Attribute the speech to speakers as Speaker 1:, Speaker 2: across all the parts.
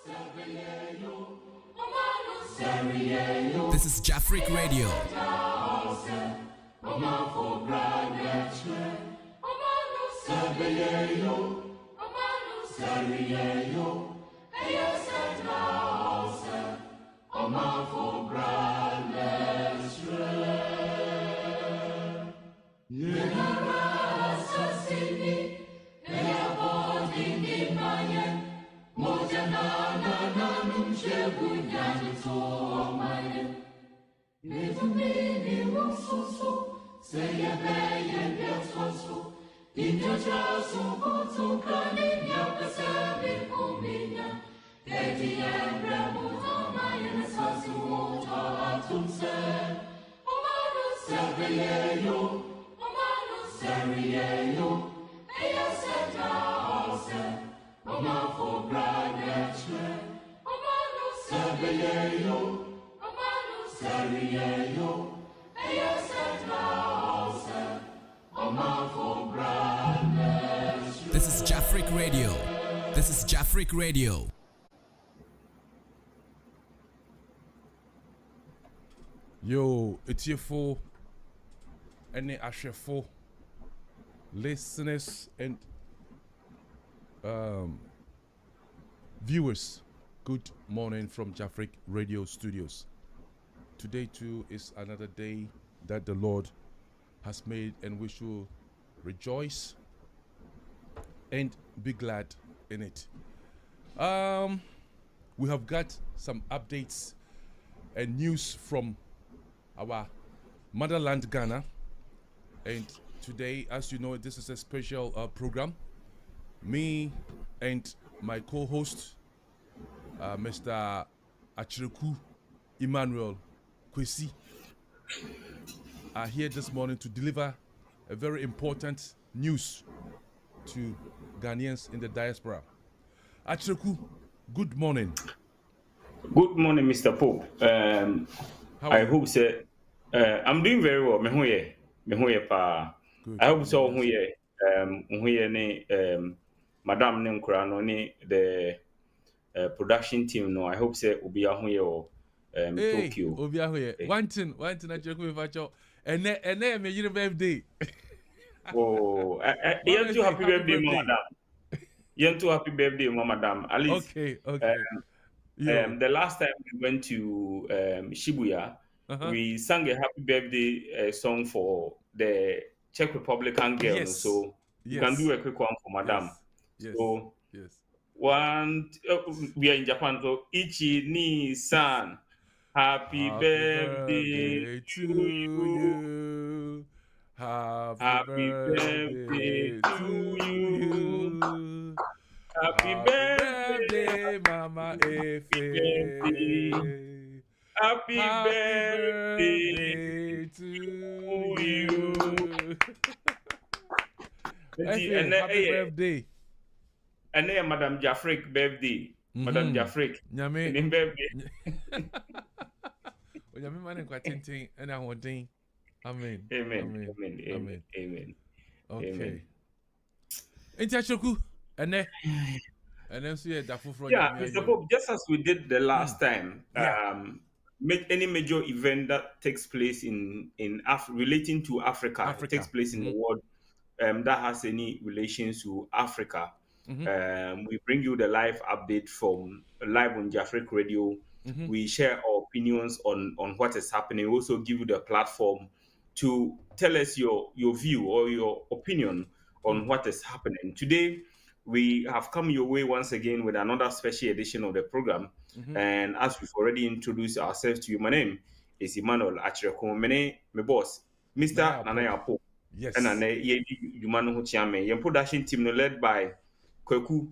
Speaker 1: This is Jafric Radio. This is Jafric Radio. This is Jafric Radio.
Speaker 2: Yo, it's your full and full listeners and viewers. Good morning from Jafric Radio Studios. Today too is another day that the Lord has made, and we should rejoice and be glad in it. We have got some updates and news from our motherland, Ghana. And today, as you know, this is a special program. Me and my co-host, Mr. Achireku Emmanuel Kwesi, are here this morning to deliver a very important news to Ghanaians in the diaspora. Achireku, good morning.
Speaker 3: Good morning, Mr. Pope. I hope so. I'm doing very well. Me pa. I hope so. Madam Nemkurano ni the production team. No, I hope so. Obi ahuye Tokyo.
Speaker 2: Obi ahuye. One thing. Achireku me facho. Ene me your birthday.
Speaker 3: Oh, you too happy birthday, madam. You too happy birthday, madam. At least.
Speaker 2: Okay.
Speaker 3: The last time we went to Shibuya, we sang a happy birthday song for the Czech Republican girl.
Speaker 2: Yes.
Speaker 3: So you can do a quick one for madam.
Speaker 2: Yes.
Speaker 3: So
Speaker 2: yes.
Speaker 3: One, we are in Japan. So Ichi ni san, happy birthday to you. Happy birthday to you. Happy birthday,
Speaker 2: Mama Efe.
Speaker 3: Happy birthday
Speaker 2: to you.
Speaker 3: And
Speaker 2: happy birthday.
Speaker 3: And then Madam Jafric birthday. Madam Jafric.
Speaker 2: Nyame.
Speaker 3: Birthday.
Speaker 2: Nyame man kwa tintin and I want thing. Amen.
Speaker 3: Amen.
Speaker 2: Okay. Enti Achireku, and then so that for
Speaker 3: yeah, Mr. Pope, just as we did the last time, any major event that takes place in relating to Africa takes place in the world that has any relations to Africa. We bring you the live update from live on Jafric Radio. We share our opinions on what is happening. We also give you the platform to tell us your view or your opinion on what is happening. Today, we have come your way once again with another special edition of the program. And as we've already introduced ourselves to you, my name is Emmanuel Achireku. My boss, Mr. Nanaya Pope.
Speaker 2: Yes.
Speaker 3: And your production team led by Kweku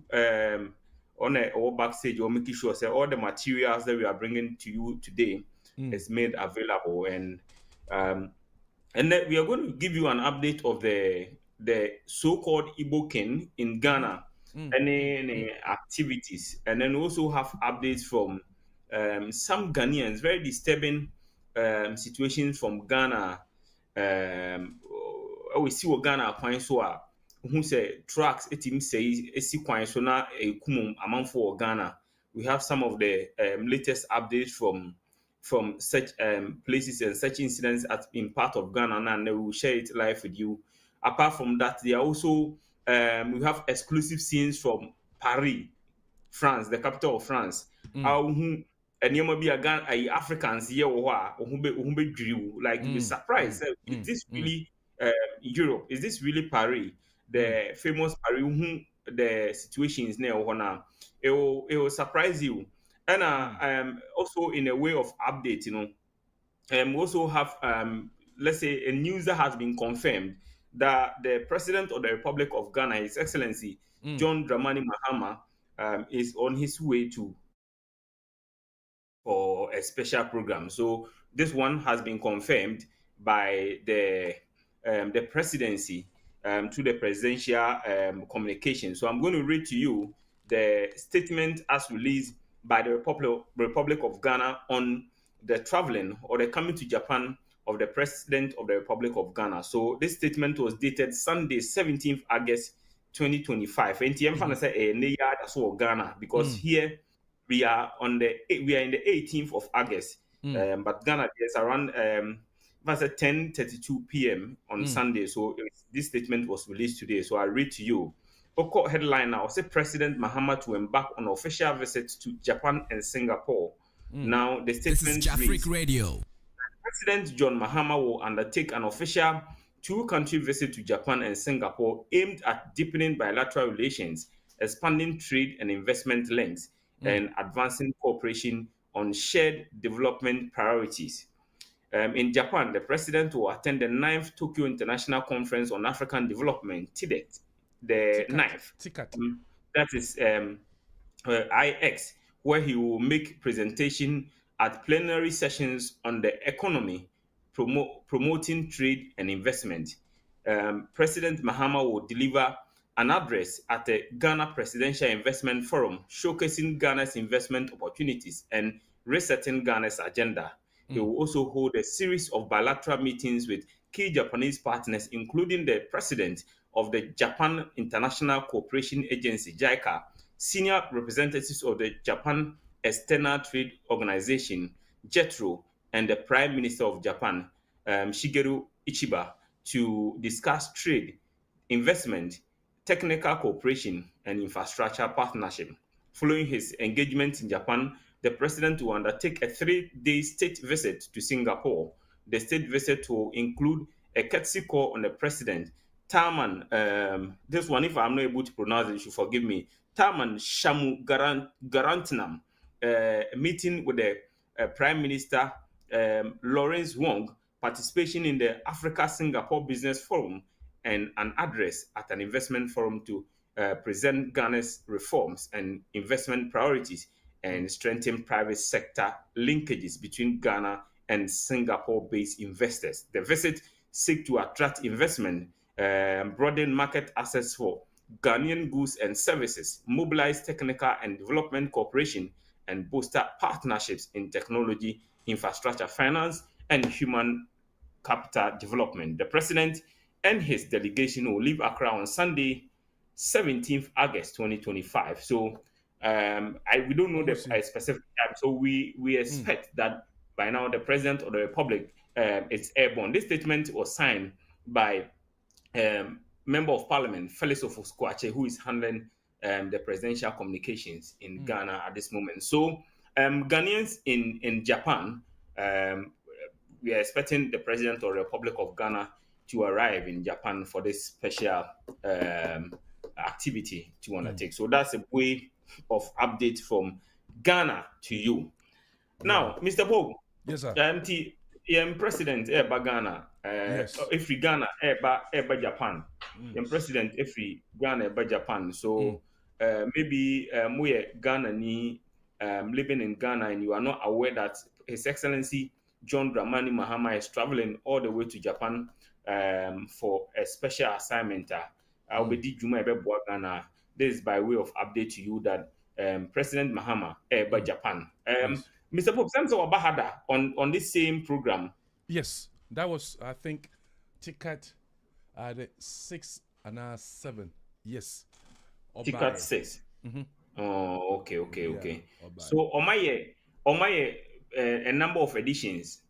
Speaker 3: on our backstage, or making sure that all the materials that we are bringing to you today is made available. And then we are going to give you an update of the so-called Igbo King in Ghana, any activities, and then we also have updates from some Ghanaians, very disturbing situations from Ghana. We see what Ghana coin so who say tracks it him say esi kwan so na ekum amanfo Ghana we have some of the latest updates from such places and such incidents as in part of Ghana, and we will share it live with you. Apart from that, there are also we have exclusive scenes from Paris, France, the capital of France. Nneɛma bi a Africans yɛ wɔ hɔ a ohun bɛ dwiri wo, like you be surprised. Is this really Europe? Is this really Paris? The famous Paris, the situations near Ohana, it will surprise you. And also in a way of update, we also have let's say a news that has been confirmed that the President of the Republic of Ghana, His Excellency John Dramani Mahama, is on his way to for a special program. So this one has been confirmed by the presidency to the presidential communication. So I'm going to read to you the statement as released by the Republic of Ghana on the traveling or the coming to Japan of the President of the Republic of Ghana. So this statement was dated Sunday, 17th August 2025. And TM say Ghana, because here we are in the 18th of August. But Ghana is around 10:32 p.m. on Sunday. So this statement was released today. So I read to you. Oko headline now say President Mahama to embark on official visits to Japan and Singapore. Now the statement
Speaker 1: This is Jafric Radio.
Speaker 3: President John Mahama will undertake an official two-country visit to Japan and Singapore aimed at deepening bilateral relations, expanding trade and investment links, and advancing cooperation on shared development priorities. In Japan, the president will attend the 9th Tokyo International Conference on African Development, TIDET, the 9th. That is IX, where he will make presentation at plenary sessions on the economy, promoting trade and investment. President Mahama will deliver an address at the Ghana Presidential Investment Forum, showcasing Ghana's investment opportunities and resetting Ghana's agenda. He will also hold a series of bilateral meetings with key Japanese partners, including the president of the Japan International Cooperation Agency, JICA, senior representatives of the Japan External Trade Organization, JETRO, and the Prime Minister of Japan, Shigeru Ichiba, to discuss trade, investment, technical cooperation, and infrastructure partnership. Following his engagement in Japan, the president will undertake a 3-day state visit to Singapore. The state visit will include a courtesy call on the president, Tharman, this one, if I'm not able to pronounce it, you should forgive me, Tharman Shanmugaratnam, a meeting with the Prime Minister, Lawrence Wong, participation in the Africa-Singapore Business Forum, and an address at an investment forum to present Ghana's reforms and investment priorities and strengthen private sector linkages between Ghana and Singapore-based investors. The visit seeks to attract investment, broaden market access for Ghanaian goods and services, mobilize technical and development cooperation, and bolster partnerships in technology, infrastructure, finance, and human capital development. The president and his delegation will leave Accra on Sunday, 17th August 2025. So we don't know the specific time. So we expect that by now the president of the republic is airborne. This statement was signed by Member of Parliament Felix Ofosu-Kwakye, who is handling the presidential communications in Ghana at this moment. So Ghanaians in Japan, we are expecting the president of the Republic of Ghana to arrive in Japan for this special activity to undertake. So that's a way of update from Ghana to you. Now, Mr. Pope,
Speaker 2: yes, sir.
Speaker 3: President Ghana,
Speaker 2: yes.
Speaker 3: If we Ghana, Japan, President if we Ghana, Japan. So maybe we Ghana living in Ghana, and you are not aware that His Excellency John Dramani Mahama is traveling all the way to Japan for a special assignment. Ghana. This is by way of update to you that President Mahama by Japan.
Speaker 2: Yes.
Speaker 3: Mr. Pope, since our Bahada on this same program.
Speaker 2: Yes, that was, I think, ticket at 6 and 7. Yes.
Speaker 3: Ticket 6. Oh, okay, okay,
Speaker 2: Yeah,
Speaker 3: okay.
Speaker 2: Obai.
Speaker 3: So on my a number of editions.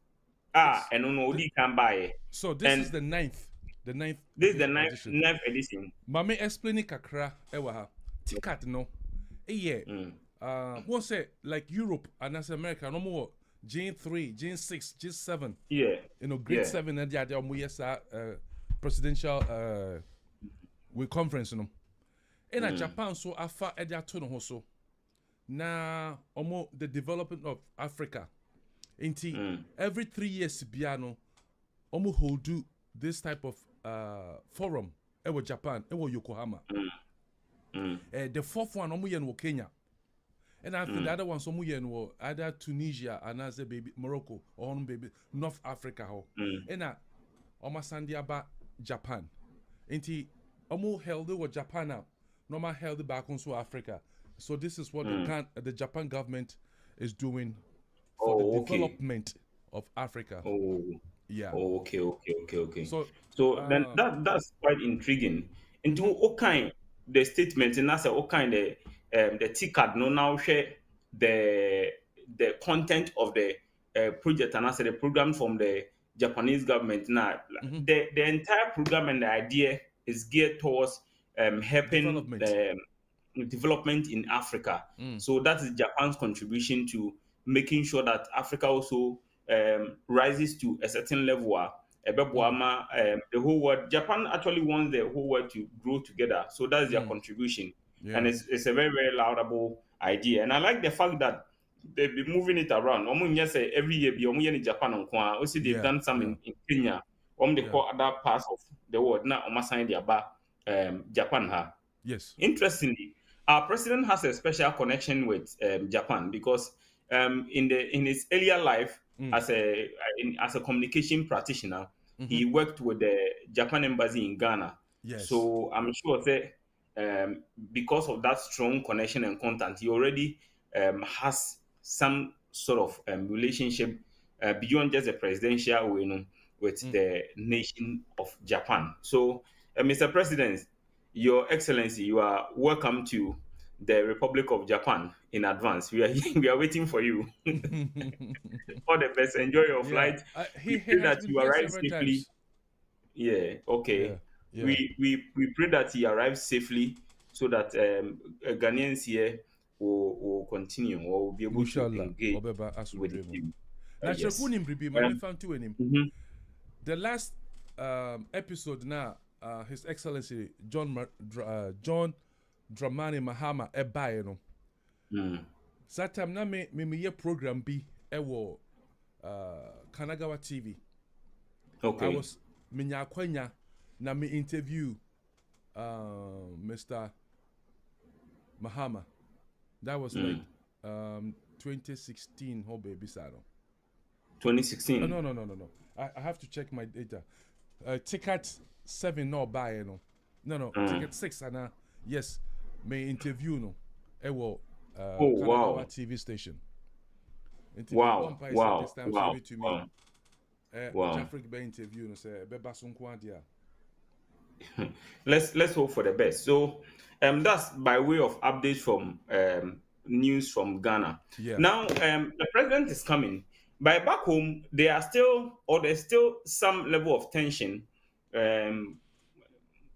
Speaker 2: Yes.
Speaker 3: And no,
Speaker 2: Th-
Speaker 3: Odi can buy it.
Speaker 2: so this is
Speaker 3: And
Speaker 2: the ninth
Speaker 3: this is the
Speaker 2: edition.
Speaker 3: ninth edition.
Speaker 2: Mame explain kakra ewa ha. Ticket no. Yeah.
Speaker 3: Mm.
Speaker 2: What say like Europe and as America no more Jane 3, Jane 6, Jane 7.
Speaker 3: Yeah,
Speaker 2: You know, grade
Speaker 3: yeah.
Speaker 2: 7 and the mo yes presidential with conference no. In Japan so afa edia to no so. Na omo the development of Africa. Inti every 3 years biano omo hold do this type of forum ewo Japan ewo Yokohama. The fourth one omo yen wo Kenya. And I think the other one omo yen wo either Tunisia and as a baby Morocco or baby North Africa ho. And omo sandi aba Japan. Inti omo held wo Japan now. Normal held back on Africa. So this is what the Japan government is doing for the development of Africa.
Speaker 3: Oh,
Speaker 2: yeah.
Speaker 3: Oh, okay.
Speaker 2: So
Speaker 3: Then that's quite intriguing. Into what kind the statement and that's what kind the ticket no now share the content of the project and I the program from the Japanese government. Now the entire program and the idea is geared towards helping the development in Africa. So that is Japan's contribution to making sure that Africa also rises to a certain level. The whole world, Japan actually wants the whole world to grow together. So that's their contribution.
Speaker 2: Yeah.
Speaker 3: And it's a very, very laudable idea. And I like the fact that they've been moving it around. Every year, in Japan, also they've done some in Kenya. They call other parts of the world. Now, Japan.
Speaker 2: Yes.
Speaker 3: Interestingly, our president has a special connection with Japan because in his earlier life as a communication practitioner, he worked with the Japan embassy in Ghana.
Speaker 2: Yes.
Speaker 3: So I'm sure that because of that strong connection and contact, he already has some sort of relationship beyond just the presidential with the nation of Japan. So, Mr. President, Your Excellency, you are welcome to the Republic of Japan in advance. We are waiting for you. All the best. Enjoy your flight.
Speaker 2: He
Speaker 3: pray that
Speaker 2: been
Speaker 3: you
Speaker 2: here
Speaker 3: arrive
Speaker 2: several
Speaker 3: safely.
Speaker 2: times.
Speaker 3: Yeah. Okay.
Speaker 2: Yeah.
Speaker 3: We pray that he arrives safely so that Ghanaians here will continue or will be able to engage with him.
Speaker 2: Yes. The last episode now, His Excellency John Dramani Mahama ebaye no. Satam na me ye program bi ewo Kanagawa TV.
Speaker 3: Okay.
Speaker 2: I was kwanya na me interview Mr. Mahama. That was like 2016 ho baby sado.
Speaker 3: 2016.
Speaker 2: No. I have to check my data. Ticket 7 no buy no. Ticket 6 and yes, may interview no. Ewo Kanagawa TV station.
Speaker 3: Wow.
Speaker 2: Jeffrey be interview no say beba sunko adia.
Speaker 3: Let's hope for the best. So that's by way of updates from news from Ghana.
Speaker 2: Yeah.
Speaker 3: Now the president is coming. By back home, there's still some level of tension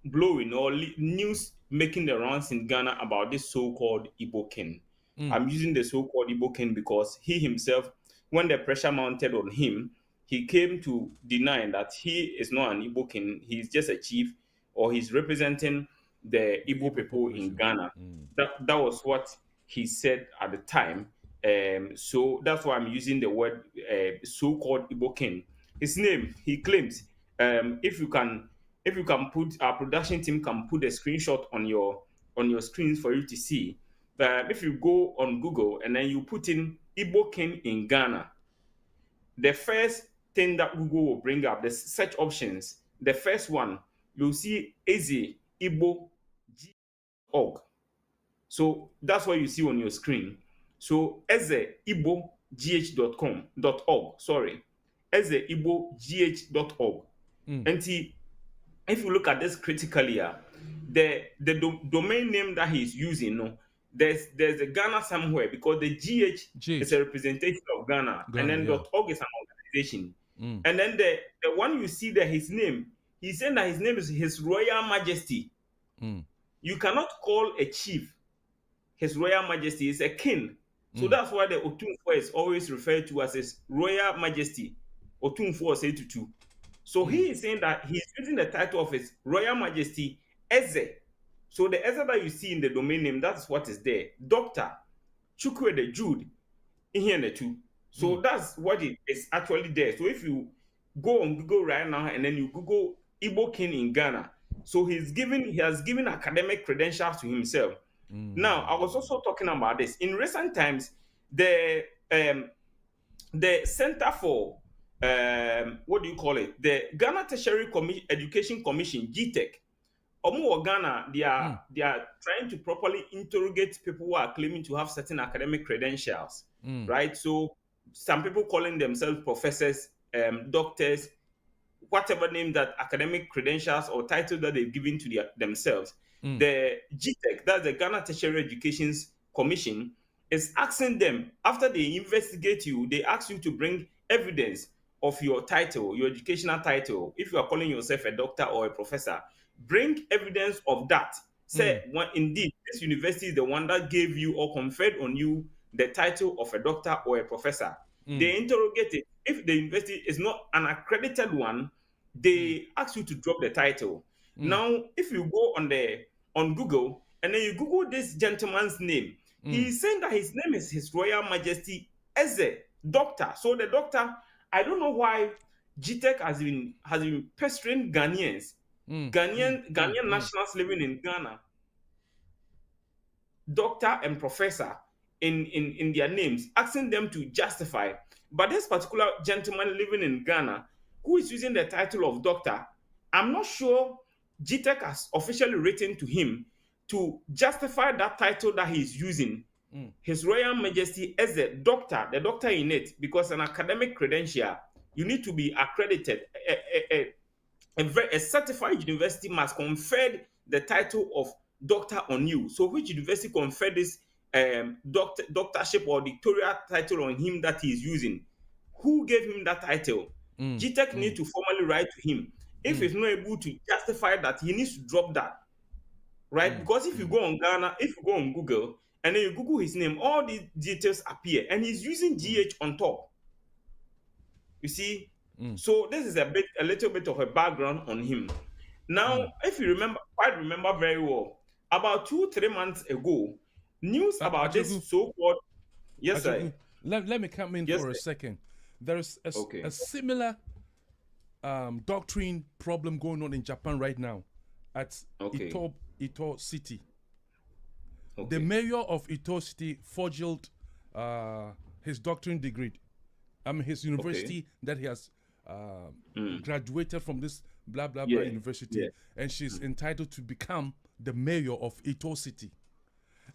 Speaker 3: blowing or news making the rounds in Ghana about this so-called Igbo king. I'm using the so-called Igbo king because he himself, when the pressure mounted on him, he came to deny that he is not an Igbo king. He's just a chief, or he's representing the Igbo people in Ghana. That was what he said at the time. So that's why I'm using the word so-called Igbo king. His name, he claims, if you can put, our production team can put a screenshot on your screens for you to see. If you go on Google and then you put in Igbo king in Ghana, the first thing that Google will bring up, the search options, the first one, you'll see Eze Igbo G.org. So that's what you see on your screen. So Eze Igbo GH.org. Sorry. Eze Igbo GH.org. And if you look at this critically, the domain name that he's using, there's a Ghana somewhere, because the GH is a representation of Ghana, and then .org is an organization. And then the one you see there, his name, he's saying that his name is His Royal Majesty. You cannot call a chief His Royal Majesty. Is a king. So that's why the Otumfuo is always referred to as His Royal Majesty. Otumfuo Osei-Tutu. So he is saying that he's using the title of His Royal Majesty Eze. So the Eze that you see in the domain name, that's what is there. Dr. Chukwueze Jude in here the two. So that's what it is actually there. So if you go on Google right now and then you Google Igbo King in Ghana, so he has given academic credentials to himself. Now, I was also talking about this. In recent times, the Center for what do you call it? The Ghana Tertiary Education Commission, GTEC, Omo Ghana, they are trying to properly interrogate people who are claiming to have certain academic credentials, right? So some people calling themselves professors, doctors, whatever name that academic credentials or title that they've given to themselves. The GTEC, that's the Ghana Tertiary Education Commission, is asking them, after they investigate you, they ask you to bring evidence of your title, your educational title. If you are calling yourself a doctor or a professor, bring evidence of that. Say, indeed, this university is the one that gave you or conferred on you the title of a doctor or a professor. They interrogate it. If the university is not an accredited one, they ask you to drop the title. Now, if you go on Google and then you Google this gentleman's name, he's saying that his name is His Royal Majesty Eze, doctor. So the doctor, I don't know why GTEC has been pestering Ghanaians, Ghanaian nationals living in Ghana, doctor and professor in their names, asking them to justify. But this particular gentleman living in Ghana, who is using the title of doctor, I'm not sure GTEC has officially written to him to justify that title that he's using, His Royal Majesty as a doctor, the doctor in it, because an academic credential, you need to be accredited. A certified university must confer the title of doctor on you. So which university conferred this doctorship or doctoral title on him that he is using? Who gave him that title? GTEC need to formally write to him. If he's not able to justify that, he needs to drop that, right? Because if you go on Ghana, if you go on Google, and then you Google his name, all these details appear, and he's using GH on top. You see? So this is a little bit of a background on him. Now, if you remember very well, about 2-3 months ago, news about this so-called... Yes, sir.
Speaker 2: Let me come in for a second. There's a similar doctrine problem going on in Japan right now at Ito City. The mayor of Ito City forged his doctorate degree. His university that he has graduated from this blah blah blah university, and she's entitled to become the mayor of Ito City.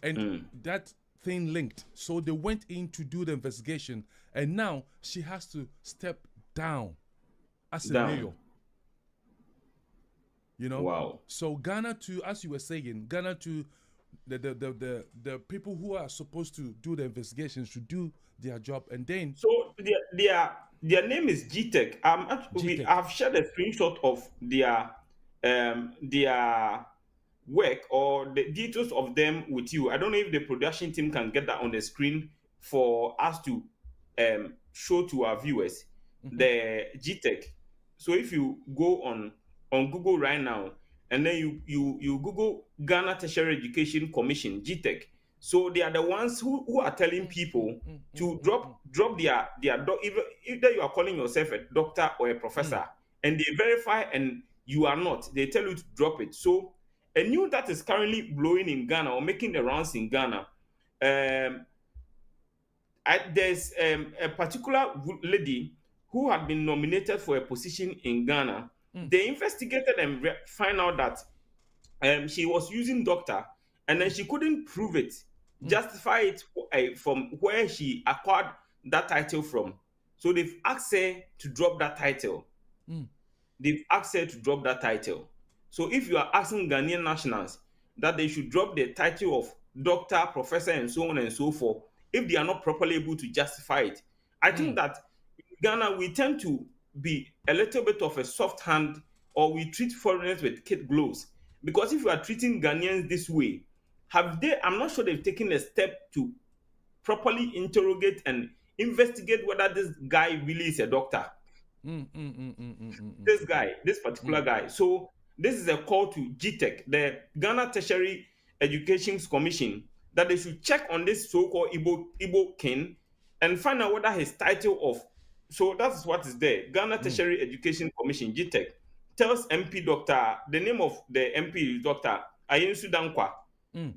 Speaker 2: And that thing linked. So they went in to do the investigation, and now she has to step down as a mayor. You know? Wow. So Ghana too, as you were saying, Ghana too, the people who are supposed to do the investigation should do their job, and then
Speaker 3: their name is GTEC. I've shared a screenshot of their work or the details of them with you. I don't know if the production team can get that on the screen for us to show to our viewers. The GTEC. So if you go on Google right now, and then you Google Ghana Tertiary Education Commission, GTEC. So they are the ones who are telling people to drop their either you are calling yourself a doctor or a professor, and they verify and you are not. They tell you to drop it. So a news that is currently blowing in Ghana or making the rounds in Ghana, there's a particular lady who had been nominated for a position in Ghana. They investigated and find out that she was using doctor, and then she couldn't prove it, justify it from where she acquired that title from. So they've asked her to drop that title. So if you are asking Ghanaian nationals that they should drop the title of doctor, professor, and so on and so forth, if they are not properly able to justify it. I think that in Ghana, we tend to be a little bit of a soft hand, or we treat foreigners with kid gloves. Because if you are treating Ghanaians this way, I'm not sure they've taken a step to properly interrogate and investigate whether this guy really is a doctor. This particular guy. So this is a call to GTEC, the Ghana Tertiary Education Commission, that they should check on this so-called Igbo king and find out whether his title of, so that's what is there. Ghana Tertiary Education Commission, GTEC, tells MP Doctor, the name of the MP is Dr. Ayensu Dankwa.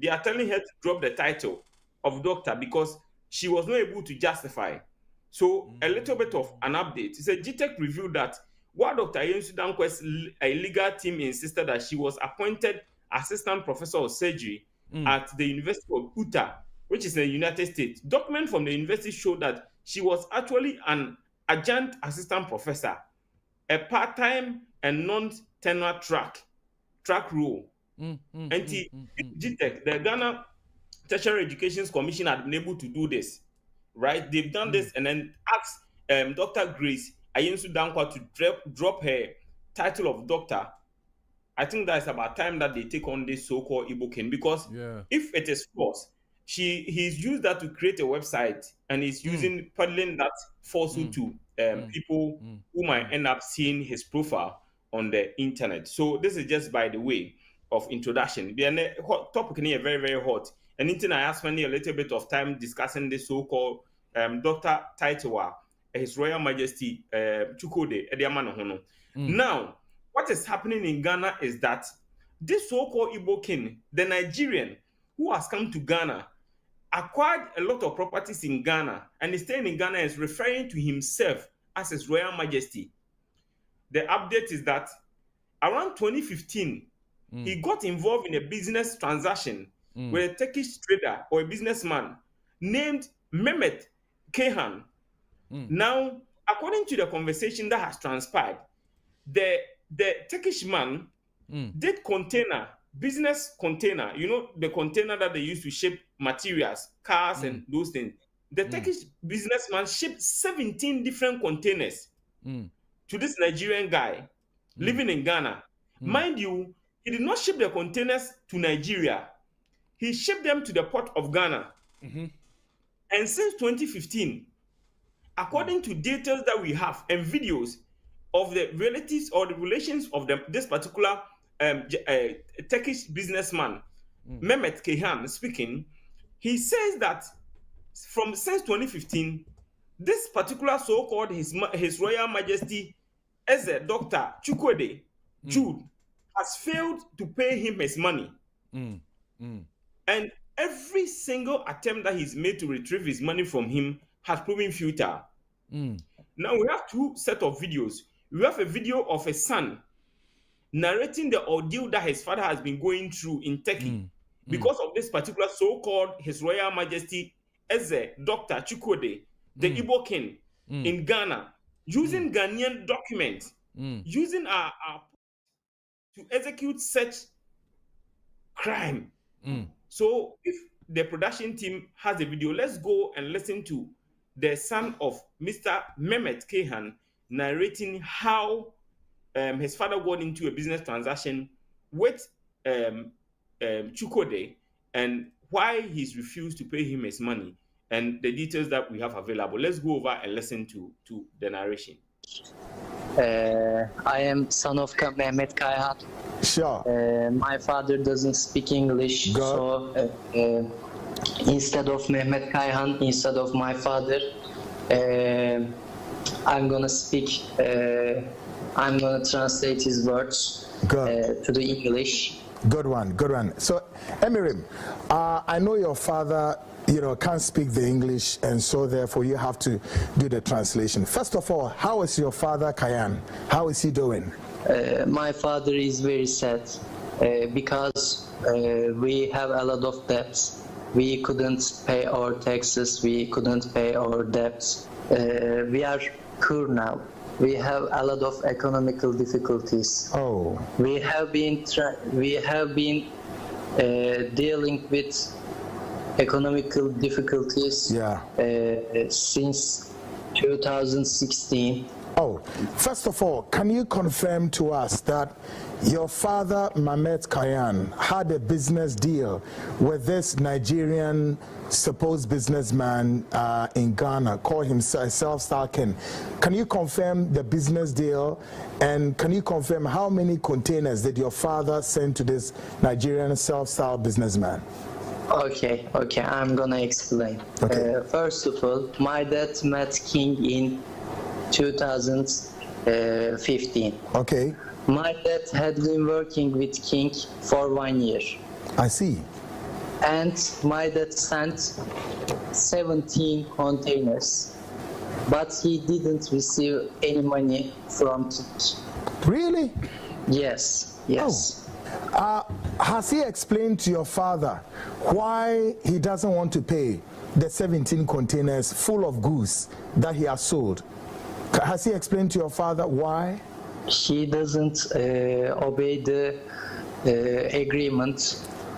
Speaker 3: They are telling her to drop the title of doctor because she was not able to justify. So a little bit of an update. It said GTEC revealed that while Dr. Ayensu Dankwa's legal team insisted that she was appointed assistant professor of surgery at the University of Utah, which is in the United States, documents from the university showed that she was actually an adjunct assistant professor, a part-time and non-tenure track role. GTEC, the Ghana Tertiary Education Commission, had been able to do this, right? They've done this and then asked Dr. Grace Ayensu Dankwa to drop her title of doctor. I think that's about time that they take on this so-called Igbo king, because if it is false, he's used that to create a website, and he's using peddling that falsehood to people who might end up seeing his profile on the internet. So this is just by the way of introduction. The topic here very, very hot. And I spent a little bit of time discussing this so-called Dr. Taitawa, His Royal Majesty Chukwudi Ediamanohono. Now, what is happening in Ghana is that this so-called Igbo king, the Nigerian who has come to Ghana, acquired a lot of properties in Ghana, and is staying in Ghana, is referring to himself as His Royal Majesty. The update is that around 2015, he got involved in a business transaction with a Turkish trader or a businessman named Mehmet Kayhan. Now, according to the conversation that has transpired, the Turkish man did business container, the container that they use to ship materials, cars, and those things. The Turkish businessman shipped 17 different containers to this Nigerian guy living in Ghana. Mind you, he did not ship the containers to Nigeria. He shipped them to the port of Ghana. And since 2015, according to details that we have and videos of the relatives or the relations of this particular Turkish businessman, Mehmet Kayhan speaking, he says that since 2015, this particular so-called His Royal Majesty as a Dr. Chukwudi Jude has failed to pay him his money. And every single attempt that he's made to retrieve his money from him has proven futile. Now we have two sets of videos. We have a video of a son narrating the ordeal that his father has been going through in Turkey because of this particular so-called His Royal Majesty Eze Dr. Chukwudi, the Igbo king in Ghana, using Ghanaian documents, using our to execute such crime. So if the production team has a video, let's go and listen to the son of Mr. Mehmet Kayhan narrating how his father got into a business transaction with Chukwudi and why he's refused to pay him his money and the details that we have available. Let's go over and listen to the narration.
Speaker 4: I am son of Mehmet Kayhan.
Speaker 5: Sure.
Speaker 4: My father doesn't speak English, so instead of Mehmet Kayhan, instead of my father, I'm gonna speak. I'm gonna translate his words to the English.
Speaker 5: Good one. So, Emirim, I know your father, can't speak the English, and so therefore you have to do the translation. First of all, how is your father, Kayhan? How is he doing?
Speaker 4: My father is very sad because we have a lot of debts. We couldn't pay our taxes. We couldn't pay our debts. We are poor now. We have a lot of economical difficulties.
Speaker 5: Oh.
Speaker 4: We have been dealing with economical difficulties since 2016.
Speaker 5: Oh, first of all, can you confirm to us that your father, Mamet Kayan, had a business deal with this Nigerian supposed businessman in Ghana, called himself Self-Style Ken? Can you confirm the business deal, and can you confirm how many containers did your father send to this Nigerian Self-Style businessman?
Speaker 4: Okay, I'm gonna explain.
Speaker 5: Okay.
Speaker 4: First of all, my dad met King in 2015.
Speaker 5: Okay.
Speaker 4: My dad had been working with King for 1 year.
Speaker 5: I see.
Speaker 4: And my dad sent 17 containers, but he didn't receive any money from King.
Speaker 5: Really?
Speaker 4: Yes.
Speaker 5: Has he explained to your father why he doesn't want to pay the 17 containers full of goods that he has sold? Has he explained to your father why?
Speaker 4: He doesn't obey the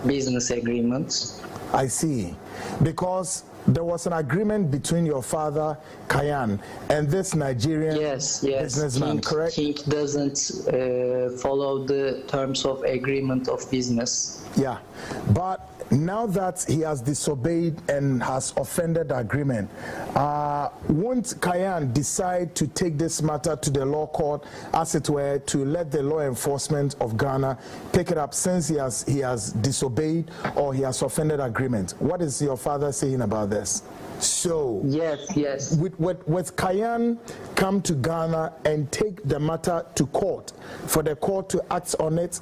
Speaker 4: business agreement.
Speaker 5: I see. Because there was an agreement between your father, Kayan, and this Nigerian businessman, correct?
Speaker 4: King doesn't follow the terms of agreement of business.
Speaker 5: Yeah, but now that he has disobeyed and has offended the agreement, won't Kayan decide to take this matter to the law court, as it were, to let the law enforcement of Ghana pick it up, since he has disobeyed or he has offended agreement? What is your father saying about this? So
Speaker 4: yes.
Speaker 5: With Kayan come to Ghana and take the matter to court for the court to act on it?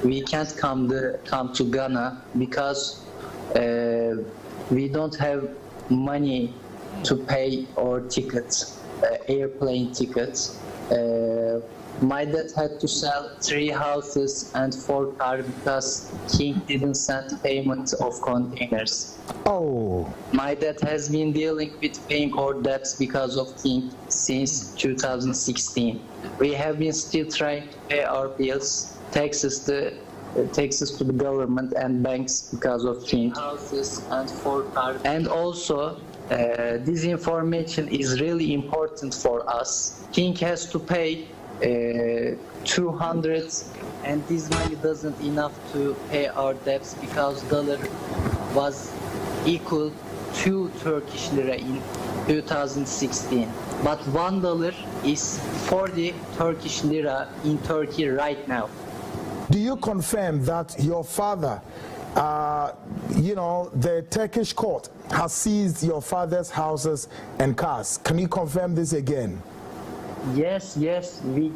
Speaker 4: We can't come to Ghana because we don't have money to pay our tickets, airplane tickets. My dad had to sell 3 houses and 4 cars because King didn't send payment of containers.
Speaker 5: Oh.
Speaker 4: My dad has been dealing with paying our debts because of King since 2016. We have been still trying to pay our bills, taxes to the government and banks because of King. Houses and 4 cars. And also, this information is really important for us. King has to pay 200, and this money doesn't enough to pay our debts because dollar was equal to Turkish lira in 2016. But $1 is 40 Turkish lira in Turkey right now.
Speaker 5: Do you confirm that your father, the Turkish court has seized your father's houses and cars? Can you confirm this again?
Speaker 4: Yes, we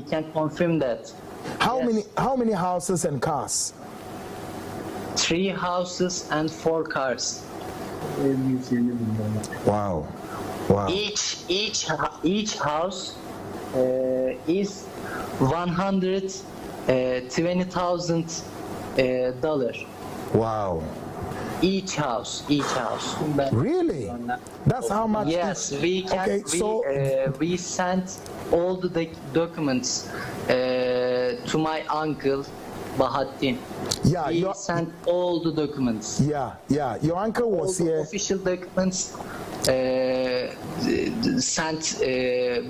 Speaker 4: can confirm that.
Speaker 5: How many houses and cars?
Speaker 4: 3 houses and 4 cars.
Speaker 5: Wow.
Speaker 4: Each house is $120,000.
Speaker 5: Wow.
Speaker 4: Each house.
Speaker 5: Really? That's how much?
Speaker 4: Yes, we can.
Speaker 5: Okay,
Speaker 4: we sent all the documents to my uncle Bahattin.
Speaker 5: Yeah,
Speaker 4: we sent all the documents.
Speaker 5: Yeah. Your uncle was
Speaker 4: all
Speaker 5: here.
Speaker 4: The official documents sent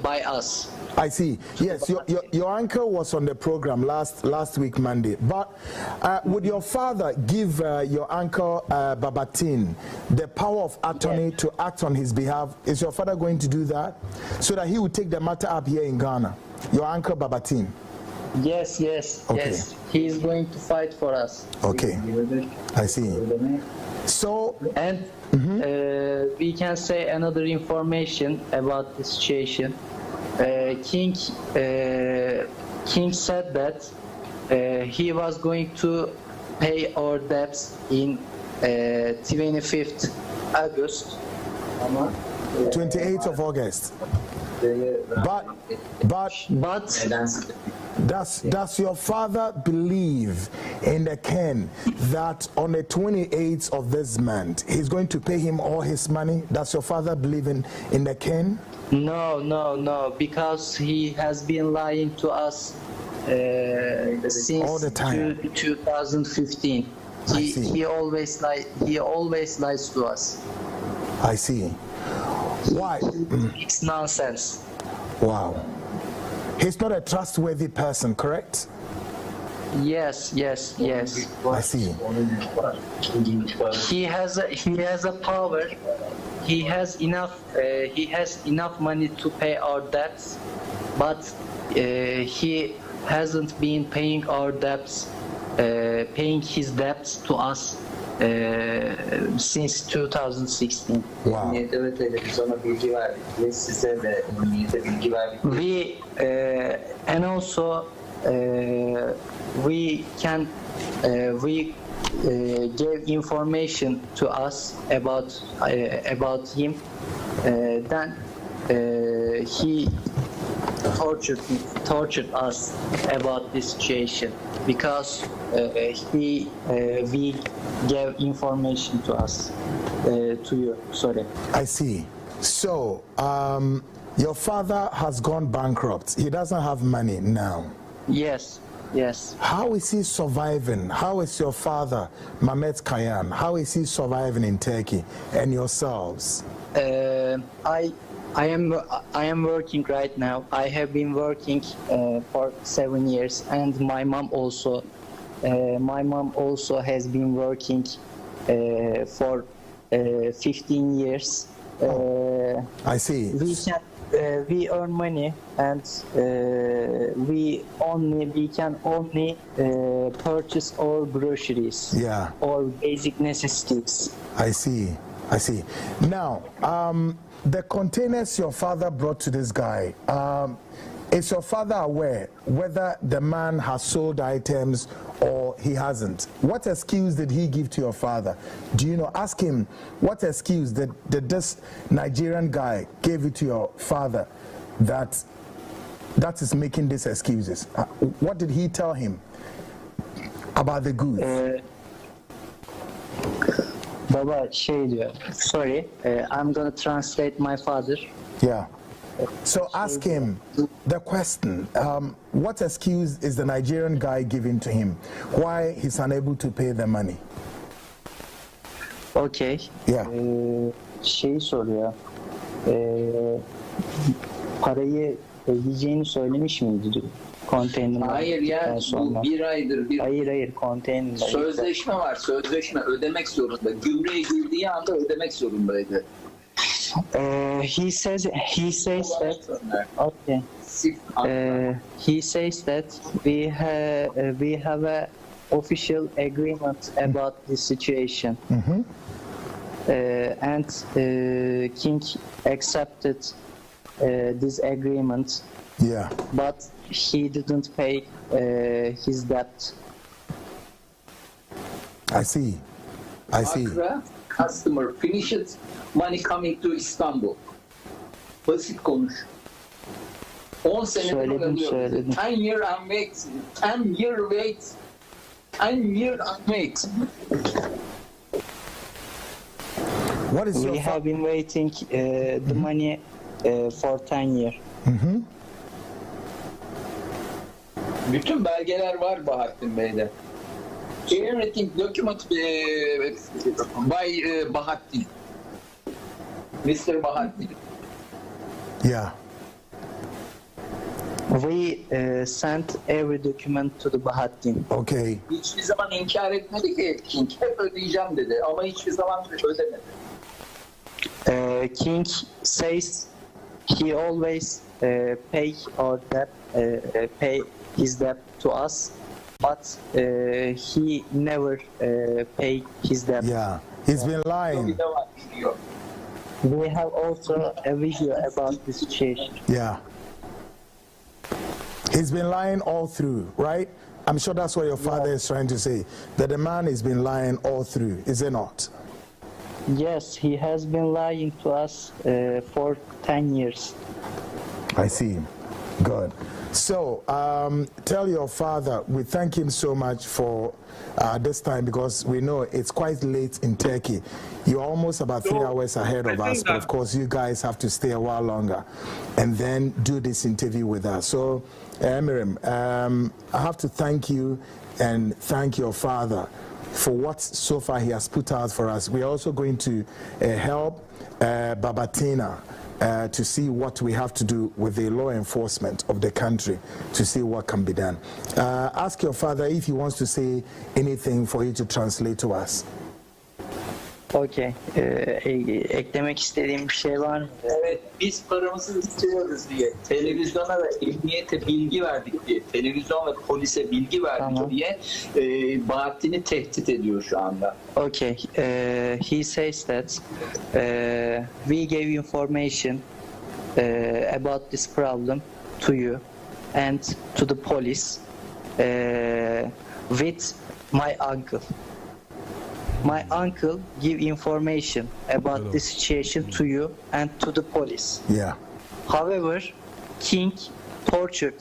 Speaker 4: by us.
Speaker 5: I see. Yes, your uncle was on the program last week Monday. But would your father give your uncle Babatine the power of attorney to act on his behalf? Is your father going to do that so that he will take the matter up here in Ghana? Your uncle Babatine.
Speaker 4: Yes.
Speaker 5: Okay.
Speaker 4: Yes. He is going to fight for us.
Speaker 5: Okay. I see. So
Speaker 4: and we can say another information about the situation. King said that he was going to pay our debts in 25th August.
Speaker 5: 28th of August. But does your father believe in the Ken that on the 28th of this month he's going to pay him all his money? Does your father believe in the Ken?
Speaker 4: No, because he has been lying to us since
Speaker 5: all the time.
Speaker 4: 2015. He always lies to us.
Speaker 5: I see. Why?
Speaker 4: It's nonsense.
Speaker 5: Wow. He's not a trustworthy person, correct?
Speaker 4: Yes.
Speaker 5: I see.
Speaker 4: He has a power. He has enough money to pay our debts, but he hasn't been paying our debts, paying his debts to us since 2016.
Speaker 5: Wow.
Speaker 6: Evet, biz ona bilgi verdik ve size de emniyete bilgi verdik.
Speaker 4: And also we gave information to us about him. Then he tortured us about this situation because we gave information to us to you. Sorry.
Speaker 5: I see. So, your father has gone bankrupt. He doesn't have money now.
Speaker 4: Yes.
Speaker 5: How is he surviving? How is your father, Mehmet Kayan, how is he surviving in Turkey, and yourselves?
Speaker 4: I am working right now. I have been working for 7 years, and my mom also has been working for 15 years.
Speaker 5: I see.
Speaker 4: We earn money, and we can only purchase our groceries,
Speaker 5: Yeah.
Speaker 4: or basic necessities.
Speaker 5: I see. Now, the containers your father brought to this guy, is your father aware whether the man has sold items or he hasn't? What excuse did he give to your father? Do you know? Ask him, what excuse did this Nigerian guy give it to your father that is making these excuses? What did he tell him about the goods?
Speaker 4: Baba diyor. Sorry, I'm gonna translate my father.
Speaker 5: Yeah. So ask him the question, what excuse is the Nigerian guy giving to him? Why he's unable to pay the money?
Speaker 4: Okay.
Speaker 5: Yeah.
Speaker 4: Soruyor. Parayı ödeyeceğini söylemiş miydi diyor. Konteynerden
Speaker 6: Hayır ya, bu
Speaker 4: sonra.
Speaker 6: bir aydır
Speaker 4: Hayır, konteyner.
Speaker 6: sözleşme var. Sözleşme ödemek zorunda. Gümrüğe girdiği anda ödemek zorundaydı.
Speaker 4: He says that. Okay. He says that we have a official agreement about this situation, and King accepted this agreement.
Speaker 5: Yeah.
Speaker 4: But he didn't pay his debt.
Speaker 5: I see.
Speaker 6: Accra, customer finishes, money coming to Istanbul. Basit konuş. 10 senedir
Speaker 4: Söyledim.
Speaker 6: 10 year I'm wait. 10 year wait. 10 year I'm wait.
Speaker 5: What is your
Speaker 4: We have been waiting the money for 10 years.
Speaker 6: Bütün belgeler var Bahattin Bey'de. Everything document by Bahattin. Mr. Bahattin.
Speaker 5: Yeah.
Speaker 4: We sent every document to the Bahattin.
Speaker 5: Okay.
Speaker 6: Hiçbir zaman inkar etmedi ki King hep ödeyeceğim dedi ama hiçbir zaman ödemedi.
Speaker 4: King says he always pay our debt, pay his debt to us, but he never pay his debt.
Speaker 5: Yeah. He's been lying.
Speaker 6: Bir de var biliyor.
Speaker 4: We have also a video about this situation.
Speaker 5: Yeah. He's been lying all through, right? I'm sure that's what your father is trying to say, that the man has been lying all through, is it not?
Speaker 4: Yes, he has been lying to us for 10 years.
Speaker 5: I see. Good. So, tell your father we thank him so much for this time, because we know it's quite late in Turkey. You're almost about 3 hours ahead of us, but of course you guys have to stay a while longer and then do this interview with us. So, Emirim, I have to thank you and thank your father for what so far he has put out for us. We are also going to help Babatina to see what we have to do with the law enforcement of the country to see what can be done. Ask your father if he wants to say anything for you to translate to us.
Speaker 4: Okay. Eklemek istediğim bir şey var mı?
Speaker 6: Evet, biz paramızı istiyoruz diye televizyona ve emniyete bilgi verdik diye, televizyon ve polise bilgi verdik
Speaker 4: Tamam.
Speaker 6: diye Bahattin'i tehdit ediyor şu anda.
Speaker 4: Okay. He says that we gave information about this problem to you and to the police with my uncle. My uncle give information about the situation to you and to the police.
Speaker 5: Yeah.
Speaker 4: However, King tortured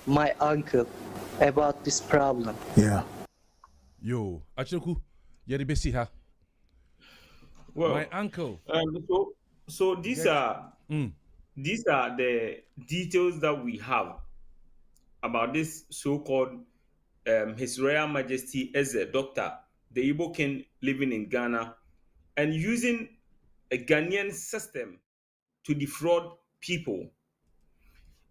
Speaker 4: my uncle about this problem.
Speaker 5: Yeah.
Speaker 2: Yo, Achiku, Yeribesi ha.
Speaker 3: Well,
Speaker 2: My uncle.
Speaker 3: So these are the details that we have about this so-called His Royal Majesty as a doctor, the Igbo king living in Ghana, and using a Ghanaian system to defraud people.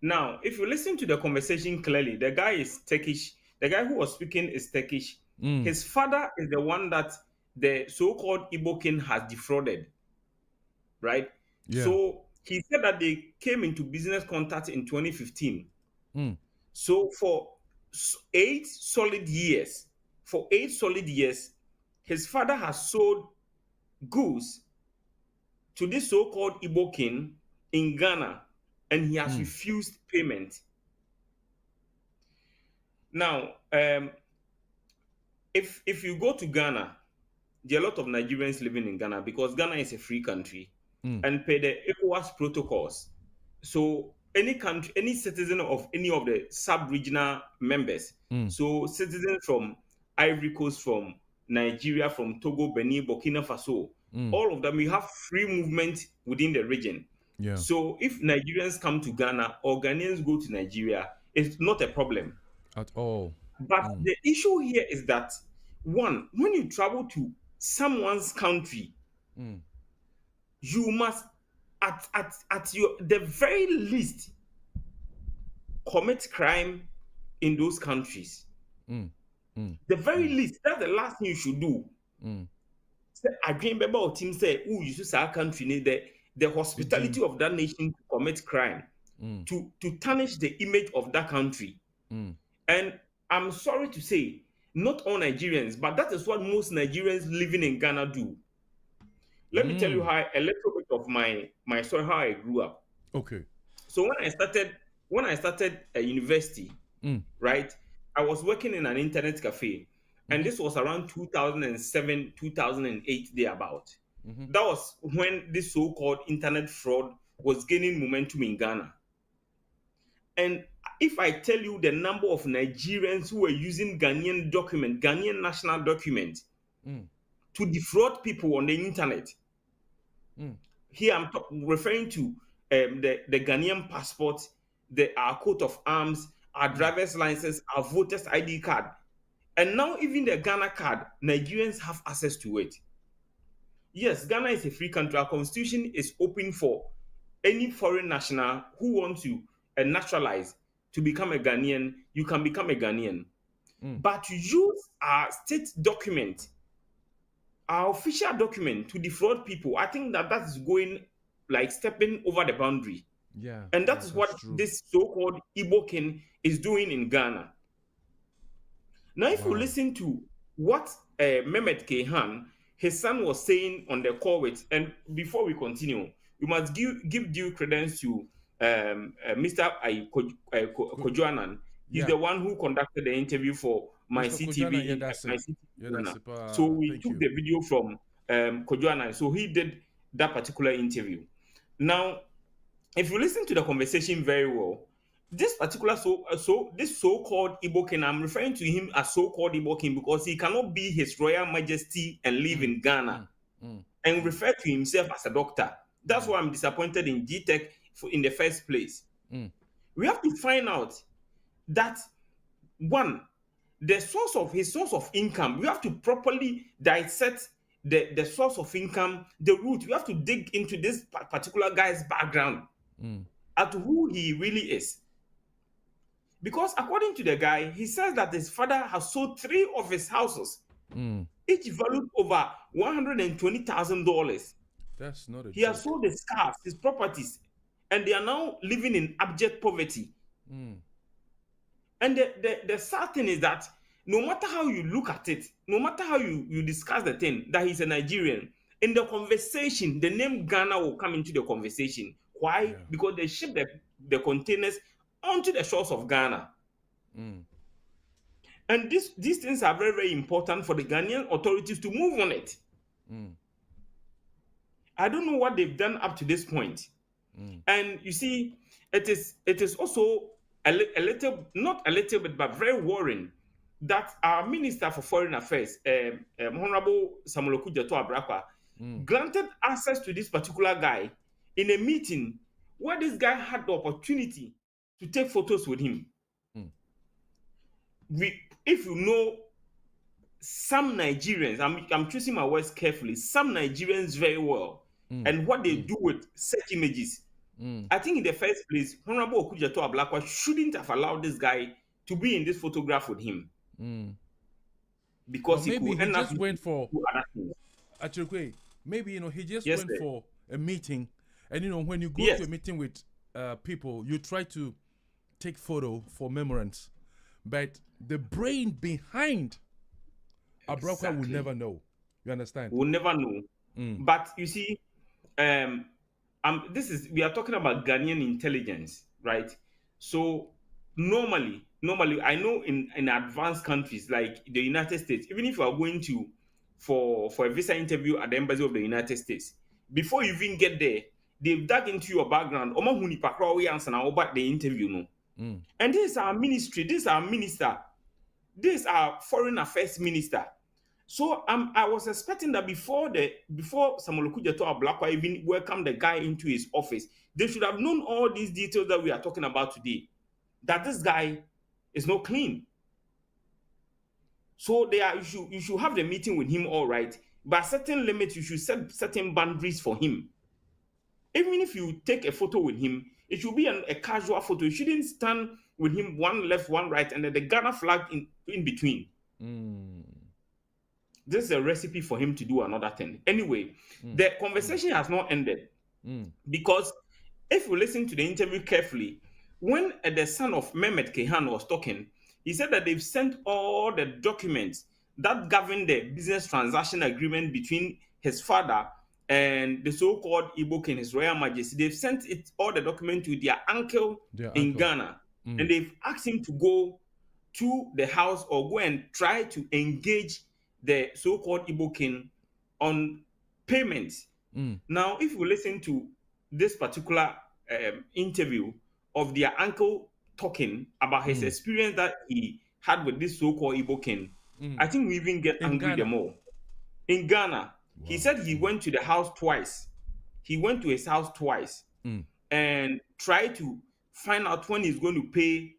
Speaker 3: Now, if you listen to the conversation clearly, the guy is Turkish. The guy who was speaking is Turkish. His father is the one that the so-called Igbo king has defrauded, right?
Speaker 2: Yeah.
Speaker 3: So he said that they came into business contact in 2015. So for 8 solid years, his father has sold goods to this so-called Igbo king in Ghana, and he has refused payment. Now, if you go to Ghana, there are a lot of Nigerians living in Ghana because Ghana is a free country and per the ECOWAS protocols. So any country, any citizen of any of the sub-regional members, so citizens from Ivory Coast, from Nigeria, from Togo, Benin, Burkina Faso, all of them, we have free movement within the region.
Speaker 2: Yeah.
Speaker 3: So if Nigerians come to Ghana or Ghanaians go to Nigeria, it's not a problem.
Speaker 2: At all.
Speaker 3: But the issue here is that, one, when you travel to someone's country, you must, at your the very least, commit crime in those countries. The very least, that's the last thing you should do. I dream about team say, "Oh, you should our country the hospitality of that nation to commit crime, to tarnish the image of that country." And I'm sorry to say, not all Nigerians, but that is what most Nigerians living in Ghana do. Let me tell you how a little bit of my story, how I grew up.
Speaker 2: Okay.
Speaker 3: So when I started a university, right, I was working in an internet cafe, and this was around 2007, 2008, thereabout. That was when this so-called internet fraud was gaining momentum in Ghana. And if I tell you the number of Nigerians who were using Ghanaian national document, to defraud people on the internet, here I'm referring to the Ghanaian passport, our coat of arms, our driver's license, our voter's ID card, and now even the Ghana card, Nigerians have access to it. Yes, Ghana is a free country. Our constitution is open for any foreign national who wants to naturalize to become a Ghanaian. You can become a Ghanaian. But to use our state document, our official document, to defraud people, I think that is going like stepping over the boundary.
Speaker 2: Yeah.
Speaker 3: And that is what this so-called Igbo king is doing in Ghana. Now, if you listen to what Mehmet Kehan, his son, was saying on the call with, and before we continue, we must give due credence to Mr. Kojoanan. He's the one who conducted the interview for MyCTV. So we took the video from Kojoanan. So he did that particular interview. Now, if you listen to the conversation very well, this particular this so-called Igbo king, I'm referring to him as so-called Igbo king because he cannot be His Royal Majesty and live in Ghana and refer to himself as a doctor. That's why I'm disappointed in GTech in the first place. We have to find out that, one, his source of income. We have to properly dissect the source of income, the root. We have to dig into this particular guy's background as to who he really is. Because according to the guy, he says that his father has sold 3 of his houses, each valued over $120,000.
Speaker 2: That's not a
Speaker 3: He has sold his cars, his properties, and they are now living in abject poverty. And the sad thing is that no matter how you look at it, no matter how you discuss the thing, that he's a Nigerian, in the conversation, the name Ghana will come into the conversation. Why? Yeah. Because they ship the containers onto the shores of Ghana. And these things are very, very important for the Ghanaian authorities to move on it. I don't know what they've done up to this point. And you see, it is also a little, not a little bit, but very worrying that our Minister for Foreign Affairs, Honorable Samuel Okudzeto Abraka, granted access to this particular guy in a meeting where this guy had the opportunity to take photos with him. If you know some Nigerians, I'm choosing my words carefully, some Nigerians very well, and what they do with such images. I think in the first place, Honorable Okudzeto Ablakwa shouldn't have allowed this guy to be in this photograph with him. Because
Speaker 2: maybe he just went for maybe he just went for a meeting, and when you go to a meeting with people, you try to take photo for memorance, but the brain behind Abraka will never know. You understand?
Speaker 3: We'll never know. But you see, we are talking about Ghanaian intelligence, right? So normally, I know in advanced countries like the United States, even if you are going to for a visa interview at the embassy of the United States, before you even get there, they've dug into your background. About the interview, and this is our ministry, this is our minister, this is our foreign affairs minister. So I was expecting that before Samuel Okudzeto Ablakwa even welcomed the guy into his office, they should have known all these details that we are talking about today, that this guy is not clean. So you should have the meeting with him, all right, but certain limits, you should set certain boundaries for him. Even if you take a photo with him, it should be a casual photo. You shouldn't stand with him one left, one right, and then the Ghana flag in between. This is a recipe for him to do another thing. Anyway, the conversation has not ended. Because if you listen to the interview carefully, when the son of Mehmet Kehan was talking, he said that they've sent all the documents that govern the business transaction agreement between his father and the so-called Igbo King, His Royal Majesty. They've sent all the documents to their uncle in Ghana. And they've asked him to go to the house or go and try to engage the so-called Igbo King on payments. Now, if you listen to this particular interview of their uncle talking about his experience that he had with this so-called Igbo King, I think we even get angry the more. In Ghana, he said he went to the house twice. He went to his house twice and tried to find out when he's going to pay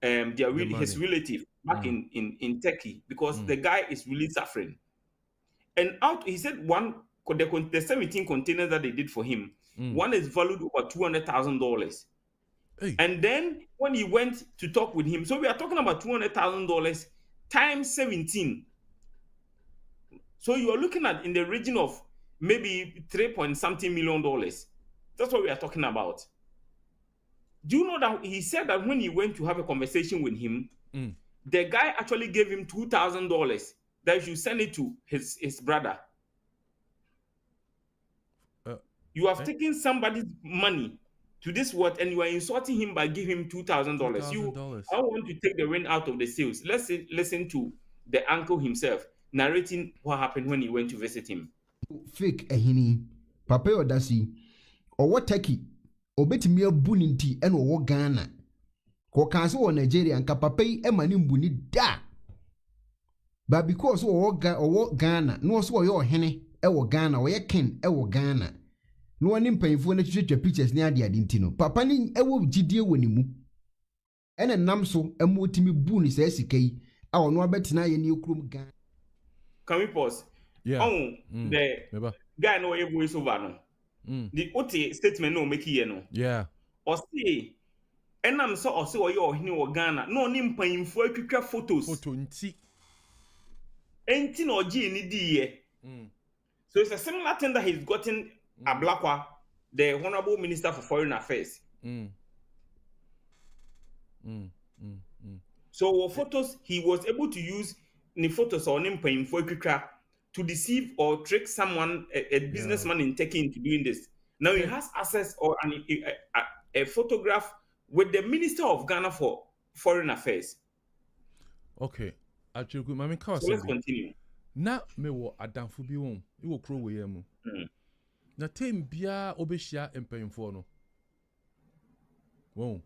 Speaker 3: his relative back in Turkey, because the guy is really suffering. And he said the 17 containers that they did for him, one is valued over $200,000. And then when he went to talk with him, so we are talking about $200,000 times 17. So you are looking at in the region of maybe $3-something million. That's what we are talking about. Do you know that he said that when he went to have a conversation with him, the guy actually gave him $2,000 that he should send it to his brother. You have taken somebody's money to this world and you are insulting him by giving him $2,000. I want to take the wind out of the sails. Let's listen to the uncle himself narrating what happened when he went to visit him.
Speaker 7: Fake ehini papa odasi owo Turkey obetimi abuni nti ena owo Ghana ko kanse wo Nigeria nka papa yi emani mbuni da but because owo Ghana no so wo ohene ewo Ghana wo ye king ewo Ghana no woni mpanyifo na twetwa pictures ni ade nti no papa ni ewo gidie woni mu ena nam so emotimi bu ni sa sika yi a ɔno abɛtena yɛ ne kurom Ghana.
Speaker 3: Can we pause?
Speaker 2: Yeah.
Speaker 3: Oh, the guy no way voice over no. The OT statement no make here no.
Speaker 2: Yeah.
Speaker 3: Or say, and I'm so or say or you or Ghana no nim payinfo atwitwa photos.
Speaker 2: Photo nti.
Speaker 3: Enti no G ni di. So it's a similar thing that he's gotten Ablakwa, the Honorable Minister for Foreign Affairs. So photos he was able to use the photos on him to deceive or trick someone, a businessman in Turkey into doing this. Now he has access or a photograph with the Minister of Ghana for Foreign Affairs.
Speaker 2: Okay. Actually,
Speaker 3: so let's continue.
Speaker 2: Na me wo adamfo bi won e wo kro we yamu na tem bia obehia empanyimfo no won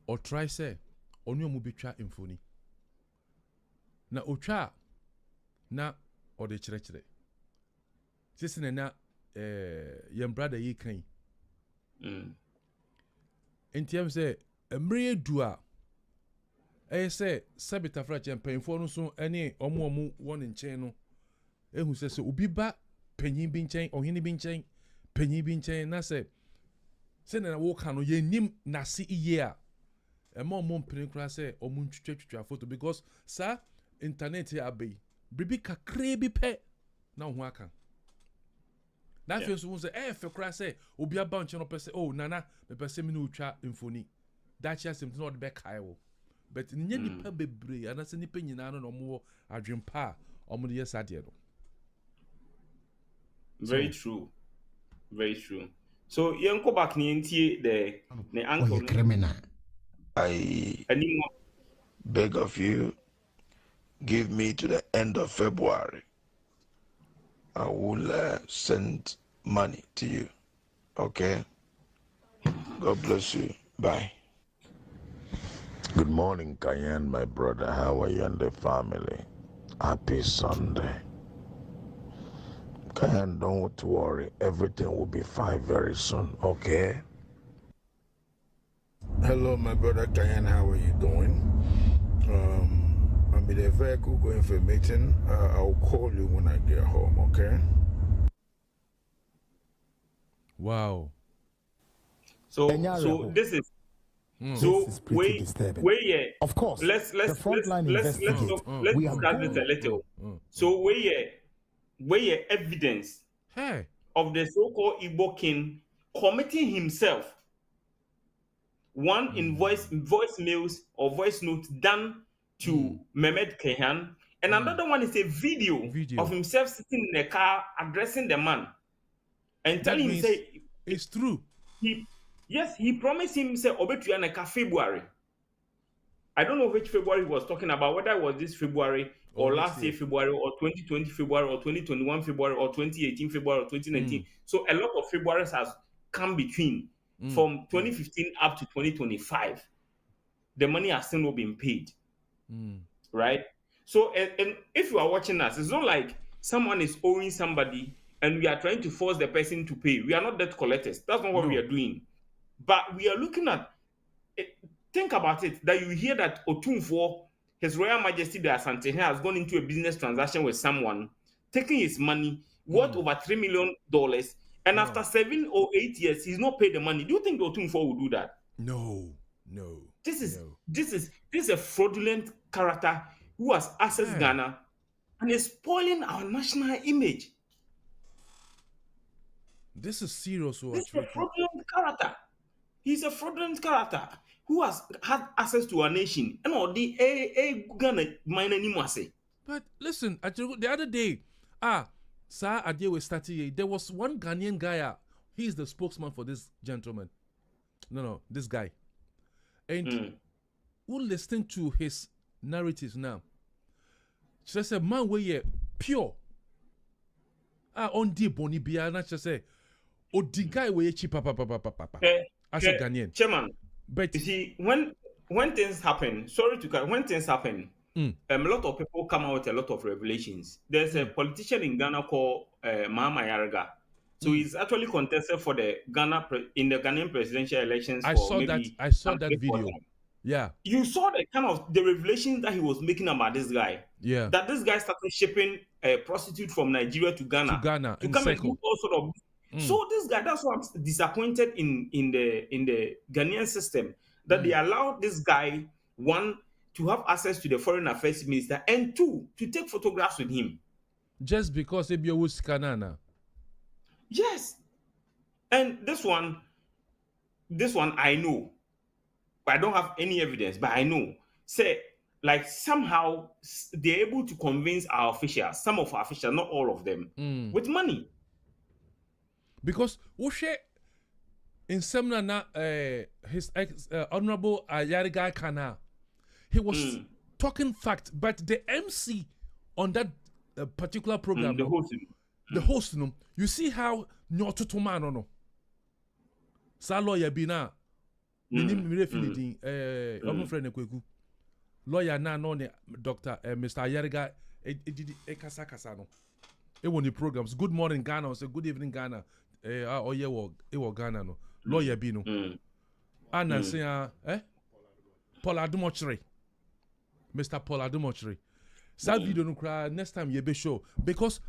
Speaker 2: o try say onu mu betwa mfoni na otwa na o de kyerɛkyerɛ sisi na yem brother yi kan entiam say emre edu a say sabita fra champagne no so ene omo won nchen no ehu se obi ba panyin bi nchen ohene bi nchen panyin bi nchen na se na wo ka no yenim nase iye a ema omo mpene kura se omo ntwitwa photo because sa internet ya abai bibi kakre bi pe na ho aka na fe so se fe kura se obi aba nchen no pe se oh nana me pe se me no utwa mfoni that chance him not be kai wo. But nye nipa bebre anase nipa nyina no mo adwempa omo de yesade no.
Speaker 3: Very true. Very true. So yenko back ni entie the uncle
Speaker 7: criminal.
Speaker 8: I beg of you, give me to the end of February. I will send money to you. Okay? God bless you. Bye. Good morning, Cayenne, my brother. How are you and the family? Happy Sunday. Cayenne, don't worry. Everything will be fine very soon, okay?
Speaker 9: Hello, my brother Cayenne. How are you doing? I'm in a vehicle going for a meeting. I'll call you when I get home, okay?
Speaker 2: Wow.
Speaker 3: So this is so wait,
Speaker 5: of course.
Speaker 3: Let's look at this a little. So where evidence of the so-called Igbo king committing himself one in voicemails or voice notes done to Mehmet Kehan, and another one is a video of himself sitting in a car addressing the man and telling him say
Speaker 2: it's true.
Speaker 3: He promised him say Obetuyaneka February. I don't know which February he was talking about, whether it was this February or last year February or 2020 February or 2021 February or 2018 February or 2019. So a lot of Februaries has come between from 2015 up to 2025. The money has still not been paid. Right? So and if you are watching us, it's not like someone is owing somebody and we are trying to force the person to pay. We are not debt collectors. That's not what we are doing. But we are looking at it. Think about it, that you hear that Otumfuo, His Royal Majesty the Asante has gone into a business transaction with someone, taking his money worth over $3 million, and after 7 or 8 years, he's not paid the money. Do you think the Otumfuo will do that?
Speaker 2: No.
Speaker 3: This is a fraudulent character who has accessed Ghana and is spoiling our national image.
Speaker 2: This is serious.
Speaker 3: This is a fraudulent character. He's a fraudulent character who has had access to our nation. And all the Ghana minor nimase.
Speaker 2: But listen, the other day, Sir Adie was starting. There was one Ghanaian guy. He is the spokesman for this gentleman. No, this guy. And who listen to his narratives now? She said, "Man, we pure. On the boni bia na say, o the guy we cheap papa. As a Ghanaian,
Speaker 3: Chairman.
Speaker 2: But
Speaker 3: you see, when things happen, when things happen, a lot of people come out with a lot of revelations. There's a politician in Ghana called Mahama Yaraga. So he's actually contested for the Ghanaian presidential elections.
Speaker 2: I saw that video. Yeah.
Speaker 3: You saw the kind of the revelations that he was making about this guy.
Speaker 2: Yeah.
Speaker 3: That this guy started shipping a prostitute from Nigeria to Ghana to come and do all sort of. So this guy, that's why I'm disappointed in the Ghanaian system that they allowed this guy, one, to have access to the foreign affairs minister, and two, to take photographs with him.
Speaker 2: Just because Ebio was Kanana.
Speaker 3: Yes. And this one I know. But I don't have any evidence, but I know. Say, like somehow they're able to convince our officials, some of our officials, not all of them, with money.
Speaker 2: Because Oshe in Semna his Honorable Ayariga Kana, he was talking fact, but the MC on that particular program, the host, you see how Nyototomano no. Sa lawyer bina lawyer na no Dr. Mr. Ayariga kasa no. It won the programs. Good morning Ghana, or say good evening Ghana. Ghana no. Lawyer bino. And say Paul Adumochre. Mr. Paul Adumochre. That video no cry next time you be show because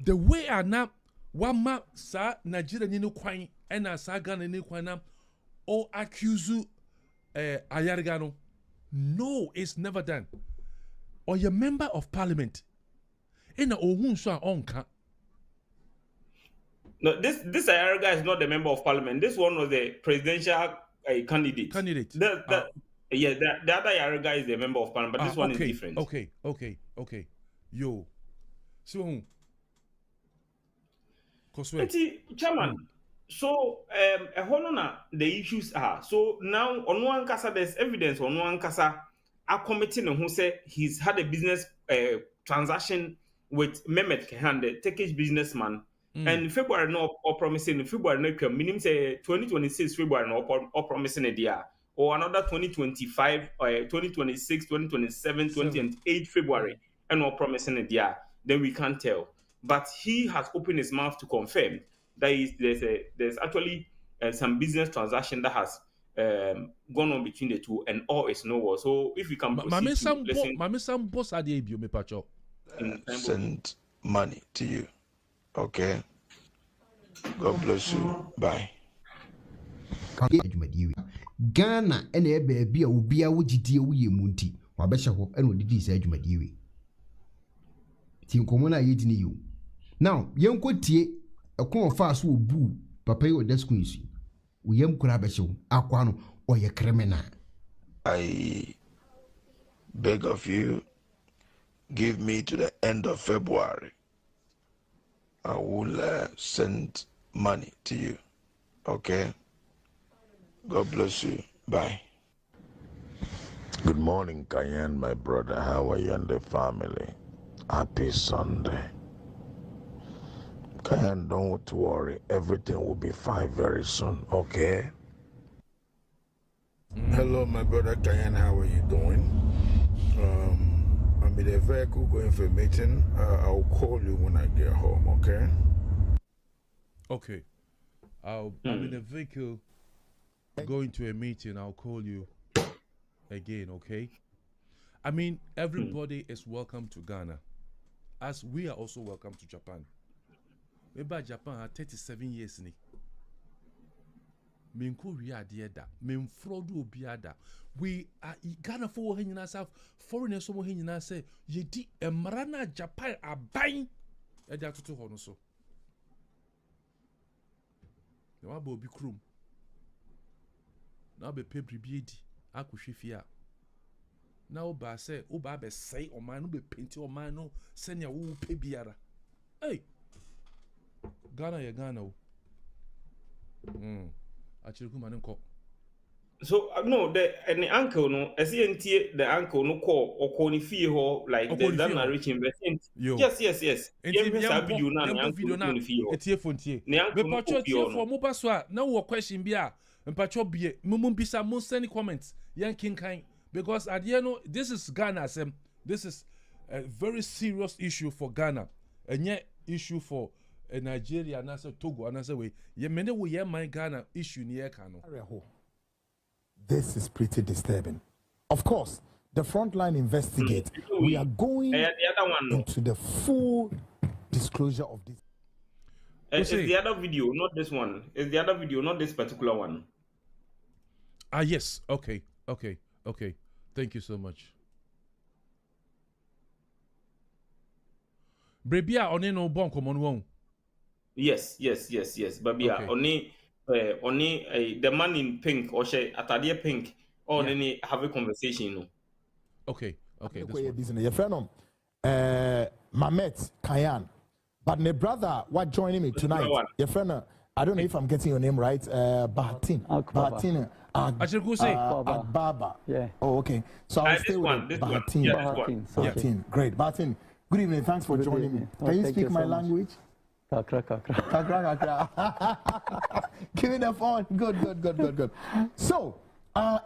Speaker 2: the way I now one map sa Nigeria ni no kwan and sa Ghana ni kwan na or accuse Ayariga no, it's never done. Or your member of parliament in a ohun so onka.
Speaker 3: No, this Ayariga is not the member of parliament. This one was the presidential candidate. Yeah, the other Ayariga is the member of parliament, but this one is different.
Speaker 2: Okay. Yo. So,
Speaker 3: Chairman, so the issues are so now on one kasa there's evidence on one kasa a committee who said he's had a business transaction with Mehmet Kehan, the Turkish businessman. And February no or promising February no minimum say 2026 February no or promising a year. Or another 2025, 2026, 2027, 2028 February, and we're promising it, then we can't tell. But he has opened his mouth to confirm that there's actually some business transaction that has gone on between the two, and all is nowhere. So if we can proceed
Speaker 8: send money to you. Okay. God bless you. Bye.
Speaker 7: Ghana and a baby will be a wujidi munti, or Beshaho and would this edge Tinkomona yidini you. Now, young Cotier, a corn fast will boo, Papa or Desquincy. We am Kurabesho, Aquano, or your criminal.
Speaker 8: I beg of you, give me to the end of February. I will send money to you. Okay? God bless you. Bye.
Speaker 9: Good morning, Cayenne, my brother. How are you and the family? Happy Sunday. Cayenne, don't worry. Everything will be fine very soon, okay? Hello, my brother Cayenne. How are you doing? I'm in a vehicle going for a meeting. I'll call you when I get home, okay?
Speaker 2: Okay. I'm in a vehicle going to a meeting. I'll call you again, okay? I mean, everybody is welcome to Ghana, as we are also welcome to Japan. Maybe Japan had 37 years ni. Min Korea dieda, min frodo biada. We are Ghana for hina self foreigners so hina say ye di emrana Japan aban e da tutu ho no so. Na wa bi krum. Na be pe bribiedi akohwe fia. Na oba say oba be say o man no be penti o man no senya wo pe biara. Hey. Ghana ye Ghana o.
Speaker 3: So no, the uncle no, as the uncle no call or call ni fee ho like the that narrate investment. Yes. Video na
Speaker 2: etie fontie. Me pacho tie for mo baswa na wo question bia, me pacho bie, mum bisa mo send comments. Yan kinkan because at the end this is Ghana sem. This is a very serious issue for Ghana. And yet issue for Nigeria and also Togo and also way. Ye mene wo ye man Ghana issue ni e ka no.
Speaker 5: this is pretty disturbing. Of course, the Frontline investigate. We are going into the full disclosure of this.
Speaker 3: It's the other video, not this one. It's the other video, not this particular one.
Speaker 2: Yes. Okay. Thank you so much. Brebia one no bon common one.
Speaker 3: Yes. Babia only the man in pink or she atadie pink or any have a conversation. No.
Speaker 2: Okay.
Speaker 5: Your friend Mamet Kayan. But my brother, what joining me tonight? Your friend, I don't know if I'm getting your name right. Bahatin. Baba.
Speaker 6: Yeah.
Speaker 5: Oh, okay. So I'll stay with Bahatin. Bahatin. Great. Bahatin. Good evening. Thanks for joining me. Can you speak my language?
Speaker 6: Kakra.
Speaker 5: Give me the phone. Good. So,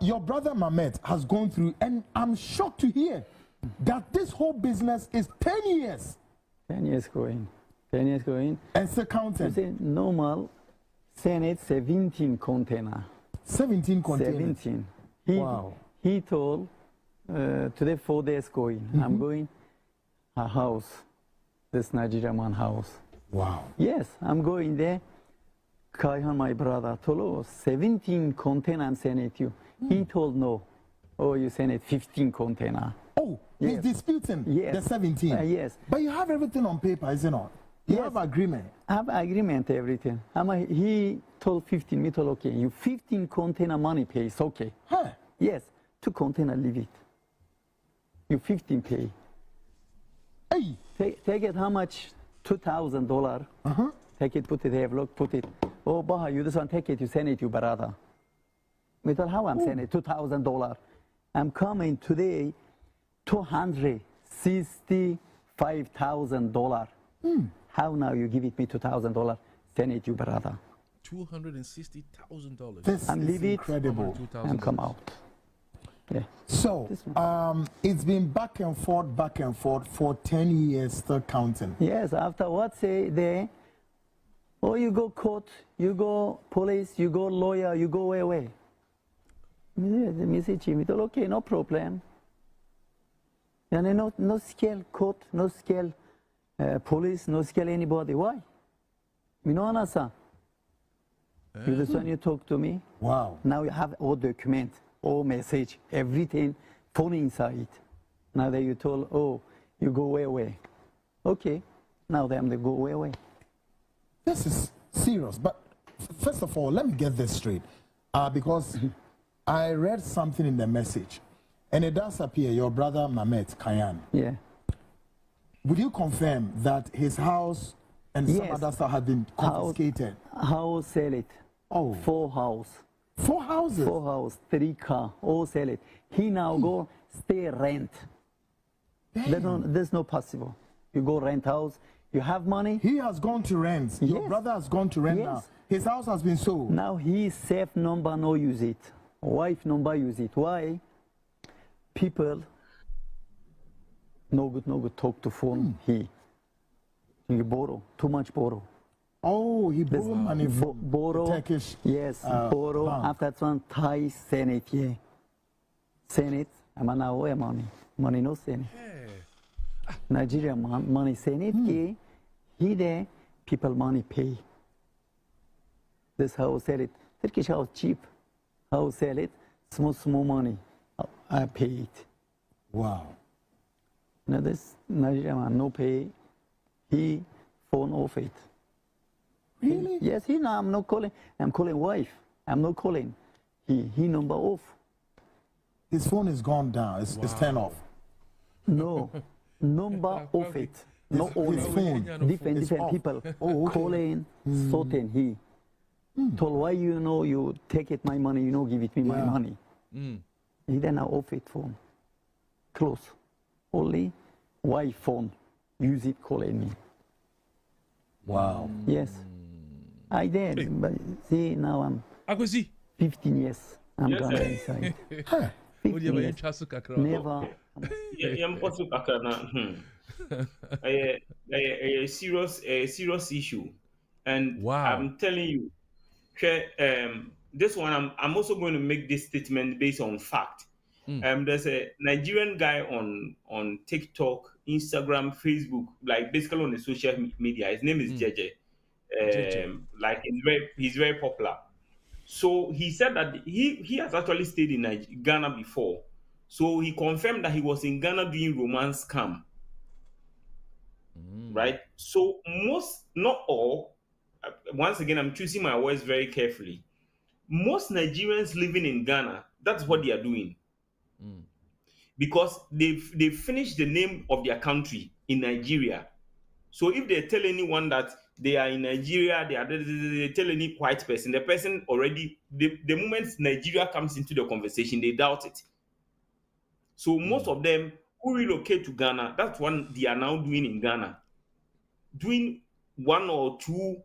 Speaker 5: your brother Mamet has gone through, and I'm shocked to hear that this whole business is 10 years.
Speaker 6: 10 years going.
Speaker 5: And still counting.
Speaker 6: You say normal, Senate 17 container.
Speaker 5: 17 containers.
Speaker 6: 17.
Speaker 5: Wow.
Speaker 6: He told today 4 days going. I'm going a house, this Nigerian man house.
Speaker 5: Wow.
Speaker 6: Yes, I'm going there. Kaihan, my brother, told 17 container I'm sending it you. He told no. Oh, you send it 15 container.
Speaker 5: Oh, he's disputing the 17.
Speaker 6: Yes.
Speaker 5: But you have everything on paper, isn't it? You have agreement.
Speaker 6: I have agreement, everything. He told 15, me told okay. You 15 container money pay, it's okay.
Speaker 5: Huh?
Speaker 6: Yes, 2 container leave it. You 15 pay.
Speaker 5: Hey.
Speaker 6: Take it how much? $2,000. Take it, put it there, look, put it. Oh, Baha, you just want to take it, you send it to brother. Me told how I'm sending it, $2,000. I'm coming today, $265,000. How now you give it me $2,000? Send it to brother.
Speaker 2: $260,000.
Speaker 5: This
Speaker 6: and
Speaker 5: is
Speaker 6: leave
Speaker 5: incredible.
Speaker 6: It and come out. Yeah.
Speaker 5: So it's been back and forth for 10 years, still counting.
Speaker 6: Yes. After what say they? Oh, you go court, you go police, you go lawyer, you go away. Me say, Jimmy, okay, no problem. And no scale court, no scale police, no scale anybody. Why? Me no answer. You just when you talk to me.
Speaker 5: Wow.
Speaker 6: Now you have all document, all message, everything, phone inside. Now that you told, oh, you go away. Okay. Now they go away.
Speaker 5: This is serious. But first of all, let me get this straight, because I read something in the message, and it does appear your brother Mamet Kayan.
Speaker 6: Yeah.
Speaker 5: Would you confirm that his house and some other stuff have been confiscated?
Speaker 6: House sell it.
Speaker 5: Oh.
Speaker 6: 4 house.
Speaker 5: 4 houses?
Speaker 6: 4 house, 3 car, all sell it. He now go stay rent. There's no possible. You go rent house, you have money.
Speaker 5: He has gone to rent. Your brother has gone to rent now. His house has been sold.
Speaker 6: Now his safe number no use it. Wife number use it. Why? People no good talk to phone. He borrow too much borrow.
Speaker 5: Oh, he borrow money from
Speaker 6: borrow.
Speaker 5: The Turkish.
Speaker 6: Yes, borrow.
Speaker 5: Bank.
Speaker 6: After that one, Thai Senate. Yeah, Senate. I'm now money no Senate. Nigeria money Senate. He there people money pay. This house sell it. Turkish house cheap. House sell it. Small money. I pay it.
Speaker 5: Wow.
Speaker 6: Now this Nigeria man no pay. He phone off it.
Speaker 5: Really?
Speaker 6: Yes, he now I'm not calling. I'm calling wife. I'm not calling. He number off.
Speaker 5: His phone is gone down. It's turned off.
Speaker 6: No, number off it. No owner.
Speaker 5: His phone.
Speaker 6: Different people calling, sorting. He told why you take it my money. You give it me my money. He then now off it phone. Close. Only wife phone. Use it calling me.
Speaker 5: Wow.
Speaker 6: Yes. I did, but see now I'm 15 years. I'm gone inside. 15 years. Never.
Speaker 3: A serious issue, and I'm telling you, this one, I'm also going to make this statement based on fact. There's a Nigerian guy on TikTok, Instagram, Facebook, like basically on the social media. His name is JJ. Like he's very popular. So he said that he has actually stayed in Ghana before. So he confirmed that he was in Ghana doing romance scam. Right? So most, not all, once again, I'm choosing my words very carefully. Most Nigerians living in Ghana, that's what they are doing. Because they've finished the name of their country in Nigeria. So if they tell anyone that they are in Nigeria, they tell any white person, the person already, the moment Nigeria comes into the conversation, they doubt it. So most of them who relocate to Ghana, that's what they are now doing in Ghana. Doing 1 or 2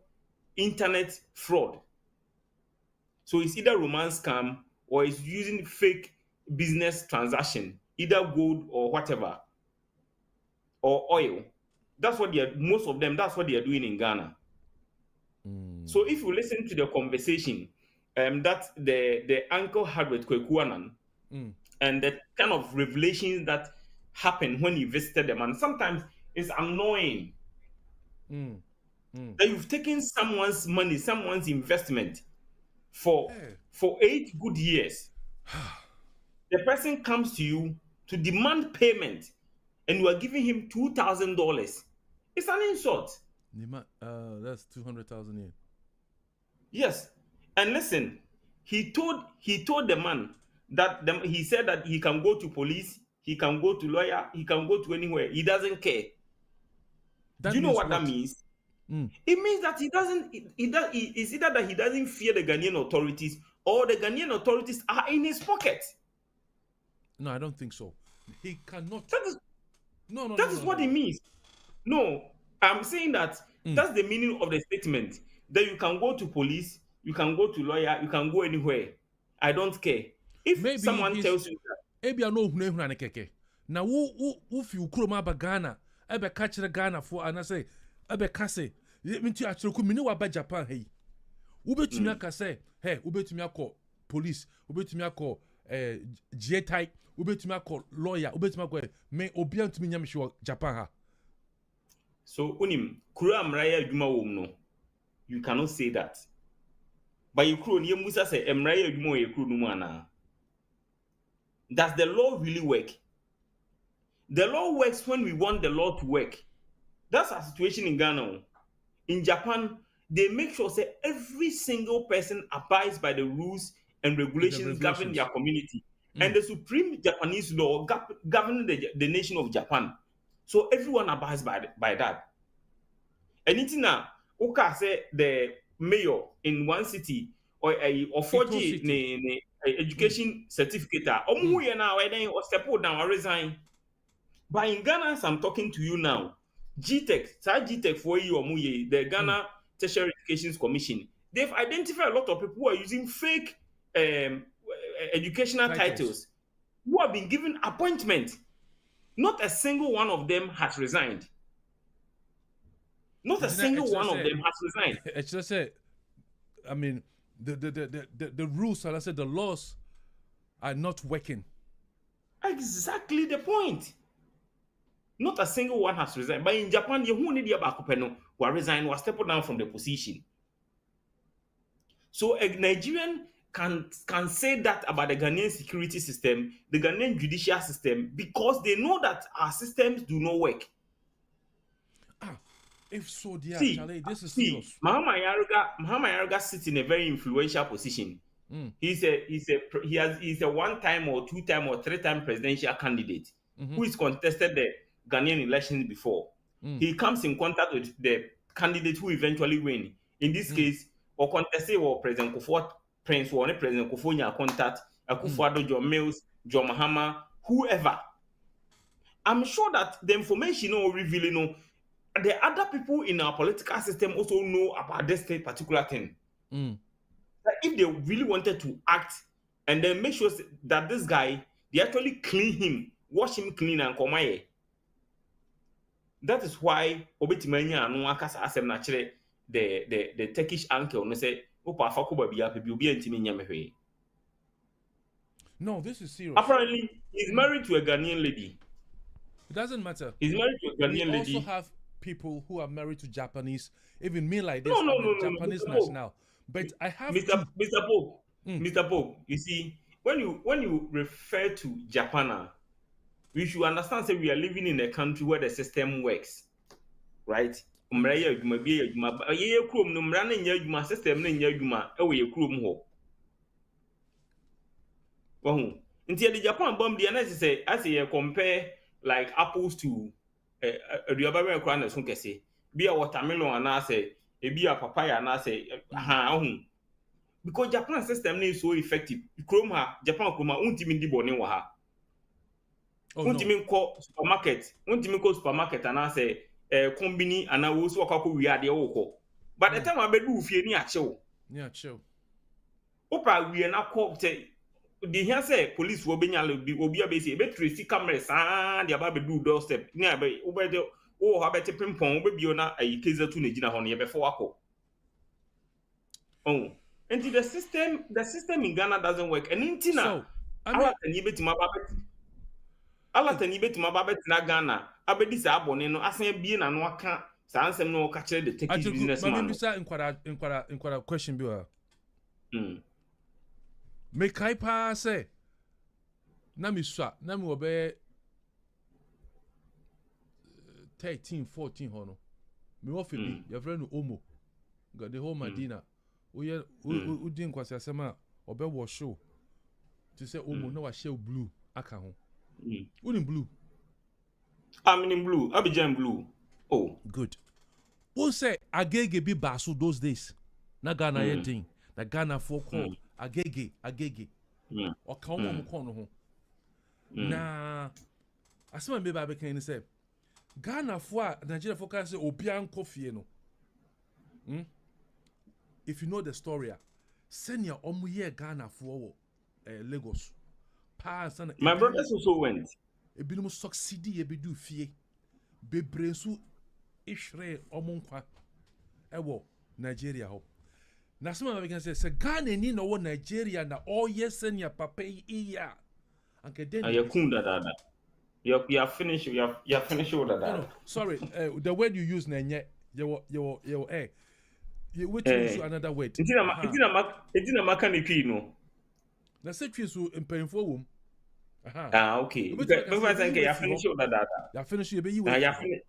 Speaker 3: internet fraud. So it's either romance scam or it's using fake business transaction, either gold or whatever, or oil. That's what most of them, that's what they are doing in Ghana. So if you listen to the conversation that the uncle had with Kweku Annan, and the kind of revelations that happened when he visited them, and sometimes it's annoying that you've taken someone's money, someone's investment for 8 good years. The person comes to you to demand payment, and you are giving him $2,000. It's an insult.
Speaker 2: That's 200,000 yen.
Speaker 3: Yes, and listen, he told the man that he said that he can go to police, he can go to lawyer, he can go to anywhere. He doesn't care. Do you know what that means? It means that he doesn't. It's either that he doesn't fear the Ghanaian authorities, or the Ghanaian authorities are in his pocket.
Speaker 2: No, I don't think so. He cannot.
Speaker 3: That is what it means. No, I'm saying that that's the meaning of the statement. That you can go to police, you can go to lawyer, you can go anywhere. I don't care. If maybe someone tells you that.
Speaker 2: Maybe I know who na keke. Now who feel kroma ba Ghana, ebe catch the Ghana for and I say ebe kase. Me ti achiro ku mini wa ba Japan hey. Ubetumi aka say, hey, ubetumi akọ police, ubetumi akọ GI, ubetumi akọ lawyer, ubetumi akọ me obi antumi nyam hwe Japan ha.
Speaker 3: So unim kura amraya adwuma wo no. You cannot say that. But you kuro ni musa say amraya adwuma wo kuro no mu ana. Does the law really work? The law works when we want the law to work. That's our situation in Ghana. In Japan, they make sure that every single person abides by the rules and regulations governing their community. And the supreme Japanese law governing the nation of Japan. So everyone abides by that. Anything now, okay, say the mayor in one city or 4G education certificate, or step down or resign. But in Ghana, as I'm talking to you now, GTEC for you or the Ghana Tertiary Education Commission, they've identified a lot of people who are using fake educational titles who have been given appointment. Not a single one of them has resigned. Not a single one of them has resigned.
Speaker 2: It's just I mean, the rules, and I said the laws are not working.
Speaker 3: Exactly the point. Not a single one has resigned. But in Japan, you who need your bakupeno who resign or step down from the position. So a Nigerian can say that about the Ghanaian security system, the Ghanaian judicial system, because they know that our systems do not work.
Speaker 2: If so, dear Charlie, this is serious.
Speaker 3: Mahama Yaruga sits in a very influential position. He's a 1-time or 2-time or 3-time presidential candidate who has contested the Ghanaian elections before. He comes in contact with the candidate who eventually win. In this case, or contested or President Kufuor Prince or President Kufuor contact Akufo-Addo, John Mills, John Mahama, whoever. I'm sure that the information or revealing the other people in our political system also know about this particular thing. That if they really wanted to act and then make sure that this guy, they actually clean him, wash him clean and come here. That is why Obetimanya and Wakasa asem naturally the Turkish uncle no say Opa fa ko ba bia pe bi obi antimi nyame hwe.
Speaker 2: No, this is serious.
Speaker 3: Apparently, he's married to a Ghanaian lady.
Speaker 2: It doesn't matter.
Speaker 3: He's married to a Ghanaian lady.
Speaker 2: We also have people who are married to Japanese. Even me like this,
Speaker 3: No,
Speaker 2: Japanese national. But I have
Speaker 3: Mr. Pope. Mr. Pope, you see, when you refer to Japan, we should understand that we are living in a country where the system works, right? System until the Japan bomb the say as you compare like apples to aduaba crown so kese be a watermelon and I say be a papaya and I say because Japan system is so effective. Chrome ha Japan chroma untimi di boni wa ha. Untimi ko supermarket and I say combini and I also akako wi ade wo. But the time I bedu fie ni achew.
Speaker 2: Ni achew.
Speaker 3: Opa wi na ko say the here say police will be obi abesi be tracy cameras and the aba do doorstep ni abe obede o ha beti pimpon obi bi na ayi keza tu na gina ho ne be fo akọ. Oh, and the system in Ghana doesn't work. And in Tina, ala tani beti mababet na Ghana abedi sa abone no asan bie na no aka sa ansem no ka kire the Turkish businessman.
Speaker 2: But say inquire question bi wa. Me kai pa say na mi swa na mi obe 13 14 hono me wo febi your friend Omo got the whole Madina we din kwase asema obe wo show to say Omo na wa share blue aka ho in blue.
Speaker 3: I'm in blue. Abidjan blue. Oh,
Speaker 2: good. Who say agege bi basu those days na Ghana thing na Ghana for call agege o ka mo ko no ho na asema me ba be kan say Ghana for Nigeria for can say obian kofie no if you know the story senior omuye Ghana for Lagos
Speaker 3: my brothers also went
Speaker 2: ebinum succeed ebedu fie bebrensu ihre omunkwa ewo Nigeria ho. Na some of can say Ghana ni no Nigeria na all yes and your papa iya. Anke den
Speaker 3: you kunda dada. You are finished with that.
Speaker 2: No, sorry, the word you use na you which use another word.
Speaker 3: Itina mechanic no.
Speaker 2: Na say twi so empemfo wom.
Speaker 3: Okay. Because I think you finish with that.
Speaker 2: You finish you be you.
Speaker 3: You finish.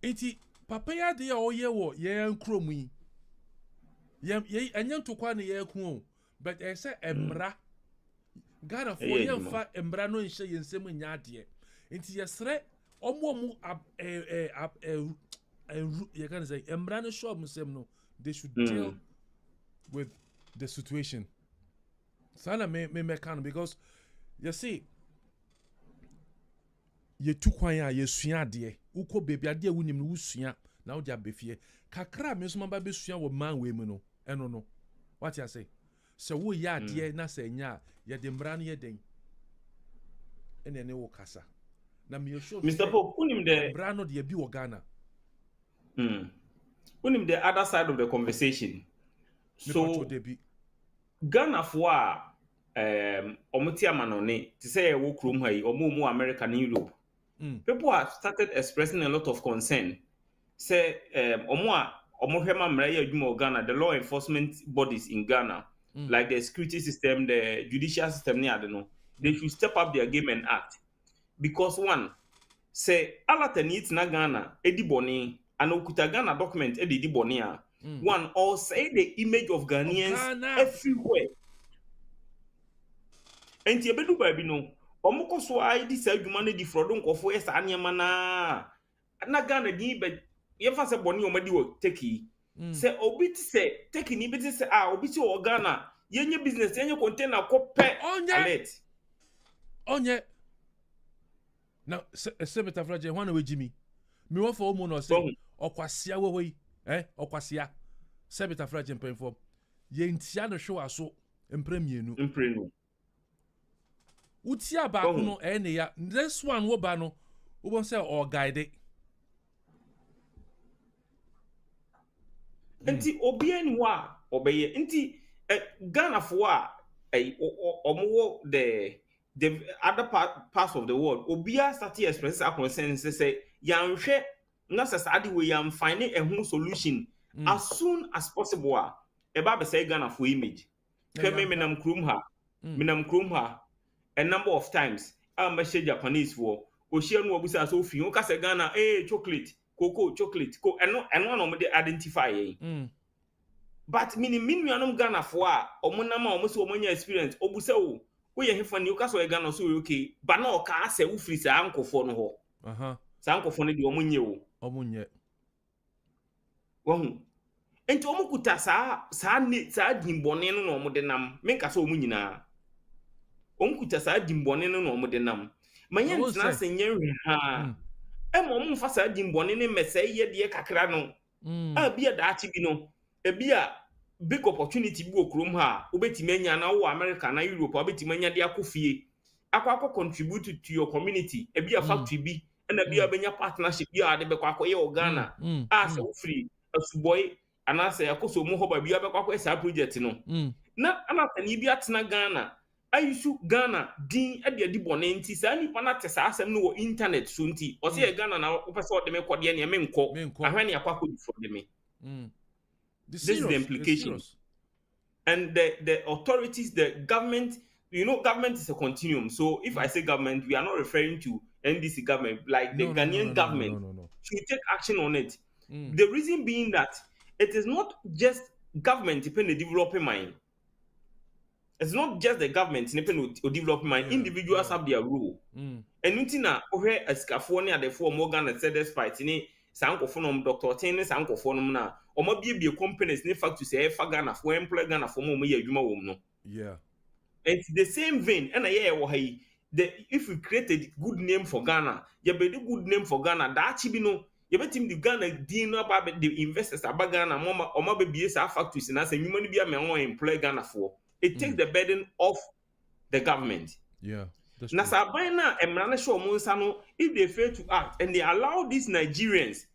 Speaker 2: Iti papa ya de o ye wo ye nkromu yi. Ye enye ntokwa na ye ku but I say emra Ghana for ye mfa emra no nhye ye nsem nya ade. Enti yesre omo you can say emra no show nsem no they should deal with the situation. Sana me can because you see ye tu kwan ya ye sua ade uko baby ade wunim no wusua na wo dia befie kakra me so maba besua wo man we mu no eno no what you say so wo ya ade na sa nya ye de mra no ye den ene ne wo kasa na me show
Speaker 3: Mr. Pope unim de
Speaker 2: mra no de bi wo Ghana
Speaker 3: unim the other side of the conversation so Ghana for omuti amanone to say wo krom ha yi omo America and Europe. People have started expressing a lot of concern. Say omo hwema mra ya adwuma Ghana, the law enforcement bodies in Ghana, like the security system, the judicial system I don't know, they should step up their game and act. Because one, say alata needs na Ghana, edi boni, and okuta Ghana document edi boni a. One, or say the image of Ghanaians everywhere. And you bedu baby no. Omoko so ID say adwuma na di frodon kofo esa anyama na Ghana din be ye fa se boni omadi wo take say obi ti say take ni be ti say obi ti o Ghana yenye business yenye container ko pe alert
Speaker 2: onye na se metafraje hwana we jimi me wo for omo no say okwasia we we okwasia se metafraje mpenfo ye ntia no hwe aso empremienu utia ba no ene ya this one wo ba no wo say or guide
Speaker 3: Enti obia ni wa obeye enti Ghana for omo the other parts of the world obia start express our concern say yanhwe na sasade we yam find a solution as soon as possible eba be say Ghana for image keme menam krum ha a number of times am say Japanese for ohia no obusa so fi o ka say Ghana chocolate cocoa chocolate eno no mo de identify but minu anom Ghana for omonam a omo so omonya experience obusa o we hefa ni o ka so Ghana so okay but na o ka say wo free sa ankofo no ho sa ankofo no de omonye o
Speaker 2: omonye
Speaker 3: wahu enti omo kuta sa dimbone no omo de nam menka so omo nyina omo kuta sa dimbone no omo de nam manye ntina senye hwe ha omo mfa sa dimbone ne mese ye de kakra no a bia da achi bi no e bia big opportunity bi okrom ha obetime anya na wo America na Europe obetime anya de akofie akwa contribute to your community e bia factory bi na bia benya partnership bia de be kwa ye Ghana as free asuboy anase akoso mu ho ba bia be kwa esa project no na anatani bia tena Ghana ayusu Ghana din e de bone nti sa nipa na te sa asem no wo internet so nti o se Ghana na wo pese o de me kode ne me nko ahwe ne akwa kodi for de me this is the implication. And the authorities, the government, government is a continuum. So if I say government, we are not referring to NDC government, like the Ghanaian government should take action on it. The reason being that it is not just government depending on developing mind. It's not just the government depending on developing mind. Individuals have their role. And Nutina, over a scaffolding, therefore, Morgan and said despite any Sankophonum, Dr. Tene, Sankophonum na. Or maybe companies ne fact to say Ghana for employ Ghana for more no.
Speaker 2: Yeah.
Speaker 3: It's the same vein. And if we create a good name for Ghana, you be the good name for Ghana. That be no. You bet him the Ghana deal about the investors about Ghana, mama or maybe BS factories and I say you money be a man employ Ghana for. It takes the burden off the government.
Speaker 2: Yeah.
Speaker 3: Nasa Baina and Manansho Monsano, if they fail to act and they allow these Nigerians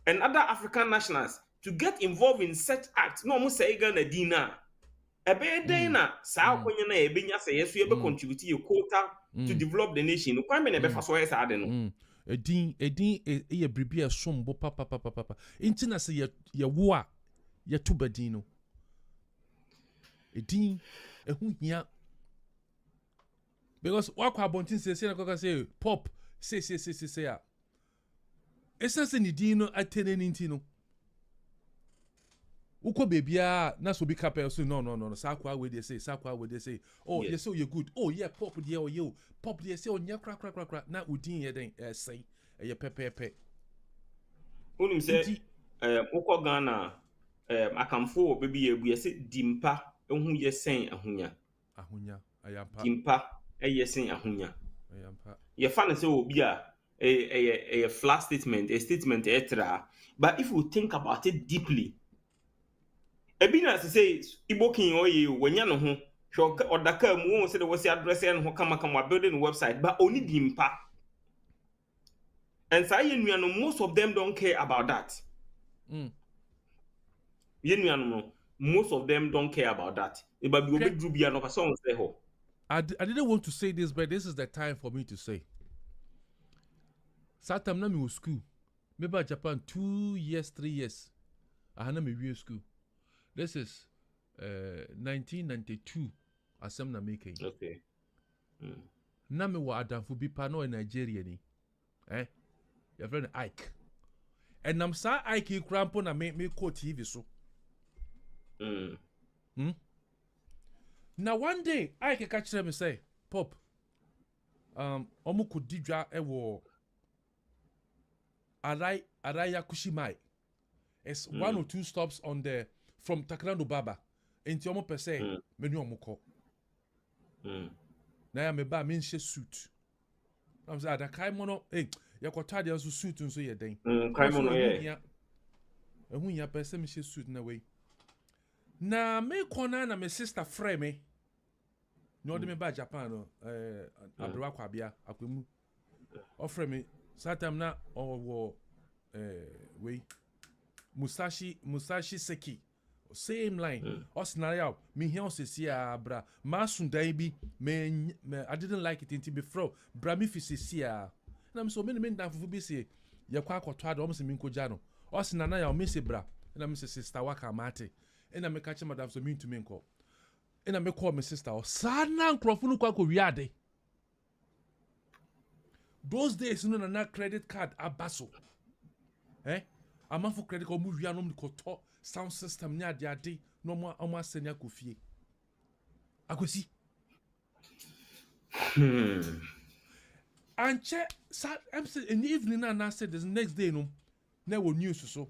Speaker 3: and other African nationals to get involved in such acts, no more say Ghana dina. Ebe dena sa kwenye na ebe nya say yesu ebe contribute your quota to develop the nation. No kwame na ebe faso ye sa ade no.
Speaker 2: Edin e bribi sombo papa. Intina se ye wo a ye to badin no. Edin ehu hia. Because wakwa bontin say na koka say pop say a. Essence ni dino atene ninti no. Uko bebia na so be capel so no. Sakwa we they say. Oh, yes so you good. Oh yeah, pop there or you. Pop there say on ya crack. Na udin ye den say ye pepe.
Speaker 3: Unim say uko Ghana akamfo baby ye say dimpa ehun ye sen ahunya
Speaker 2: ayampa.
Speaker 3: Dimpa ye sen ahunya ayampa. Ye fa na say obi a flat statement, a statement, etc. But if you think about it deeply, Ebina to say Igbo king oye when ya no ho or daka mu say the was address and ho kama building website, but only the impact. And say most of them don't care about that. Most of them don't care about that. But we will be an person say ho.
Speaker 2: I didn't want to say this, but this is the time for me to say. Satam na mi school. Maybe Japan 2 years, 3 years. I had me school. This is 1992. Asem na making.
Speaker 3: Okay.
Speaker 2: Na me wa adamfu bi pa no in Nigeria ni. Your friend Ike. And nam sa Ike crampo na me ko TV so. Now one day Ike catch them and say, Pop, omu kudidwa ewo Araya Kushimai. It's 1 or 2 stops on the from Takrando Baba. Enti omo per se menu omoko. Na ya me ba me nche suit. I'm say ada kai mono ya kwata dia so suit nso ye den.
Speaker 3: Kai mono ye.
Speaker 2: Ehun ya per se me nche suit na we. Na me kona na me sister frame me. No de me ba Japan no Abrewa Kwabia akwemu. O frame me Satam na owo we Musashi Seki. Same line. Osnaya, me here see bra. Masundai bi me I didn't like it until before. Bra mi fi see and I'm so many men down for be say ya kwa kwatwa do me minko jano. Osnana ya me se bra. And I'm say sister waka mate. And I me catch madam so mean to me nko. And I me call my sister. Sana nkrofo no kwa ko wiade. Those days no na credit card abaso. Amanfo credit card mu wia no ko to sound system nya ade no mo asenya ko fie. Akosi. And che I'm say in the evening na said the next day no na wo news so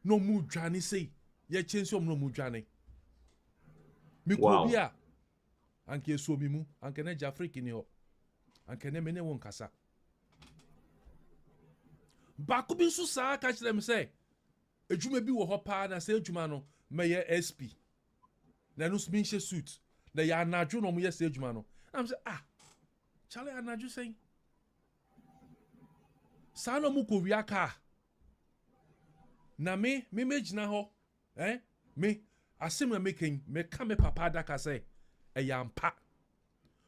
Speaker 2: no mu dwane say ye change so no mu dwane. Mi ko bia anke so mi mu anke na Jafric ni ho anke na me ne won kasa. Baku bi so saa ka kire me say ejuma bi wo ho pa na say ejuma no meye SP na no smin she suit na ya anadwo no mo ye say ejuma no am say chale anadwo say saa no mu ko wi aka na me gina ho me asem na making me ka me papa da ka say yampa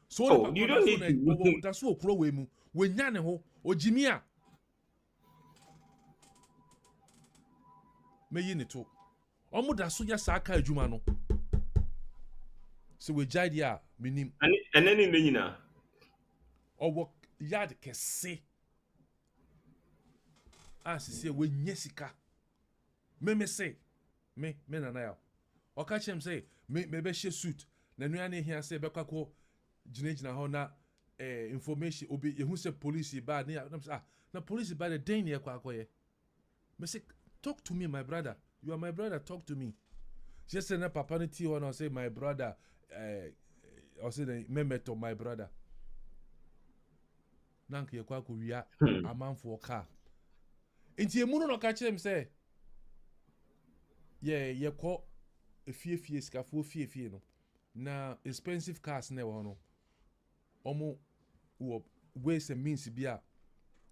Speaker 2: so
Speaker 3: you don't need to
Speaker 2: that's what pro we mu we nya ne ho ojimi a me yi ne to omo da so ya saa ka adwuma no so we jide ya minim
Speaker 3: and then in the nyina
Speaker 2: owo yard kese asise we nyesika me say me na ya o ka chem say me be she suit na nua ne hia say be kwako gina ho na information obi ye hu say police ba na police ba the den ye kwako ye me say talk to me, my brother. You are my brother. Talk to me. Just say na papa ni ti one or say my brother. Or say the member my brother. Nank ye kwa kuya a man for car. Inti emu no ka chem say. Ye call a fie scafo fie no. Na expensive cars na wo no. Omo wo ways and means bia.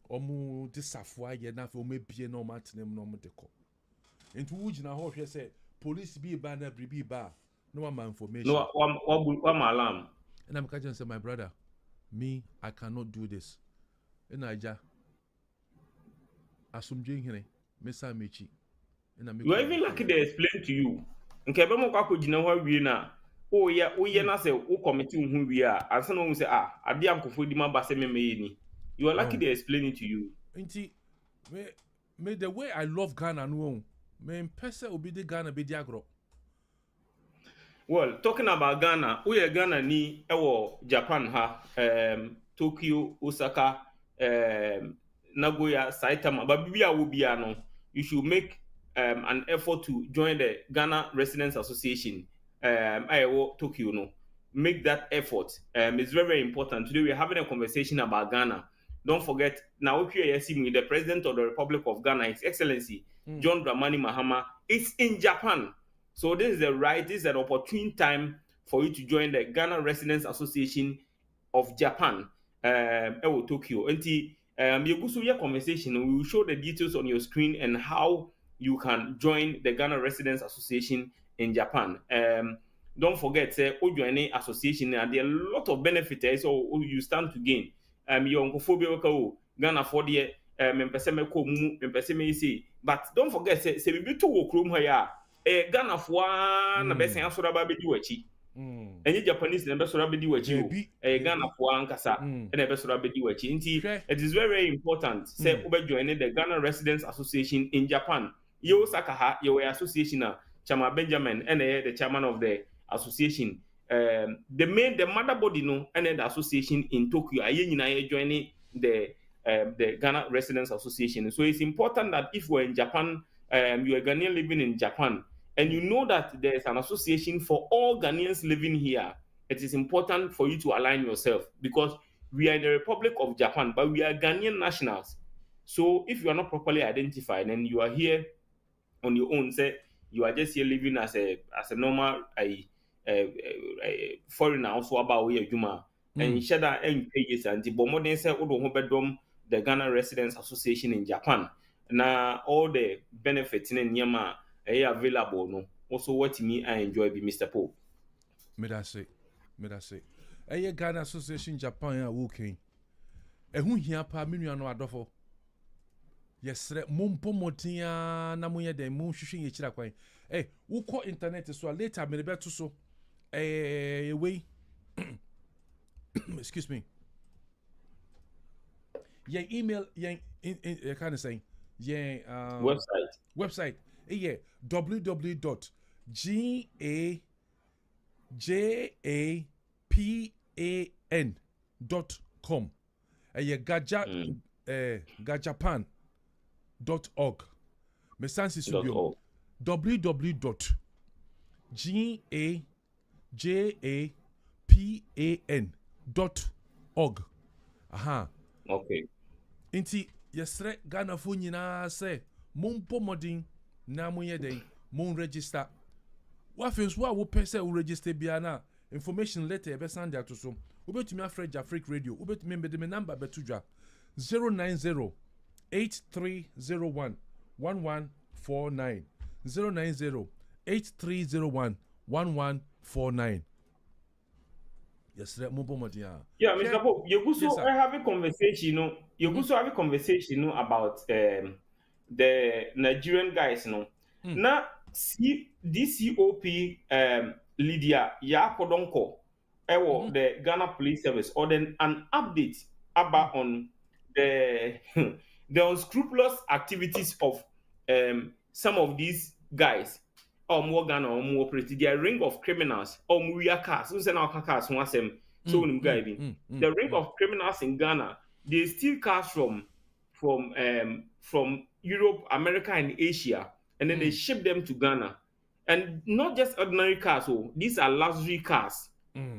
Speaker 2: Omu disafwa ye na fe omebie na omatenem na omudeko enti wugina ho hwe say police bi ba na bribi ba no ma information
Speaker 3: no what alarm
Speaker 2: and I'm catching say my brother me I cannot do this ina aja asumdwe hene mesa mechi ina me
Speaker 3: you even like they explain to you nke be mo kwa ko gina ho wie na o ye na say o committee hu wie a ansa no say ade ankofo di ma ba say me ni. You are lucky they explain it to you.
Speaker 2: Me the way I love Ghana no me pese obi de Ghana be diagro.
Speaker 3: Well, talking about Ghana, we Ghana ni ewo Japan ha Tokyo, Osaka, Nagoya, Saitama, but bibia will be no. You should make an effort to join the Ghana Residents Association. Tokyo no. Make that effort. It's very, very important. Today we're having a conversation about Ghana. Don't forget, now if you're seeing the President of the Republic of Ghana, His Excellency John Dramani Mahama, is in Japan. So this is an opportune time for you to join the Ghana Residents Association of Japan, Tokyo. And you go through your conversation, we will show the details on your screen and how you can join the Ghana Residents Association in Japan. Don't forget, you join the association, and there are a lot of benefits, so you stand to gain. Your uncle Ghana for the but don't forget say we be to work room here Ghana for na best answer ba be di wachi any Japanese na be so be di wachi Ghana for ankasa na be so be di wachi nti it is very, very important say we join the Ghana Residents Association in Japan you Osaka ha your association Chama Benjamin and the chairman of the association. The mother body no and the association in Tokyo are joining the Ghana Residents Association. So it's important that if we're in Japan, you're a Ghanaian living in Japan, and you know that there is an association for all Ghanaians living here, it is important for you to align yourself because we are in the Republic of Japan, but we are Ghanaian nationals. So if you are not properly identified and you are here on your own, say you are just here living as a normal foreigner also about where you and share that and pages and the bomodin say the Ghana Residents Association in Japan. na all the benefits in nyama available no also what me I enjoy be Mr. Pope.
Speaker 2: Me that say Ghana Association Japan ya working ehu hia pa menua no adofo yesre mompo motia na moye den mo hwehwe ye kira kwan wukọ internet so later me beto so we excuse me your email your kind of saying website www.gajapan.com gajapan.org me sansi subio www.gajapan.org aha
Speaker 3: okay
Speaker 2: inti yesre Ghana fo nyina se mompo modin na monye den mon register wa feels wa wo pese wo register bia na information letter e be send out so obetumi afre Jafric Radio obetumi mbede me number betudwa 090 8301 1149 090 8301 1149 yes mompo modin
Speaker 3: yeah Mr. Pope you also have a conversation have a conversation about the Nigerian guys na DCOP Lydia Yakodonko the Ghana Police Service or then an update about on the unscrupulous activities of some of these guys or more Ghana or more operated their ring of criminals or Muya cars who send our cars so the ring of criminals in Ghana they steal cars from Europe, America, and Asia, and then they ship them to Ghana. And not just ordinary cars, these are luxury cars.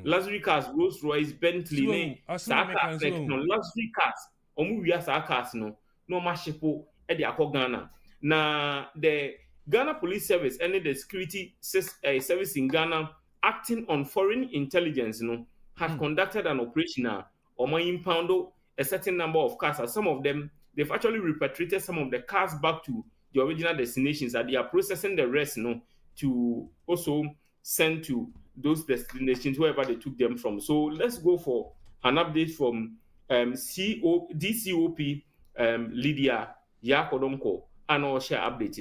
Speaker 3: Luxury cars, Rolls Royce, Bentley, luxury cars. Omuya cars no mashipo at the Ghana. Now the Ghana Police Service and the security service in Ghana acting on foreign intelligence have conducted an operation or my impound a certain number of cars, and some of them they've actually repatriated some of the cars back to the original destinations, and they are processing the rest, to also send to those destinations wherever they took them from. So let's go for an update from DCOP Lydia Yakodonko, and I'll share update.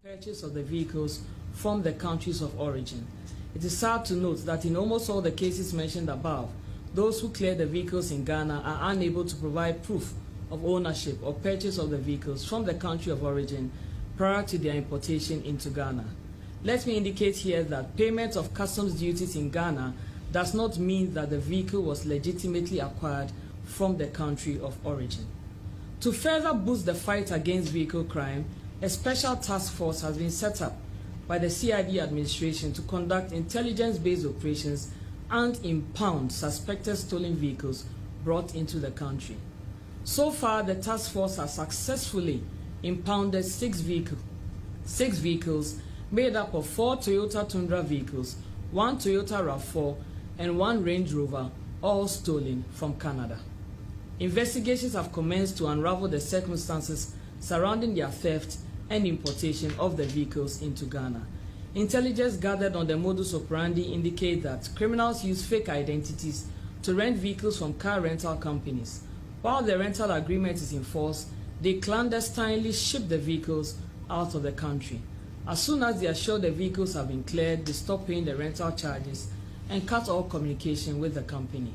Speaker 10: Purchase of the vehicles from the countries of origin. It is sad to note that in almost all the cases mentioned above, those who clear the vehicles in Ghana are unable to provide proof of ownership or purchase of the vehicles from the country of origin prior to their importation into Ghana. Let me indicate here that payment of customs duties in Ghana does not mean that the vehicle was legitimately acquired from the country of origin. To further boost the fight against vehicle crime, a special task force has been set up by the CID administration to conduct intelligence-based operations and impound suspected stolen vehicles brought into the country. So far, the task force has successfully impounded six vehicles made up of 4 Toyota Tundra vehicles, 1 Toyota RAV4, and 1 Range Rover, all stolen from Canada. Investigations have commenced to unravel the circumstances surrounding their theft and importation of the vehicles into Ghana. Intelligence gathered on the modus operandi indicate that criminals use fake identities to rent vehicles from car rental companies. While the rental agreement is in force, they clandestinely ship the vehicles out of the country. As soon as they are sure the vehicles have been cleared, they stop paying the rental charges and cut all communication with the company.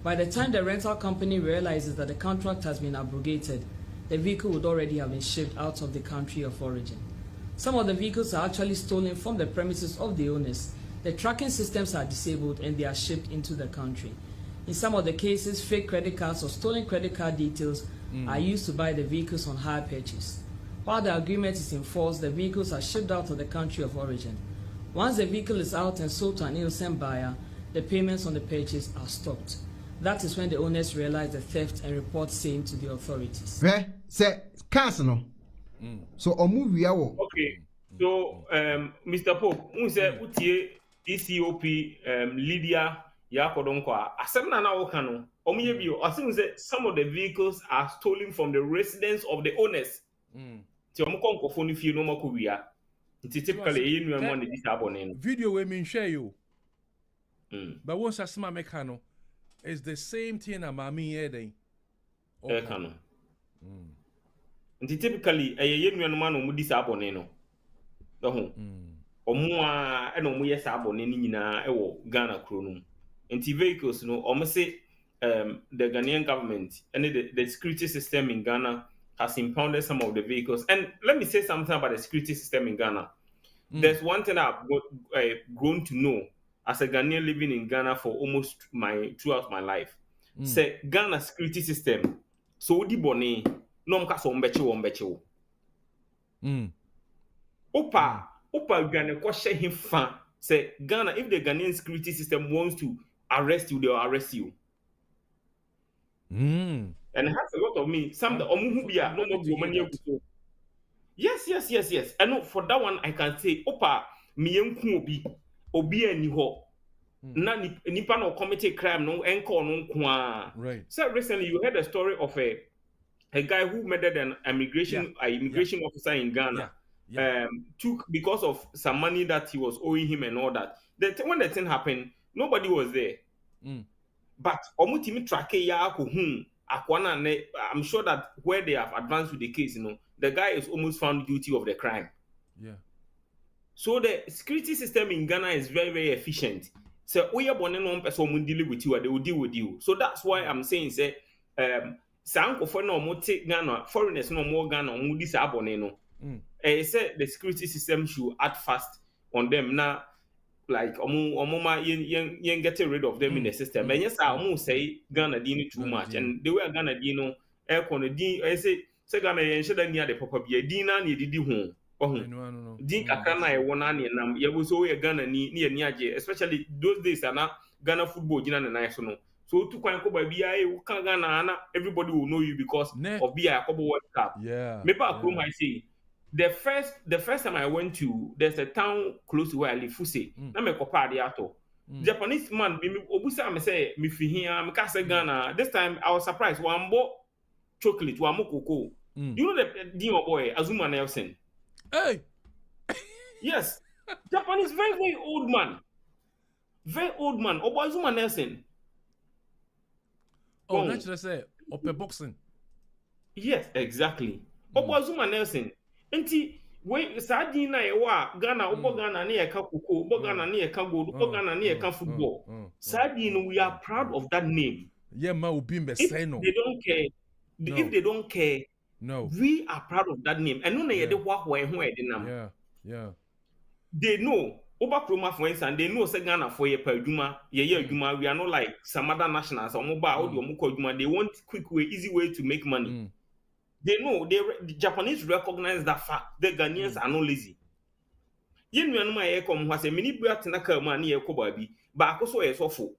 Speaker 10: By the time the rental company realizes that the contract has been abrogated, the vehicle would already have been shipped out of the country of origin. Some of the vehicles are actually stolen from the premises of the owners. The tracking systems are disabled and they are shipped into the country. In some of the cases, fake credit cards or stolen credit card details are used to buy the vehicles on hire purchase. While the agreement is in force, the vehicles are shipped out of the country of origin. Once the vehicle is out and sold to an innocent buyer, the payments on the purchase are stopped. That is when the owners realize the theft and report same to the authorities.
Speaker 7: Say, Casino. So,
Speaker 3: okay. So, Mr. Pope, who said, DCOP Lydia Yakodonko, Asemna Naokano, I think that some of the vehicles are stolen from the residence of the owners. Typically,
Speaker 2: video we mean share you. But once I see my mechano, it's the same thing as Mami Eden.
Speaker 3: Typically, a year man on this aboneno. The home. Or more, and no more yes abonena, Ghana Cronum. And T vehicles, no, almost say the Ghanaian government and the security system in Ghana has impounded some of the vehicles. And let me say something about the security system in Ghana. There's one thing I've grown to know as a Ghanaian living in Ghana for throughout my life. Say Ghana security system. So di bone no mka so mbeche. Opa Ghana kwashe him fan. Say Ghana, if the Ghanaian security system wants to arrest you, they'll arrest you. And it has a lot of me. Some the omuhubia no more Yes. And for that one, I can say, Opa, miyenku obi eni ho. Na nipa no commit crime no enko no kwa.
Speaker 2: Right.
Speaker 3: So recently, you heard a story of a guy who murdered an immigration officer in Ghana. Took because of some money that he was owing him and all that. When the thing happened, nobody was there. But omutimi trake ya akwana, I'm sure that where they have advanced with the case, the guy is almost found guilty of the crime.
Speaker 2: Yeah. So
Speaker 3: the security system in Ghana is very, very efficient. So we are born in one person deal with you, and they will deal with you. So that's why I'm saying, say, for no more take Ghana, foreigners no more Ghana, on this aboneno. Say the security system should act fast on them now. Like omoma yen getting rid of them in the system. And yes, I almost say Ghana did too much, and the way Ghana dino air con I say Ghana yen should near the papa be a dina ni didi home. Din kakana e wona ni nam ye was so Ghana ni niaje, especially those days are Ghana football jina na nice no. So to kwan ko ba bia e kan Ghana everybody will know you because of bia Kobo World Cup.
Speaker 2: Yeah.
Speaker 3: Me pa Chrome I say the first time I went to, there's a town close to where I live, Fuse. Na me kopa de ato. Japanese man me obusa me say me fi here me ka say Ghana. This time I was surprised. Wambo chocolate, wambo cocoa. You know the Dino boy Azuma Nelson.
Speaker 2: Hey.
Speaker 3: Yes. Japanese very, very old man. Very old man. Obo Azuma Nelson.
Speaker 2: Oh, naturally say open boxing.
Speaker 3: Yes, exactly. Obo Azuma Nelson. Enti we sadi na ewa Ghana obo Ghana na eka koko obo Ghana na eka gold obo Ghana na eka football. Sadi we are proud of that name.
Speaker 2: Yeah, ma obi mbe say no.
Speaker 3: They don't care. If they don't care,
Speaker 2: no.
Speaker 3: We are proud of that name. And no na yede wa ho e ho e de nam.
Speaker 2: Yeah.
Speaker 3: They know Oba Kroma for instance, they know say Ghana for ye per adwuma, ye adwuma, we are not like some other nationals or mobile or moko adwuma. They want quick way, easy way to make money. They know the Japanese recognize that fact. The Ghanaians are not lazy. Yen no ma ye come was a mini bua tenaka man ye ko baby. Ba so e sofo.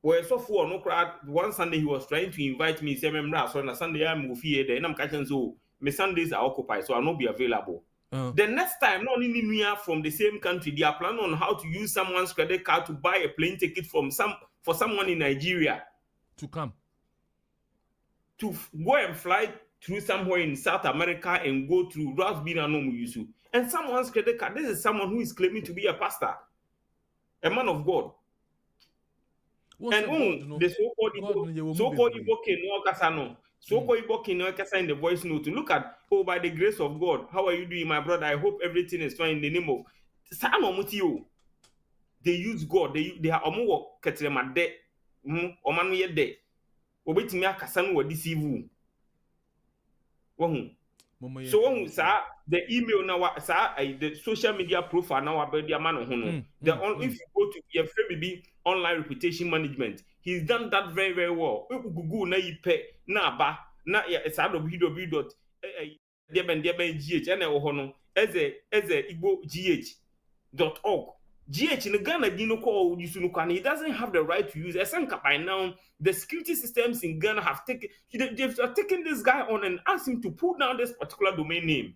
Speaker 3: We sofo no crowd. One Sunday he was trying to invite me say memra so na Sunday I'm fie there na am catching so my Sundays are occupied so I'll not be available. The next time not only from the same country they are planning on how to use someone's credit card to buy a plane ticket for someone in Nigeria
Speaker 2: to come
Speaker 3: to go and fly through somewhere in South America and go through Rasbina no Muyusu. And someone's credit card, this is someone who is claiming to be a pastor, a man of God. And the so-called Iboke no Kasano. So-called Iboke no Kasa in the voice note to look at, by the grace of God, how are you doing, my brother? I hope everything is fine in the name of Samo Mutio. They use God, they are omo ketrema de omanu ye de. Obetimi akasanu wo deceive you. So the email now, the social media profile now about the man if you go to your baby online reputation management, he's done that very, very well. Google na ipe na ba na it's www.gh as a igbo.gh.org. GH in Ghana dino call and he doesn't have the right to use SNK by now. The security systems in Ghana have taken this guy on and asked him to pull down this particular domain name.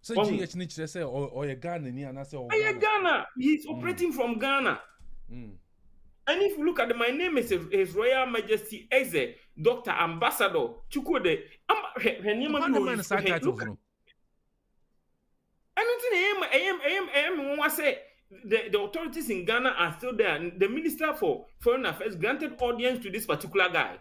Speaker 2: So GH needs to say or Ghana ni and I say
Speaker 3: Ghana. He's operating from Ghana. And if you look at my name is His Royal Majesty Eze, Dr. Ambassador Chukwude. The authorities in Ghana are still there. The Minister for Foreign Affairs granted audience to this particular guy.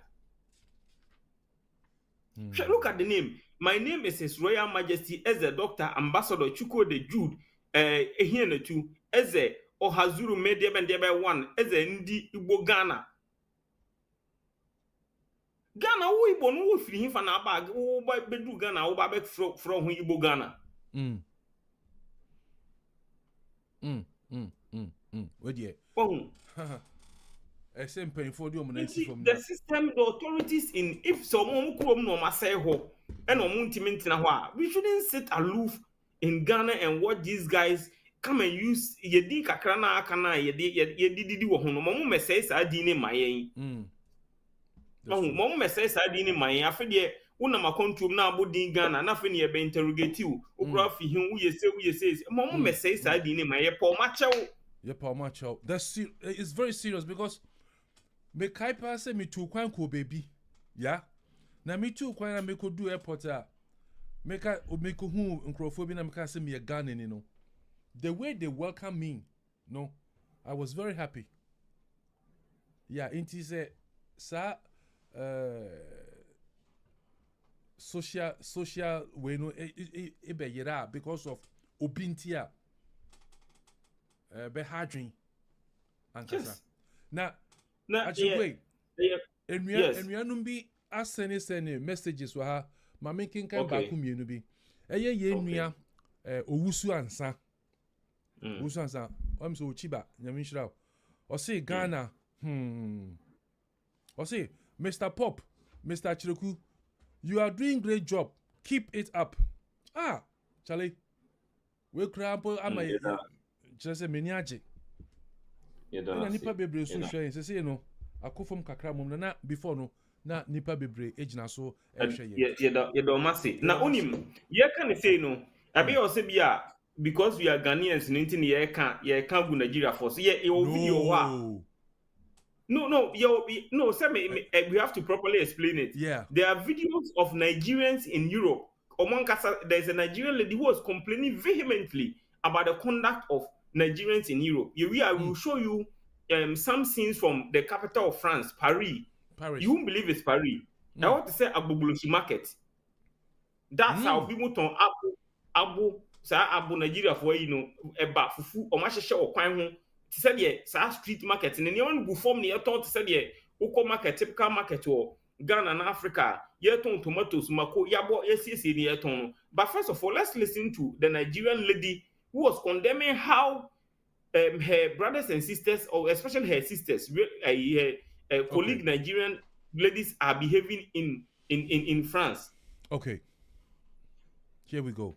Speaker 3: Look at the name. My name is His Royal Majesty Eze Dr. Ambassador Chukwude Jude Ehiene2 Eze Ohazuru Mediabendebe 1 Eze Ndi Igbo Ghana. Ghana who Igbo no free him for na bag who by bedu Ghana who back from Igbo Ghana.
Speaker 2: What yeah? The
Speaker 3: system, the authorities in if someone no say ho and we shouldn't sit aloof in Ghana and watch these guys come and use yedi kakrana kana yedi wo hono mo me say sa di ni mayen mo me say sa di ni mayen afede una ma control na abodin Ghana na fe ne be interrogate you okura fi hin wo yese mo me say sa di ni mayen Paul Machew.
Speaker 2: Yeah, Paul Machew. It's very serious because me kaipa say me too kwan ko baby. Yeah. Na me too kwan na me ko do airport a. Me ko hu nkrofo bi na me ka say me Ghana ni no. The way they welcome me, no, I was very happy. Yeah, inti say sa social we no e be yera because of obintia be hardrin ankasa. Na actually enwianum bi asene messages wa ha ma making kan ba ku mienu bi eye ye nua owusu ansa owusu ansa am so chiba nyame nhira o say Ghana o say Mr. Pop, Mr. Chireku, you are doing great job, keep it up. Charlie, we crampo ama just meniaje. Na nipa bebre so hwe say no akofom kakra mom na before no na nipa bebre ejina so ehwe
Speaker 3: ye do mase na onim ye kan say no abi o say bia because we are Ghanaians nintin ye kan gu Nigeria for so ye video wa no say we have to properly explain it.
Speaker 2: Yeah,
Speaker 3: there are videos of Nigerians in Europe. There's a Nigerian lady who was complaining vehemently about the conduct of Nigerians in Europe. I will show you some scenes from the capital of France, Paris. You won't believe it's Paris. I want to say Agbogboloshu market. That's how people turn Abu Nigeria for eba fufu o ma hwehwe o kwan ho. Ti say the street market in anyone go form near to say the uko market typical market or Ghana and Africa. Ye ton tomatoes mako yabo yesi near ton. But first of all, let's listen to the Nigerian lady who was condemning how her brothers and sisters, or especially her sisters, colleague Nigerian ladies are behaving in France.
Speaker 2: Okay. Here we go.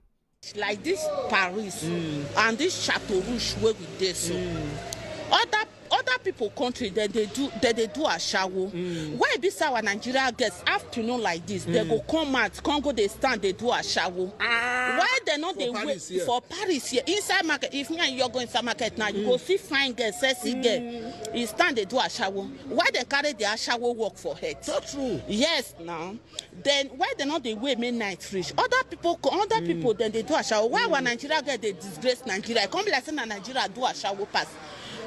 Speaker 11: Like this Paris and this Chateau Rouge where we did so. Other people country that they do a shower. Why be our Nigeria gets afternoon like this? They go come out, Congo they stand, they do a shower. Why they not they wait for Paris here inside market? If you're going inside market now, you go see fine girl, sexy girl. You stand they do a shower. Why they carry their shower work for head?
Speaker 12: That's true.
Speaker 11: Yes, now. Then why they not they wait midnight reach? Other people then they do a shower. Why when Nigeria get they disgrace Nigeria? Come like saying Nigeria do a shower pass.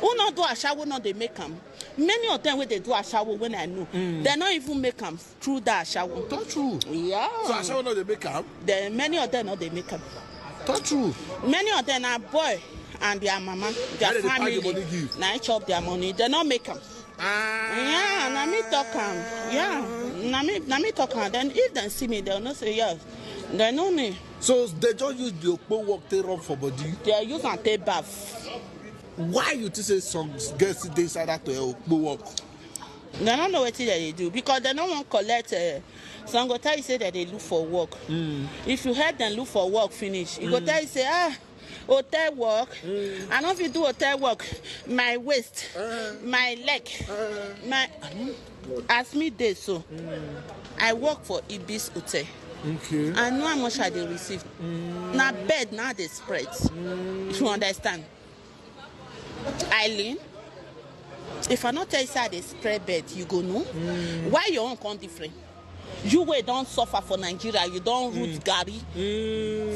Speaker 11: Who not do a shower, not they make them. Many of them when they do a shower when I know, they not even make them through that shower.
Speaker 12: That's true.
Speaker 11: Yeah.
Speaker 12: So a shower not they make them?
Speaker 11: Then many of them not they make them.
Speaker 12: That's true.
Speaker 11: Many of them are boy and their mama, their family. Now each of their money, they not make them. Yeah, na me talk yeah, na me talk then if they see me, they'll not say yes. They know me.
Speaker 12: So they just use the okpo work to rub for body?
Speaker 11: They use and take bath.
Speaker 12: Why you to say some girls they decided to okpo work?
Speaker 11: They don't know what they do because they don't want to collect. Some go tell you say that they look for work. If you help them look for work finish, you go tell you say hotel work. I know if you do hotel work, my waist, my leg, my as me day so. I work for Ibis Hotel.
Speaker 12: Okay.
Speaker 11: I know how much I they receive. Now bed now they spread. If you understand. Eileen, If I not tell you say they spread bed, you go know. Why your own come different? You wey don't suffer for Nigeria, you don't root Gary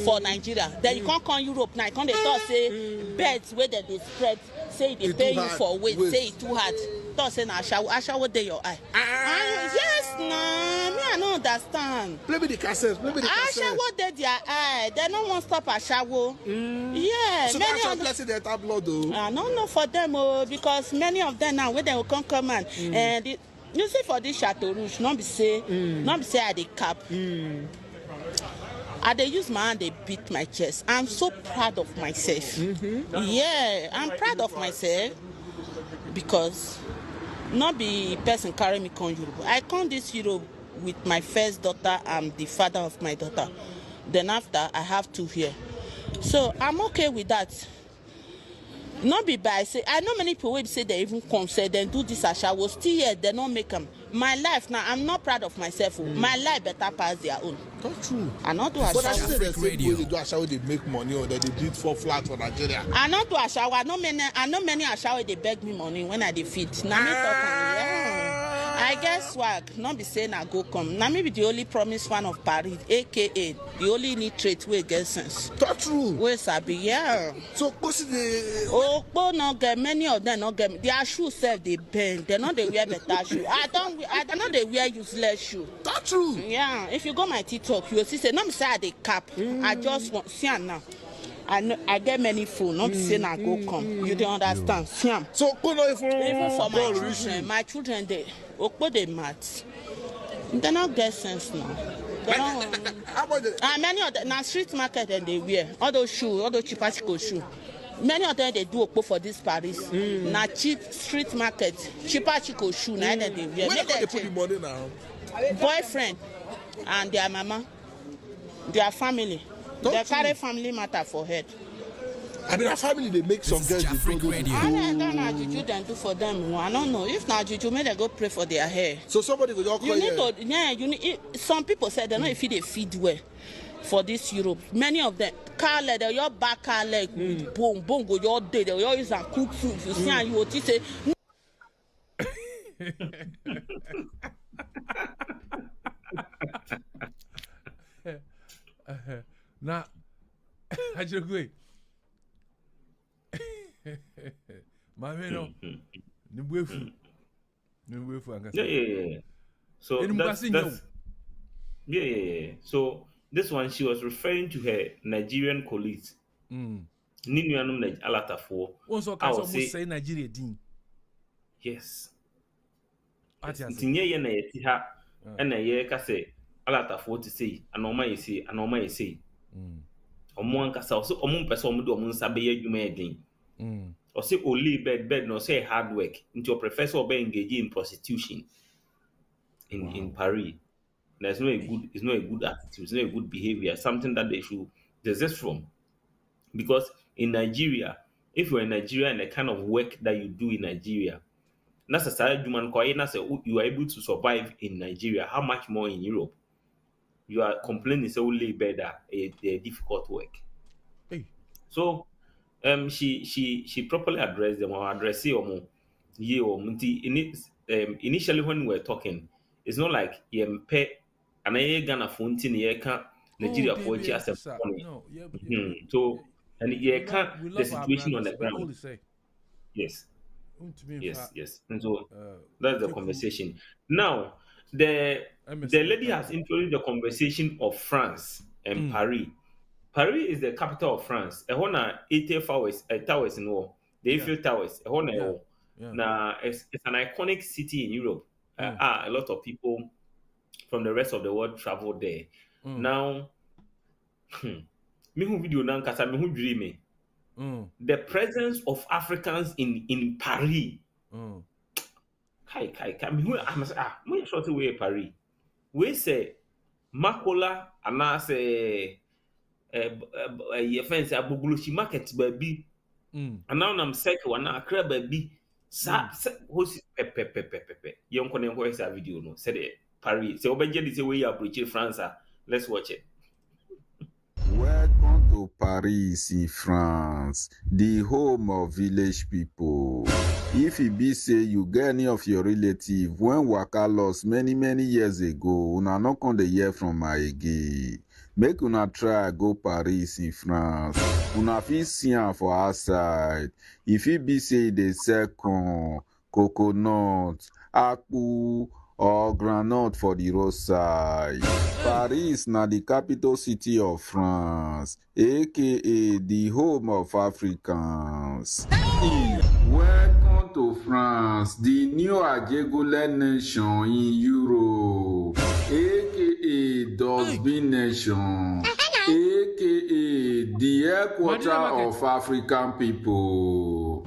Speaker 11: for Nigeria. Then you can't come Europe now. You can't they talk say beds where they spread, say they pay you for weight, say it too hard. Don't say na ashawo dey your eye. Yes, no, me I don't understand.
Speaker 12: Play me the cassette.
Speaker 11: Ashawo dey their eye. They don't want stop ashawo. Yeah,
Speaker 12: so
Speaker 11: many
Speaker 12: that's blessing the tabloid though.
Speaker 11: I don't know for them because many of them now when they will come and you see for this Chateau Rouge, not be say I dey cap. I dey use my hand, they beat my chest. I'm so proud of myself. Yeah, I'm proud of myself because not be person carry me come Europe. I come this Europe with my first daughter and the father of my daughter. Then after I have 2 here. So I'm okay with that. Not be by say I know many people will say they even come say then do this ashawo still here they don't make them. My life now I'm not proud of myself. My life better pass their own.
Speaker 12: That's true.
Speaker 11: I not do ashawo.
Speaker 12: But I say the same way they do ashawo they make money or that they do it for flat for Nigeria.
Speaker 11: I not do ashawo. I know many ashawo they beg me money when I defeat. Now me talk I guess swag not be saying I go come. Now maybe the only promise fan of Paris, aka the only illiterate way get sense.
Speaker 12: That's true.
Speaker 11: Where sabi yeah.
Speaker 12: So what's the
Speaker 11: not get many of them not get their shoes self they bend. They not they wear better shoe. I know they wear useless shoe.
Speaker 12: That's true.
Speaker 11: Yeah. If you go my TikTok, you will see say not me say I dey cap. I just want see now. I get many phone, not saying I go come. You don't understand. Siam.
Speaker 12: So
Speaker 11: even for my children they they mad. They not get sense now. They don't. Many of them now street market and they wear all those shoes, all those cheaper shoes. Many of them they do okpo for this Paris. Now cheap street market, cheaper shoe. Now they wear.
Speaker 12: Where they put the money now?
Speaker 11: Boyfriend and their mama, their family. They carry family matter for head.
Speaker 12: I mean, a family they make some girls they do.
Speaker 11: I don't know juju then do for them. I don't know if not juju, may they go pray for their hair.
Speaker 12: So somebody will call
Speaker 11: you need to, yeah. You need. Some people say they know if they feed well for this Europe. Many of them car leg, they your back car leg, boom, go your day. They use and cook food. You see, and you will say.
Speaker 2: Now, I just go. My man,
Speaker 3: yeah. So that's yeah. So this one, she was referring to her Nigerian colleagues. Ninuanum Alatafo.
Speaker 2: Also, I would say Nigeria din.
Speaker 3: Yes. Tinye ye na yeti ha. Ena ye ka say Alatafo to say anoma ye say. Omo ankasa so omo pese omo do omo nsa be ye adwuma eden. Or say only bed no say hard work into your professor or be engaged in prostitution in Paris. It's not a good attitude, it's not a good behavior, something that they should desist from. Because in Nigeria, if you're in Nigeria and the kind of work that you do in Nigeria, that's a side human you are able to survive in Nigeria, how much more in Europe? You are complaining it's only better a difficult work.
Speaker 2: Hey.
Speaker 3: So she properly addressed them or addressed them. Initially when we were talking, it's not like pay and I Ghana phone can't Nigeria for just a so and can't the situation on the ground. Yes. And so that's the conversation. Now the lady has introduced the conversation of France and Paris. Paris is the capital of France. A hona 80 towers in war. The Eiffel Towers. A hona now it's an iconic city in Europe. A lot of people from the rest of the world travel there. Now, me who video now kasa me who dream the presence of Africans in Paris. Kai me who I'm sure to way Paris. We say Makola and I say your friends Abugulushi market baby. And now I'm sick one Accra baby. Who's pepe. Young Konen voice a video no said Paris. So Obenje this way you approach France. Let's watch it.
Speaker 13: Welcome to Paris, France, the home of village people. If it be say you get any of your relative when waka lost many years ago, una no come dey hear from my again. Make una try go Paris in France. Una fit see am for outside. If it be say they sell corn, coconut, akpu, or groundnut for the roadside. Paris na the capital city of France, aka the home of Africans. Welcome to France, the new Ajegule nation in Europe, aka Dustbin Nation, aka the headquarters of African people.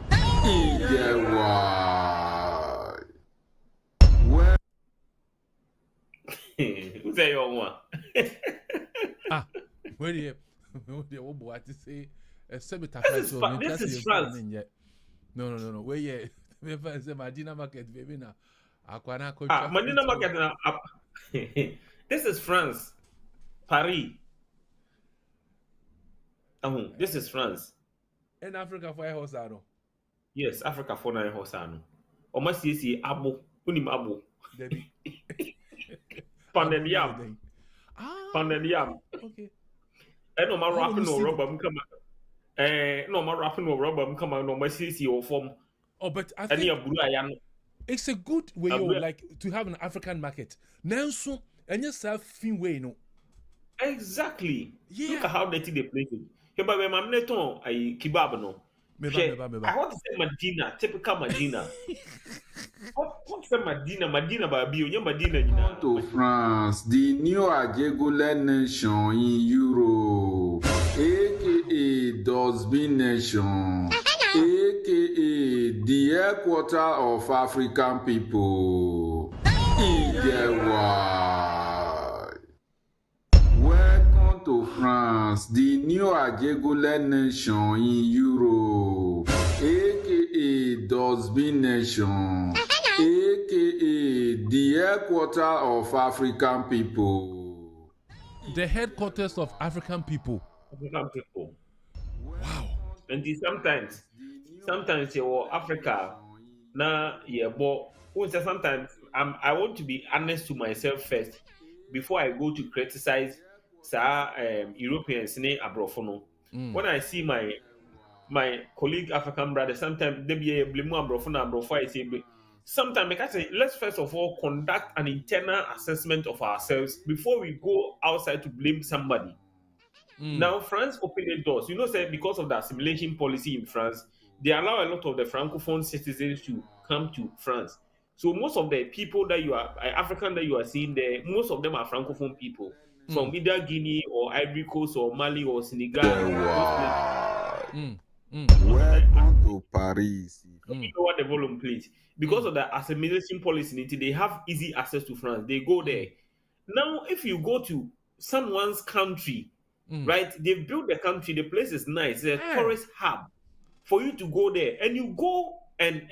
Speaker 3: Who's that your one?
Speaker 2: Where do you what to say?
Speaker 3: This is France.
Speaker 2: No. Where you? Medina Market, baby now.
Speaker 3: Medina Market now. This is France, Paris. This is France.
Speaker 2: In Africa for a horse,
Speaker 3: yes, Africa for a horse. Almost see Abu, Unim Abu. Pandemiam.
Speaker 2: Okay.
Speaker 3: No more rapping or rubber come. No more rapping or rubber come on. No more see or form.
Speaker 2: Oh, but I think it's a good way, like to have an African market. Now, so and you self fin way, no.
Speaker 3: Exactly.
Speaker 2: Yeah.
Speaker 3: Look at how they take the place. Hey, but my neton, I kebab no. I want to say Medina, typical Medina. What's the Medina, baby? You Medina.
Speaker 13: To France, the new Ajegule nation in Europe, aka Dustbin Nation, aka the headquarters of African people. Welcome to France, the new Ajegule nation in Europe, aka Dustbin Nation, aka the headquarters of African people.
Speaker 2: The headquarters of African people.
Speaker 3: Wow. And sometimes you Africa. Now, yeah, but sometimes I want to be honest to myself first before I go to criticize Europeans abroad. When I see my colleague African brother, sometimes they be blame abroad. I say sometimes I can say let's first of all conduct an internal assessment of ourselves before we go outside to blame somebody. Now France opened the doors. You know, say because of the assimilation policy in France, they allow a lot of the francophone citizens to come to France. So most of the people that you are African that you are seeing there, most of them are francophone people from either Guinea or Ivory Coast or Mali or Senegal.
Speaker 13: Welcome to Paris.
Speaker 3: You know what the volume, please? Because of the assimilation policy, they have easy access to France. They go there. Now, if you go to someone's country, right? They've built the country. The place is nice. It's a tourist hub for you to go there, and you go and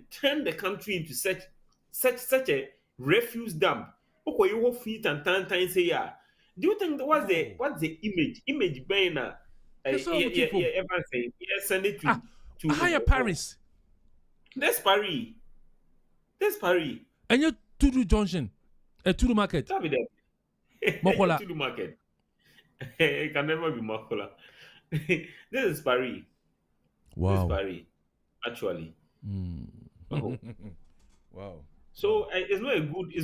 Speaker 3: turn the country into such a refuse dump. Okay, you will feet and say, yeah. Do you think what's the image being everyone saying send it to
Speaker 2: higher Paris.
Speaker 3: That's Paris.
Speaker 2: And you Tudu Junction, Tudu Market.
Speaker 3: Tell me that.
Speaker 2: Mokola.
Speaker 3: Tudu Market. It can never be Mokola. This is Paris.
Speaker 2: Wow.
Speaker 3: This is Paris. Actually.
Speaker 2: Wow.
Speaker 3: So it's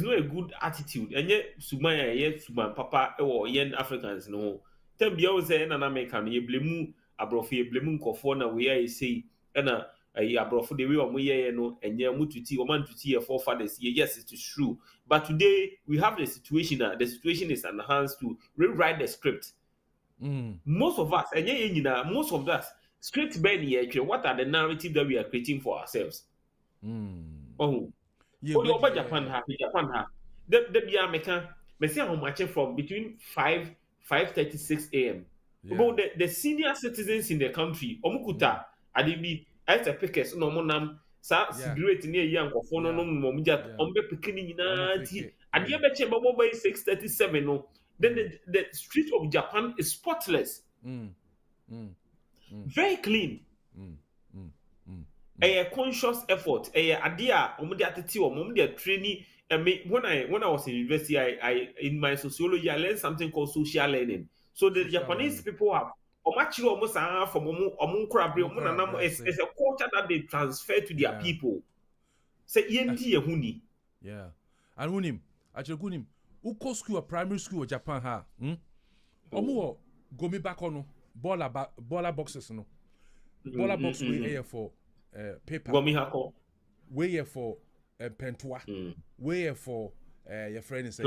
Speaker 3: not a good attitude. And yet Suman Papa or yen Africans no. Tell me always say an American ye blame abrofi ye blame kofona where I say and abrofi the way on we no and ye mututi or man to see your forefathers. Yes, it is true. But today we have the situation the situation is enhanced to rewrite the script. Most of us and most of us script Ben what are the narrative that we are creating for ourselves? Japan have. The American, how much from between 5:36 a.m. About the senior citizens in the country, Omukuta, Adibi, as a pickers, no monam, cigarette near young of phone no momja, picking in and the other chamber by 6:37. No, then the street of Japan is spotless, very clean. A conscious effort. A idea. Training. When I was in university, I in my sociology I learned something called social learning. So the Japanese people have it's a culture that they transfer to their people. Say
Speaker 2: yeah. And unim, actually uko school, primary school, Japan ha. Omo go me back on baller boxes no. Baller box way for paper.
Speaker 3: Go me hako.
Speaker 2: Way for pentua. Way for your friend is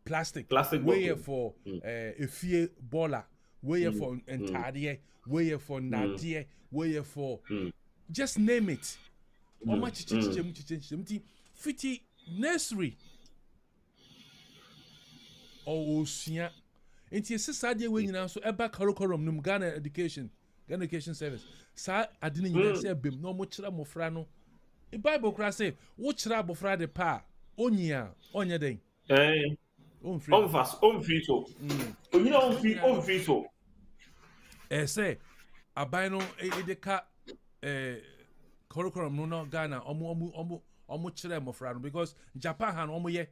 Speaker 2: plastic. Way for a fear baller. Way for entire. Way for nadia. Way for just name it. How much fifty nursery. Oh, sia. Inti sisadie we nyina so eba karokorom num Ghana Education Service. Sa adini nyina se bem no mo kira mofra no. The Bible cry say, wo kira bofra de pa onyia onye den.
Speaker 3: On free so. Onyina on free so.
Speaker 2: Say abai no e de ka karokorom no Ghana omo kira mofra no because Japan han omo ye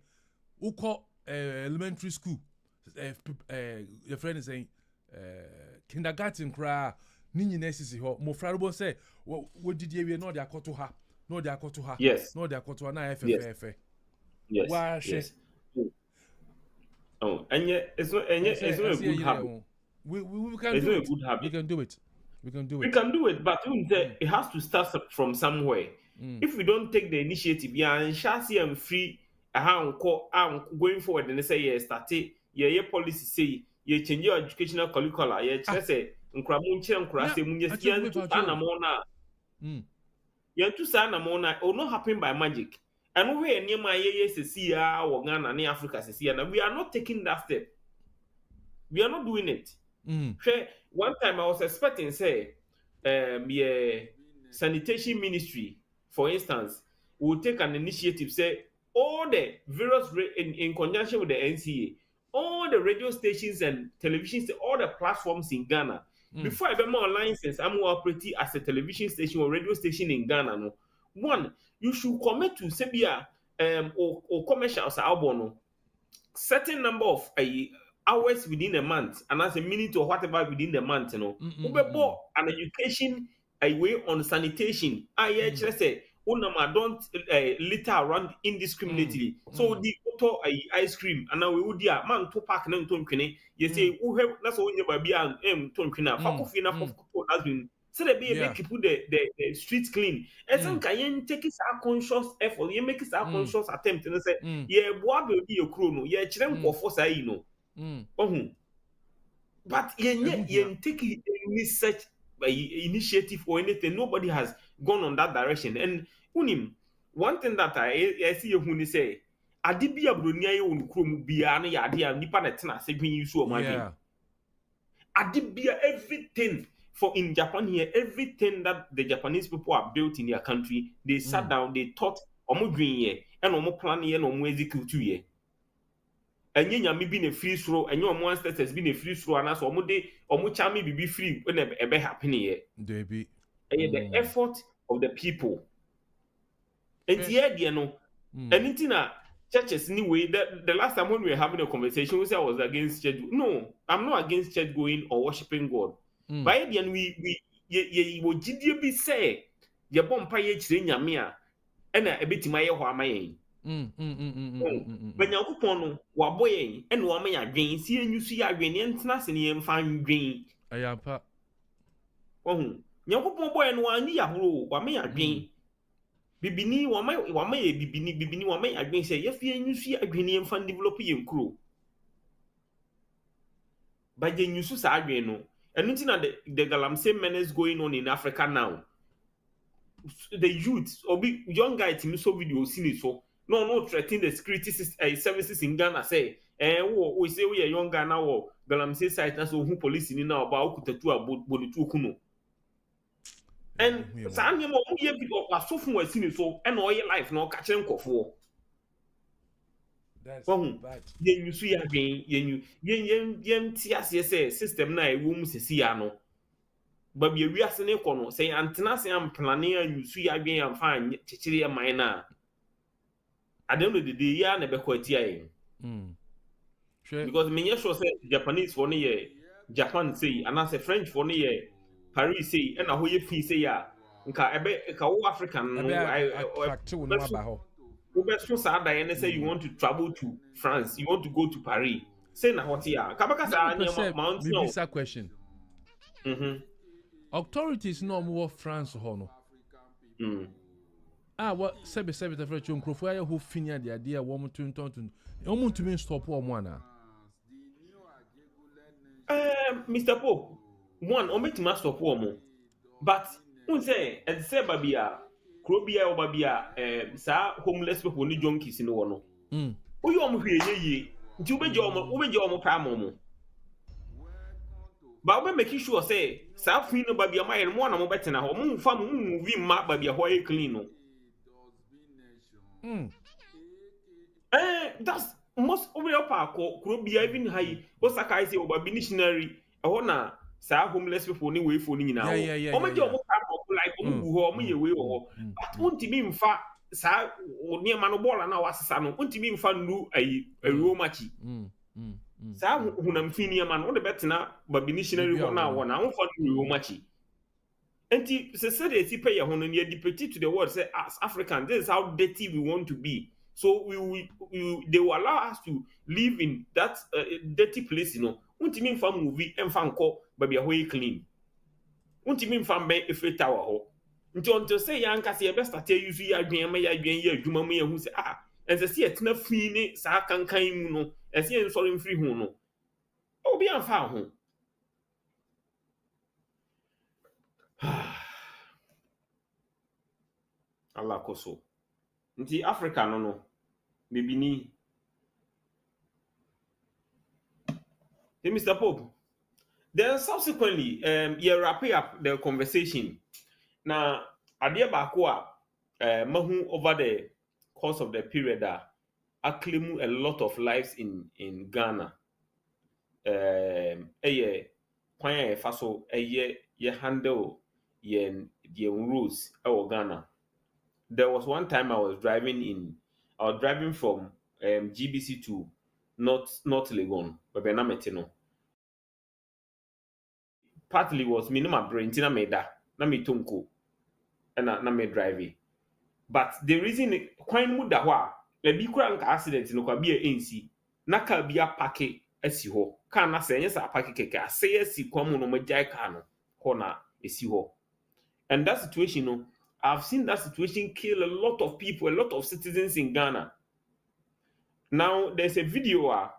Speaker 2: uko elementary school your friend is saying kindergarten cry nini nesisi ho mofra bo say what did you know they akoto ha
Speaker 3: yes
Speaker 2: no they akoto na FFF
Speaker 3: yes oh and it's not a good habit
Speaker 2: we can do it but
Speaker 3: it has to start from somewhere. If we don't take the initiative and chassis and free going forward and say yeah start yeah policy say yeah change your educational curricula yeah say nkra say munye sian to sana mona will not happen by magic and we near my yeah or Ghana and Africa and we are not taking that step. We are not doing it. One time I was expecting say sanitation ministry for instance will take an initiative say all the various in conjunction with the NCA, all the radio stations and televisions, all the platforms in Ghana. Before I get my license, I'm operating as a television station or radio station in Ghana. No. One, you should commit to Sebia or commercials album. Certain number of hours within a month, and as a minute or whatever within the month, an education way on sanitation. I just say don't litter around indiscriminately. So the auto ice cream and now we would man to pack and to you say that's all you baby and has been so they be make people the streets clean. And some can take it a conscious effort, you make it a conscious attempt and say, yeah, what will be your chrono, yeah, children for say no. But you take any such initiative or anything, nobody has gone on that direction. And one thing that I see you say, Adibia Brunia on Chrome Biana Yadia Nipa Netana saying you so my Adibia everything for in Japan here, everything that the Japanese people are built in their country, they sat down, they thought omo green year and omo plan year and omo execute year. And you may be a free throw, and your monster has been a free throw, and as omo day omo chami be free when a happen here.
Speaker 2: The
Speaker 3: effort of the people. And yeah, you know, anything churches anyway. The last time when we were having a conversation, we said I was against church. No, I'm not against church going or worshiping God. By the end, we be say your bompa ye nyamia and a bit my wamaye. When you coupon waboy and wamaya green, see and you see a green and snassing and fine green.
Speaker 2: I am pa.
Speaker 3: Oh, Yakupo boy and one year, wamaya green. Bibini wamay bibini wamay again say if you see a green and fan developing crew. By the new society, no, and nothing at the Galamsey menace going on in Africa now. The youth or big young guy to so video seen it so no threatening the security services in Ghana say we say we are young guy now or Galamsey site now so who police in now about to kuno. And some people are so from seen it so and all your life no catching for.
Speaker 2: That's
Speaker 3: bad. You see again, you say system na room see ano. but we are saying kono say antennas am planning you see again am fine chichiri man na at the end of the day ya na be kwatia because me sure say Japanese for no Japan say and as a French for no Paris say and ho ye fi say ya nka ebe ka wo African no so sad and say you want to travel to France, you want to go to Paris. Say na what ya kabaka sa mountain
Speaker 2: no question. Authorities no more France ho no. What sebe the French nkrofo ya ho finia de ade a wo mo tunton wo mo tumi stop wo mo ana.
Speaker 3: Mr. Pope, one o metima stop wo mo. But un say babia Krobia or Babia, sa homeless people ni junkies in one. Oh, you almost ye, you be your prime. But when making sure say, South Fino Babia, my and one more better now, moon farm moving map Babia Hoy clean. That's most over your park or Krobia even high, Osaka is over missionary, a honor, sa homeless people ni way for now. Oh, my job. Like but won't be in fact sa near manobola na wasasa no won't be in fact nu aromachi sa hunam finia man on the betina but missionary one na one won fa nu aromachi enti se say they pay your hono near deputy to the world say as African this is how dirty we want to be, so they will allow us to live in that dirty place, you know. Won't be in fact movie and fan call baby ahoy clean. Untimi mfambe efe tower ho nti say yanka se be start use ya adwen ma ya adwen ya adwuma mu ya hu se ense se etena fi ni sa kankan mu no ese en sori mfiri hu no obi anfa ho Allah koso nti Africa no bibini Mr. Pope. Then subsequently, you wrap up the conversation. Now, Adia Bakwa, Mahu over the course of the period, acclaim a lot of lives in Ghana. Kwanya faso ye handle ye rules our Ghana. There was one time I was driving from GBC to North Legon, Bebenametino. Partly was minimum brain tina meda na me tonko na me drive, but the reason kwan mu da ho a bi kura nka accident no kwa bia ensi na ka bia parke asi ho ka na se nyesa parke keke ase asi kwa mu no majai ka no ho na esi ho. And that situation, no, I've seen that situation kill a lot of people, a lot of citizens in Ghana. Now there's a video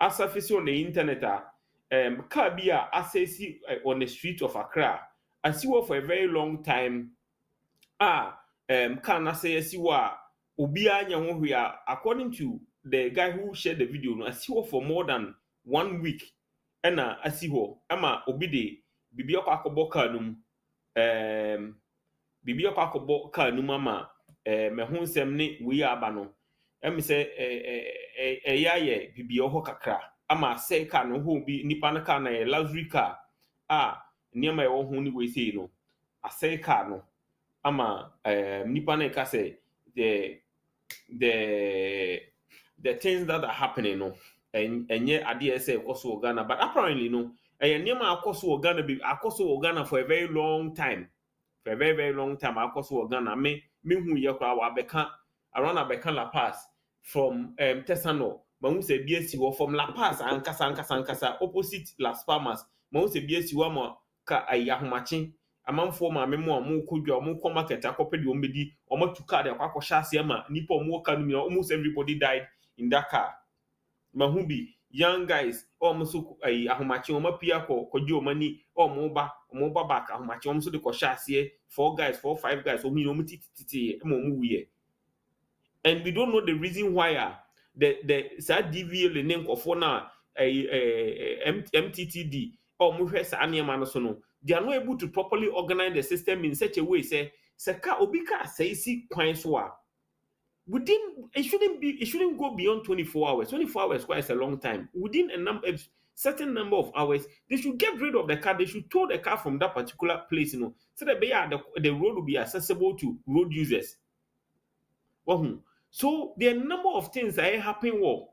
Speaker 3: surfacing on the internet Kabia assessing on the street of Accra. I see what for a very long time. Can I say according to the guy who shared the video, I see what for more than 1 week. And I see what Ama Obide Bibioka Kobokanum Bibioka Kobokanum Mama Mehun Semni we are bano. Say Bibio Kakra. Ama say car no who be nipana car na a luxury car. Near my own honey way say no. I say car no. Ama nipana ka say the things that are happening no. And yet idea say also Ghana, but apparently no. And near my also Ghana be also Ghana for a very long time. For a very, very long time, I also Ghana me who yakra wa beka around a beka La Paz from Tesano. Mahu se BSC from La Paz ankasa opposite Las Palmas. Mahu se BSC wa mo ka ayahomachin amanfo ma memo amu kodwa amu ko market akopedi ombedi omo tuka de akwa shase ma nipa omo ka no almost everybody died in that car. Mahu bi young guys omo so ayahomachin omo pia ko kodwo mani omo ba back ahomachin omo so de ko shase 4 guys 5 guys omo titi omo wiye. And we don't know the reason why the sad DVL name of na MTTD or Muhe Sanya no, they are not able to properly organize the system in such a way say Saka Obika say see Quanswa. Within it shouldn't go beyond 24 hours. 24 hours quite a long time. Within a number certain number of hours, they should get rid of the car. They should tow the car from that particular place, so that the road will be accessible to road users. So there are a number of things that are happening in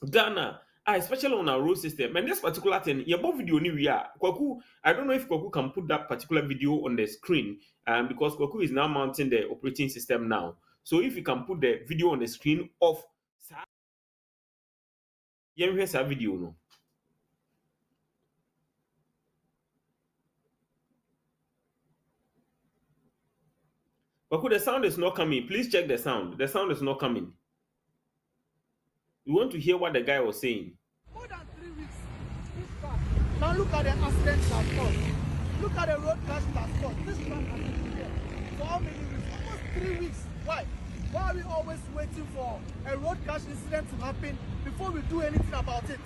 Speaker 3: Ghana, especially on our road system. And this particular thing, your video we are Kwaku. I don't know if Kwaku can put that particular video on the screen, because Kwaku is now mounting the operating system now. So if you can put the video on the screen of video, no. Kwaku, the sound is not coming. Please check the sound. The sound is not coming. We want to hear what the guy was saying.
Speaker 12: More than 3 weeks. Now look at the accidents that caused. Look at the road crash that caused. This man has been here for how many weeks? Almost 3 weeks. Why? Why are we always waiting for a road crash incident to happen before we do anything about it?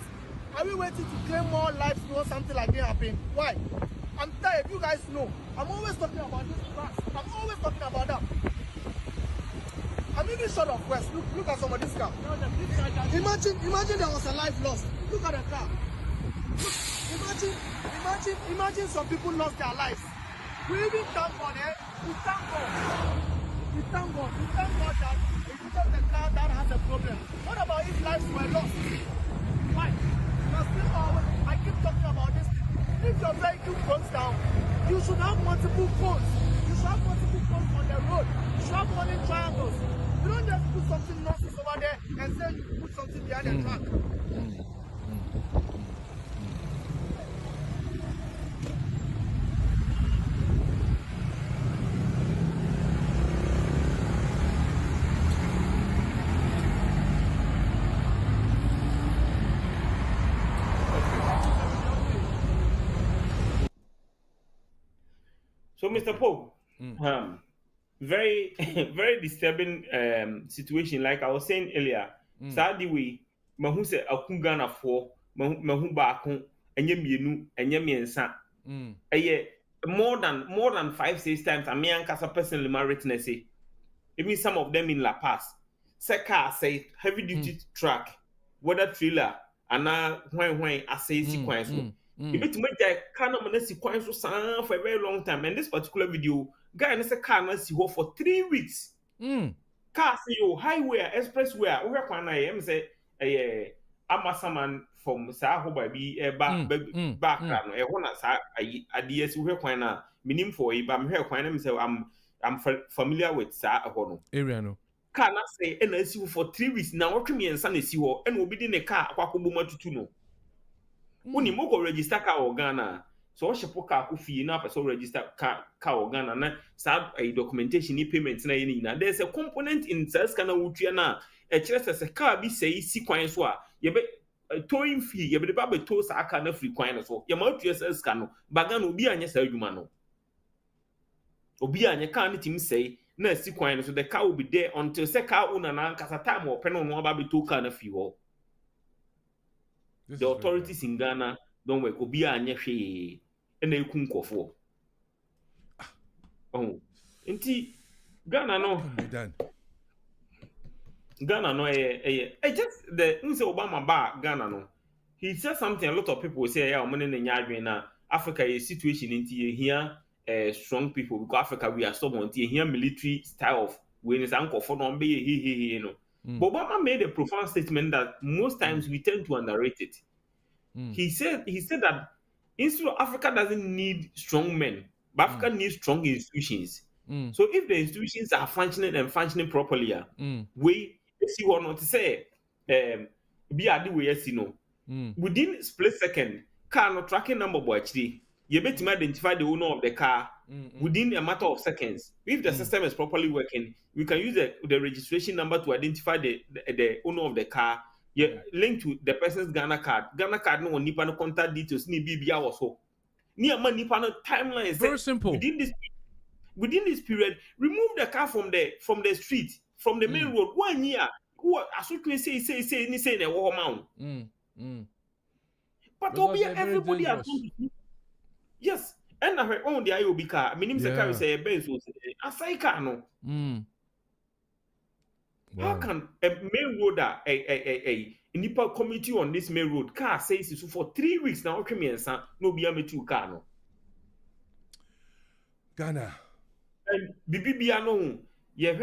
Speaker 12: Are we waiting to claim more lives before something like that happen? Why? I'm tired. You guys know. I'm always talking about this crash. I'm always talking about that. I'm even short of words. Look at some of this car. Imagine there was a life lost. Look at the car. Imagine some people lost their lives. We even thank God, We thank God. We thank God that it's just the car that has a problem. What about if lives were lost? Why? I keep talking about this. If your vehicle breaks down, you should have multiple phones. You should have multiple phones on the road. You should have warning triangles. You don't just put something nonsense over there and say you put something behind the track.
Speaker 3: So, Mr. Pope, very, very disturbing situation. Like I was saying earlier, sadly, mahu se akungana for mahu baako enye mienu enye miensa. More than 5-6 times. I mean, as a personally my witness say, even some of them in La Paz. Say car say heavy duty truck, whether trailer, and now when I say sequence. You bet me that car no sequence for a very long time. And this particular video, guy and say car na see for 3 weeks. Car say yo highway, expressway, where can I am say Amasaman from Sahoba be background. I want to say ideas where can I minim for it, but I'm here when I'm familiar with Sahono
Speaker 2: area no.
Speaker 3: Car not say and I see for 3 weeks now. What me and Sunny see and will be in a car. Kwakubuma to know. When you moko register car or Ghana, so what should car fee na person register car or Ghana na start a documentation payments na any na. There's a component in sales kana wutua na a chest as a car be say sequence wa ye be towing fee ye be ba be tow sa car na free kwan so ye ma wutua sales car no bagan obi anya sa adwuma no obi anya car no tim say na sequence so the car will be there until say car owner na kasa time or pen no ba be tow car na free ho. The authorities in Ghana don't work. Obi anya hwe ena ekun kofo. Oh, enti Ghana no. Ghana no just the unse Obama ba Ghana no. He said something a lot of people say yeah omo ne nya adwen na Africa is situation enti here strong people because Africa we are stubborn enti here military style of when is ankofo no be he no. But Obama made a profound statement that most times we tend to underrate it. He said that instead of Africa doesn't need strong men, but Africa needs strong institutions. So if the institutions are functioning properly, we see what not to say. Be a way within split second, car no tracking number boy actually. You better identify the owner of the car within a matter of seconds. If the system is properly working, we can use the registration number to identify the owner of the car. Linked to the person's Ghana card. Ghana card no nipa no contact details ni BBA also. Ni ama nipa no timeline.
Speaker 2: Very simple.
Speaker 3: Within this period, remove the car from the street, from the main road. 1 year. Who asutwe say ni say na wo ma. But everybody has yes. And I heard on the IOB car. Minim se car say Benz so asai car no. Wow. How can a main road nipa committee on this main road car says so for 3 weeks now okay me ensa no be ametu car no
Speaker 2: Ghana
Speaker 3: and bibibia no ye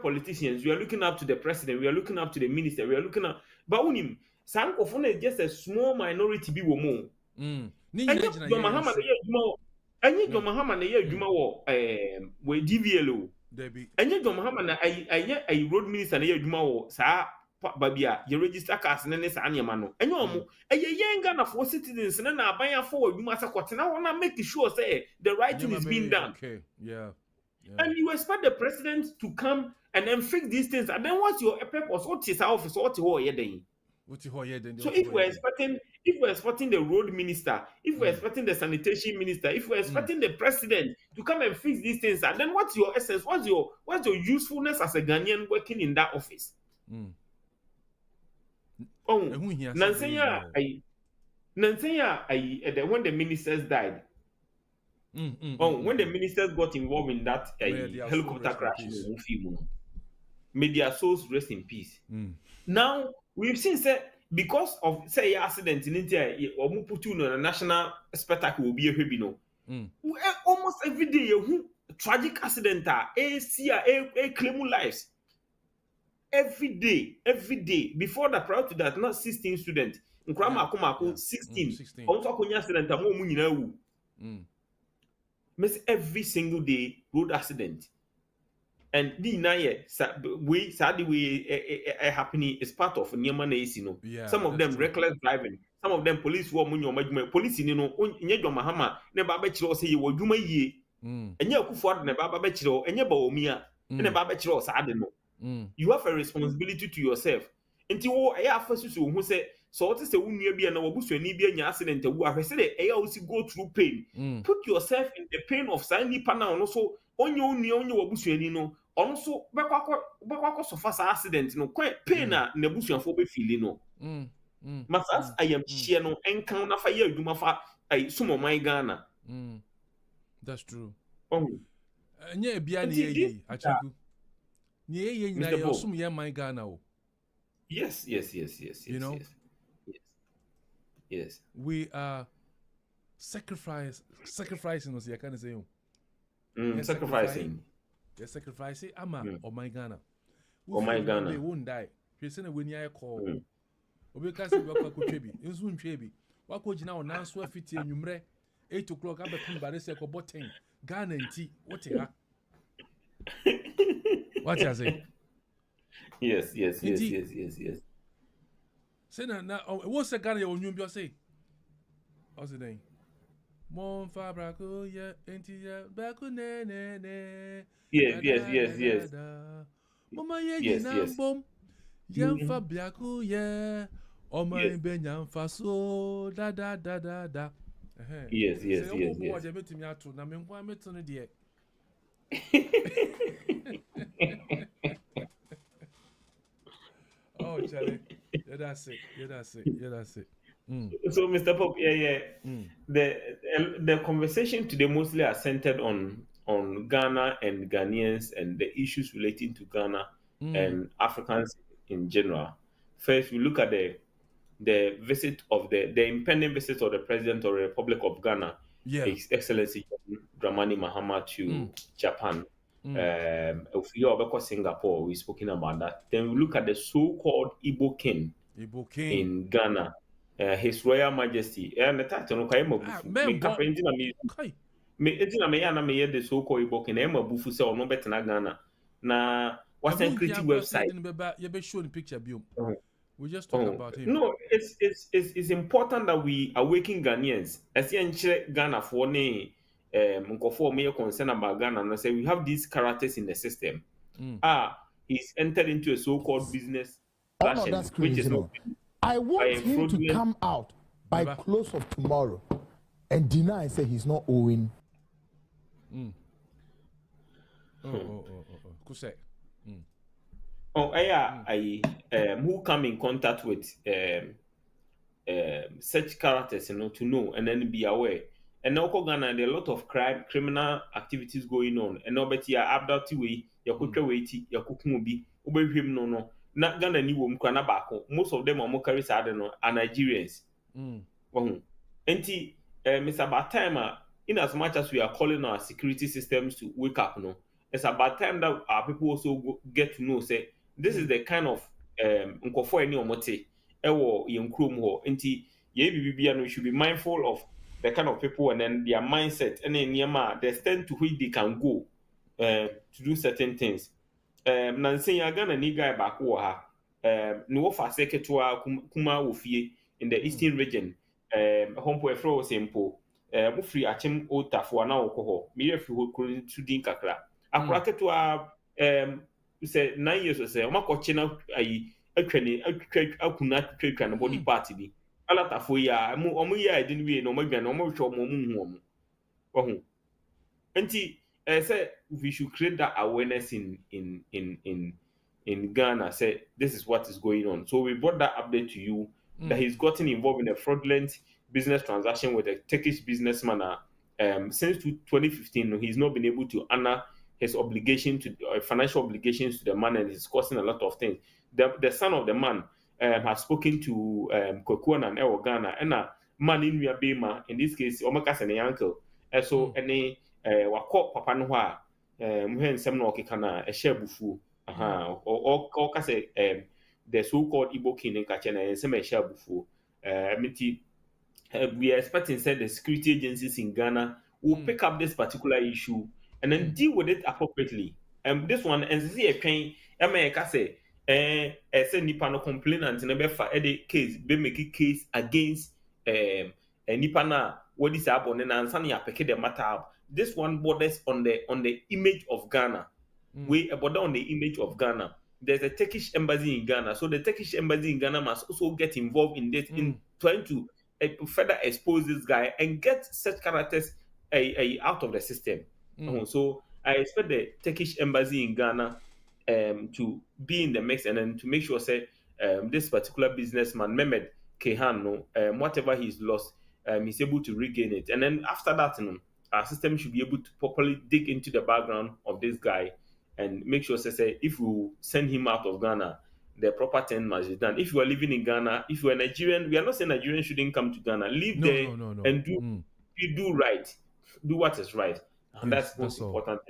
Speaker 3: politicians, we are looking up to the president, we are looking up to the minister, we are looking up but unim some of is just a small minority bi wo mo and John Mahama na ye adwuma anyi John Mahama na ye adwuma wo we DVLO
Speaker 2: Debbie
Speaker 3: anyi John Mahama na ay road minister na ye adwuma wo saa babia ye register cars ne saa ne ma no anyi omo ye Ghana for citizens na aban afọ adwuma sakotena wona make sure say the right thing is being done.
Speaker 2: Okay, yeah.
Speaker 3: And you expect the president to come and then fix these things, and then what's your purpose? What is our office? What is your then? So if we're expecting the road minister, if we're expecting the sanitation minister, if we're expecting the president to come and fix these things, and then what's your essence? What's your usefulness as a Ghanaian working in that office? Oh, Nansenya, when the ministers died. When the ministers got involved in that helicopter crash, may their souls rest in peace. Now we've seen because of accident in India or a national spectacle will be a hebino. Almost every day tragic accident claim lives. Every day before that, prior to that, not 16 students. 16. Also, miss every single day road accident, and we happening is part of Nyama. Some of them reckless driving, some of them police police Mahama never bet you say you were Juma ye, and you could never bet you and your Baomia, and never bet you you have a responsibility to yourself. Until I first who say so what is the unia be and obusu any be an accident I said I also go through pain. Put yourself in the pain of signing pana and also on your obusu any no also back so fast accident no quite pain nebusu and phobe feeling no. Masas I am share no encounter fire do mafa I sumo my Ghana.
Speaker 2: That's true.
Speaker 3: Nye
Speaker 2: bia ni achaku. Nye na yo sum ye my Ghana o.
Speaker 3: Yes.
Speaker 2: You know?
Speaker 3: Yes.
Speaker 2: We are sacrificing us, I can't say.
Speaker 3: Sacrificing.
Speaker 2: Yes, sacrificing. Ama or my Ghana.
Speaker 3: Oh my Ghana.
Speaker 2: They won't die. You send a when you call. Obi kasi wako kuchebi. Inzu nchebi. Wako jina o nanso afiti enyumre 8 o'clock abe kumbare se ko boten. Ghana nti. What ya? What you say?
Speaker 3: Yes.
Speaker 2: Say na what's the Ghana you nyumbi say? What's the name? Mon fabrako ya enti ya baku ne.
Speaker 3: Yes.
Speaker 2: Mama ye na bom. Yam fabrako ya Oma ibe nyam faso da.
Speaker 3: Yes.
Speaker 2: What you met me out na me kwa meto no de. Oh, Charlie. Yeah, that's it.
Speaker 3: So, Mr. Pope, the conversation today mostly are centered on Ghana and Ghanaians and the issues relating to Ghana and Africans in general. First, we look at the visit of the impending visit of the President of the Republic of Ghana, His Excellency Dramani Mahama to Japan. Singapore, we've spoken about that. Then we look at the so-called Igbo King in Ghana, His Royal Majesty. And the title the so-called Igbo King. Bufu say no better na Ghana. Na what's a creative website?
Speaker 2: You show the picture. We just talk about him.
Speaker 3: No, it's important that we awaken Ghanaians. As you Ghana for ne. Concern about Ghana and I say we have these characters in the system. He's entered into a so-called business passion,
Speaker 5: that's crazy. I want him to come out by close of tomorrow and deny and say he's not owing.
Speaker 3: Who come in contact with such characters, to know and then be aware. And now Ghana, there are a lot of criminal activities going on. And now, but abductee way, your way, your cooking will be him no. na Ghana ni wom kra na baako. Most of them are carry sad no are Nigerians. And it's about time in as much as we are calling our security systems to wake up, it's about time that our people also get to know say this is the kind of nkofo any omote ewo yenkrom ho. Enti ye bibia no should be mindful of the kind of people and then their mindset and then the extent to which they can go to do certain things. Nancy Ghana ni guy back ha no fa seketwa kuma wofie in the eastern region hompo efro sempo mo free achem otafo na okoho me refi ho kro tudin kakra akura ketwa say 9 years say o makoche na ayi atwane akuna twetwa no body part bi alatafo ya omo ya edin wi no magwa no omo hwe omo hu omo ohu enti say we should create that awareness in Ghana. Say this is what is going on. So we brought that update to you that he's gotten involved in a fraudulent business transaction with a Turkish businessman. Since 2015, he's not been able to honor his obligation to financial obligations to the man, and it's costing a lot of things. The son of the man has spoken to Kwekuan and Ewo Ghana, and a man in Bema, in this case, Omakas and uncle. So any wako papa no ha muhe nsem na okeka a share bufu or kase the so-called Igbo king in Kachena nsem a share bufu we are expecting say the security agencies in Ghana will pick up this particular issue and then deal with it appropriately. This one NCC a train kase say nipa no complainant na be fa e case be make case against nipa na what is happen and answer ya pick the matter up. This one borders on the image of Ghana. We border on the image of Ghana. There's a Turkish embassy in Ghana, so the Turkish embassy in Ghana must also get involved in this, in trying to further expose this guy and get such characters out of the system. So I expect the Turkish embassy in Ghana to be in the mix and then to make sure say this particular businessman Mehmet Kehan, whatever he's lost, he's able to regain it. And then after that, our system should be able to properly dig into the background of this guy and make sure, say, if we send him out of Ghana, the proper thing must be done. If you are living in Ghana, if you are Nigerian, we are not saying Nigerians shouldn't come to Ghana. Live there and do right. Do what is right. And that's most important.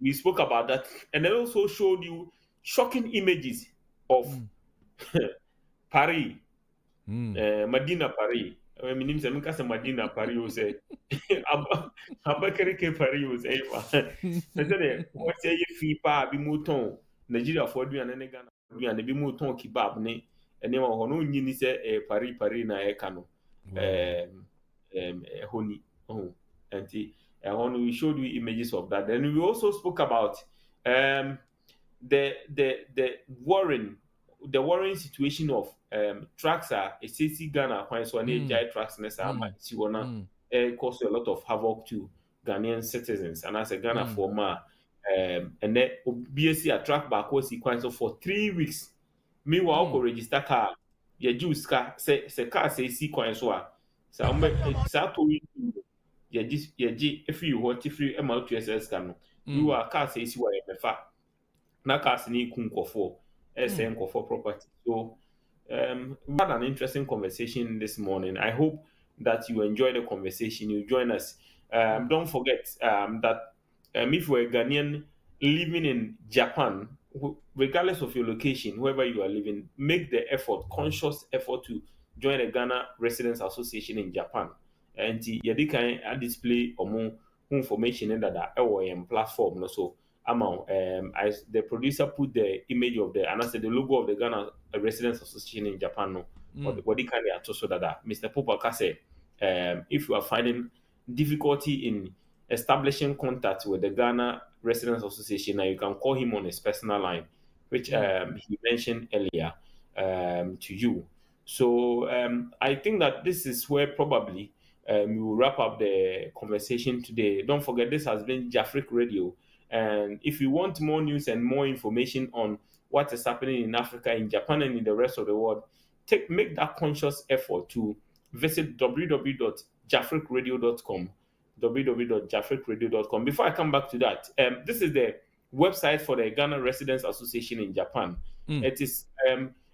Speaker 3: We spoke about that. And I also showed you shocking images of Paris, Medina Paris. I mean, I'm saying Medina Paris was a Abakari Paris was a. I said, what's a FIPA be mouton Nigeria for you and Ghana and be mouton kebab ne and then no you say Paris na ekano honey and we showed you images of that. Then we also spoke about the worrying situation of trucks are a CC Ghana when so any giant trucks cause a lot of havoc to Ghanaian citizens and as a Ghana former and then BSC a track back was sequence for 3 weeks. Meanwhile, register car your juice car say car say sequence wa so if you want if you MLTSS can you are car say you are mefa na car ni kunkofo SN for property. So we had an interesting conversation this morning. I hope that you enjoy the conversation. You join us. Don't forget that if you're a Ghanaian living in Japan, regardless of your location, wherever you are living, make the effort, conscious effort to join the Ghana Residents Association in Japan. And you can display more information in that platform. So the producer put the image of and I said the logo of the Ghana Residents Association in Japan. What they can so that Mr. Popaka said, if you are finding difficulty in establishing contact with the Ghana Residents Association, now you can call him on his personal line, which he mentioned earlier to you. So I think that this is where probably we will wrap up the conversation today. Don't forget, this has been Jafric Radio. And if you want more news and more information on what is happening in Africa, in Japan, and in the rest of the world, make that conscious effort to visit www.jafricradio.com. www.jafricradio.com. Before I come back to that, this is the website for the Ghana Residents Association in Japan. It is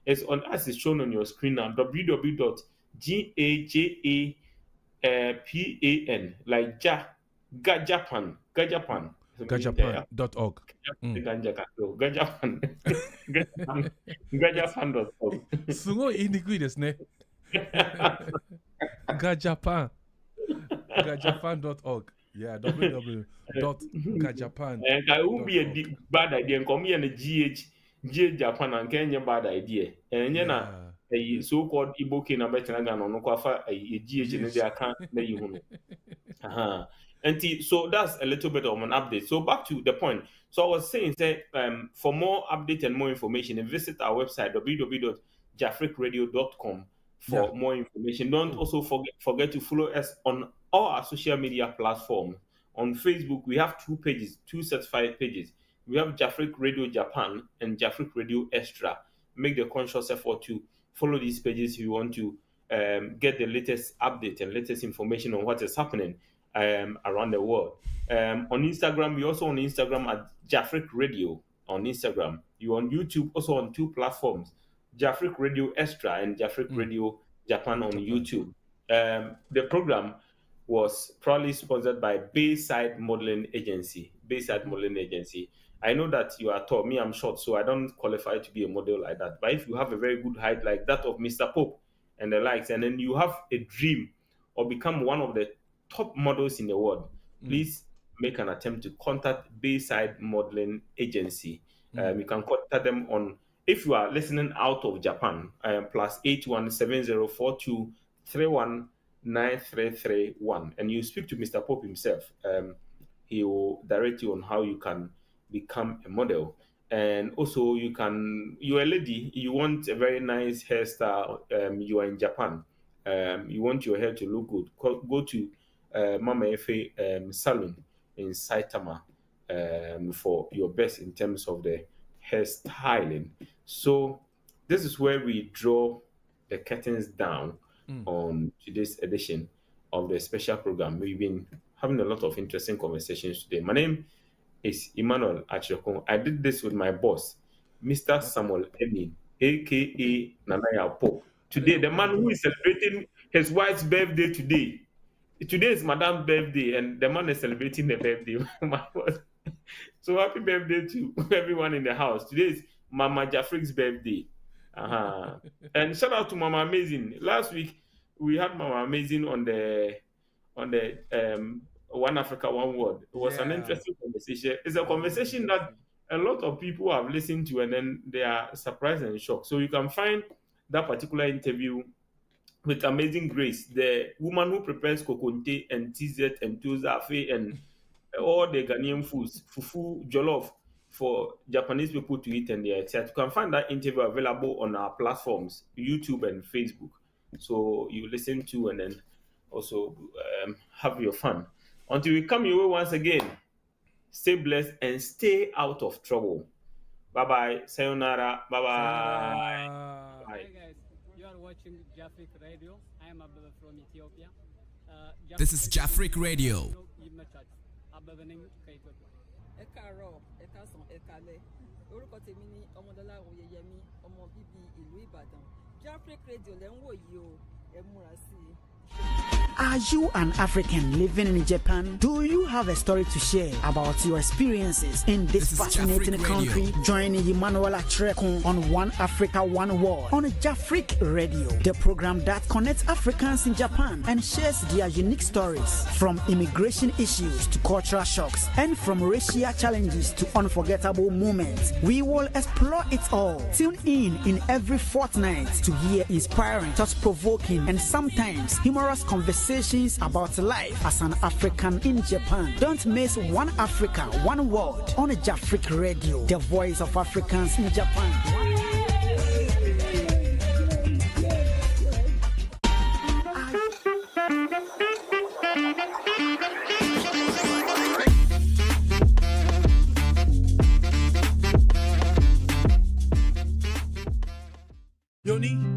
Speaker 3: it's on as is shown on your screen now. www.gajapan like Gajapan.
Speaker 2: Gajapan.org.
Speaker 3: Gajapan.org.
Speaker 2: すごい言いにくいですね。Gajapan. Gajapan.org. Yeah, www.gajapan.
Speaker 3: And I will be a bad idea and come here and GH Japan and Kenya bad idea. And a so-called Igbo Kena Betanagan on Nokwafa a GH in the account. And so that's a little bit of an update. So back to the point. So I was saying that for more update and more information, visit our website www.jafricradio.com for more information. Don't also forget to follow us on all our social media platforms. On Facebook, we have 2 pages, 2 certified pages. We have Jafric Radio Japan and Jafric Radio Extra. Make the conscious effort to follow these pages if you want to get the latest update and latest information on what is happening around the world. On Instagram, we're also on Instagram at Jafric Radio on Instagram. You're on YouTube, also on 2 platforms, Jafric Radio Extra and Jafric Radio Japan on YouTube. The program was proudly sponsored by Bayside Modeling Agency. I know that you are tall. Me, I'm short, so I don't qualify to be a model like that. But if you have a very good height like that of Mr. Pope and the likes, and then you have a dream or become one of the top models in the world, please make an attempt to contact Bayside Modeling Agency. You can contact them on, if you are listening out of Japan, +81 7042 3193331, and you speak to Mr. Pope himself. He will direct you on how you can become a model. And also you're a lady, you want a very nice hairstyle, you are in Japan, you want your hair to look good, go to Mama Efe Salon in Saitama for your best in terms of the hairstyling. So this is where we draw the curtains down on today's edition of the special program. We've been having a lot of interesting conversations today. My name is Emmanuel Achokon. I did this with my boss, Mr. Samuel Emin, aka Nanaya Pope. Today, the man who is celebrating his wife's birthday today. Today is Madame's birthday, and the man is celebrating the birthday. So happy birthday to everyone in the house. Today is Mama Jafric's birthday. And shout out to Mama Amazing. Last week we had Mama Amazing on the One Africa, One World. It was an interesting conversation. It's a conversation that a lot of people have listened to, and then they are surprised and shocked. So you can find that particular interview with Amazing Grace, the woman who prepares kokonte and tizet and tozafe and all the Ghanaian foods, fufu, jollof, for Japanese people to eat and they etc. You can find that interview available on our platforms, YouTube and Facebook. So you listen to and then also have your fun. Until we come your way once again, stay blessed and stay out of trouble. Bye-bye. Sayonara. Bye-bye.
Speaker 14: Hi guys, you are watching Jafric Radio. I am Abdullah from Ethiopia.
Speaker 1: This is Jafric Radio.
Speaker 15: Káàárọ̀, ẹ káàsán, ẹ káalẹ́. Orúkọ tèmi ni Ọmọdọ́lá Oyèyẹmí, ọmọ bíbí ìlú Ìbàdàn. Jafric Radio lẹ́ ń wò yìí o, ẹ múra sí i.
Speaker 16: Are you an African living in Japan? Do you have a story to share about your experiences in this fascinating country? Join Emmanuel Achrekun on One Africa, One World on Jafric Radio, the program that connects Africans in Japan and shares their unique stories, from immigration issues to cultural shocks and from racial challenges to unforgettable moments. We will explore it all. Tune in every fortnight to hear inspiring, thought-provoking, and sometimes humorous conversations about life as an African in Japan. Don't miss One Africa, One World on Jafric Radio, the voice of Africans in Japan.
Speaker 2: Yoni.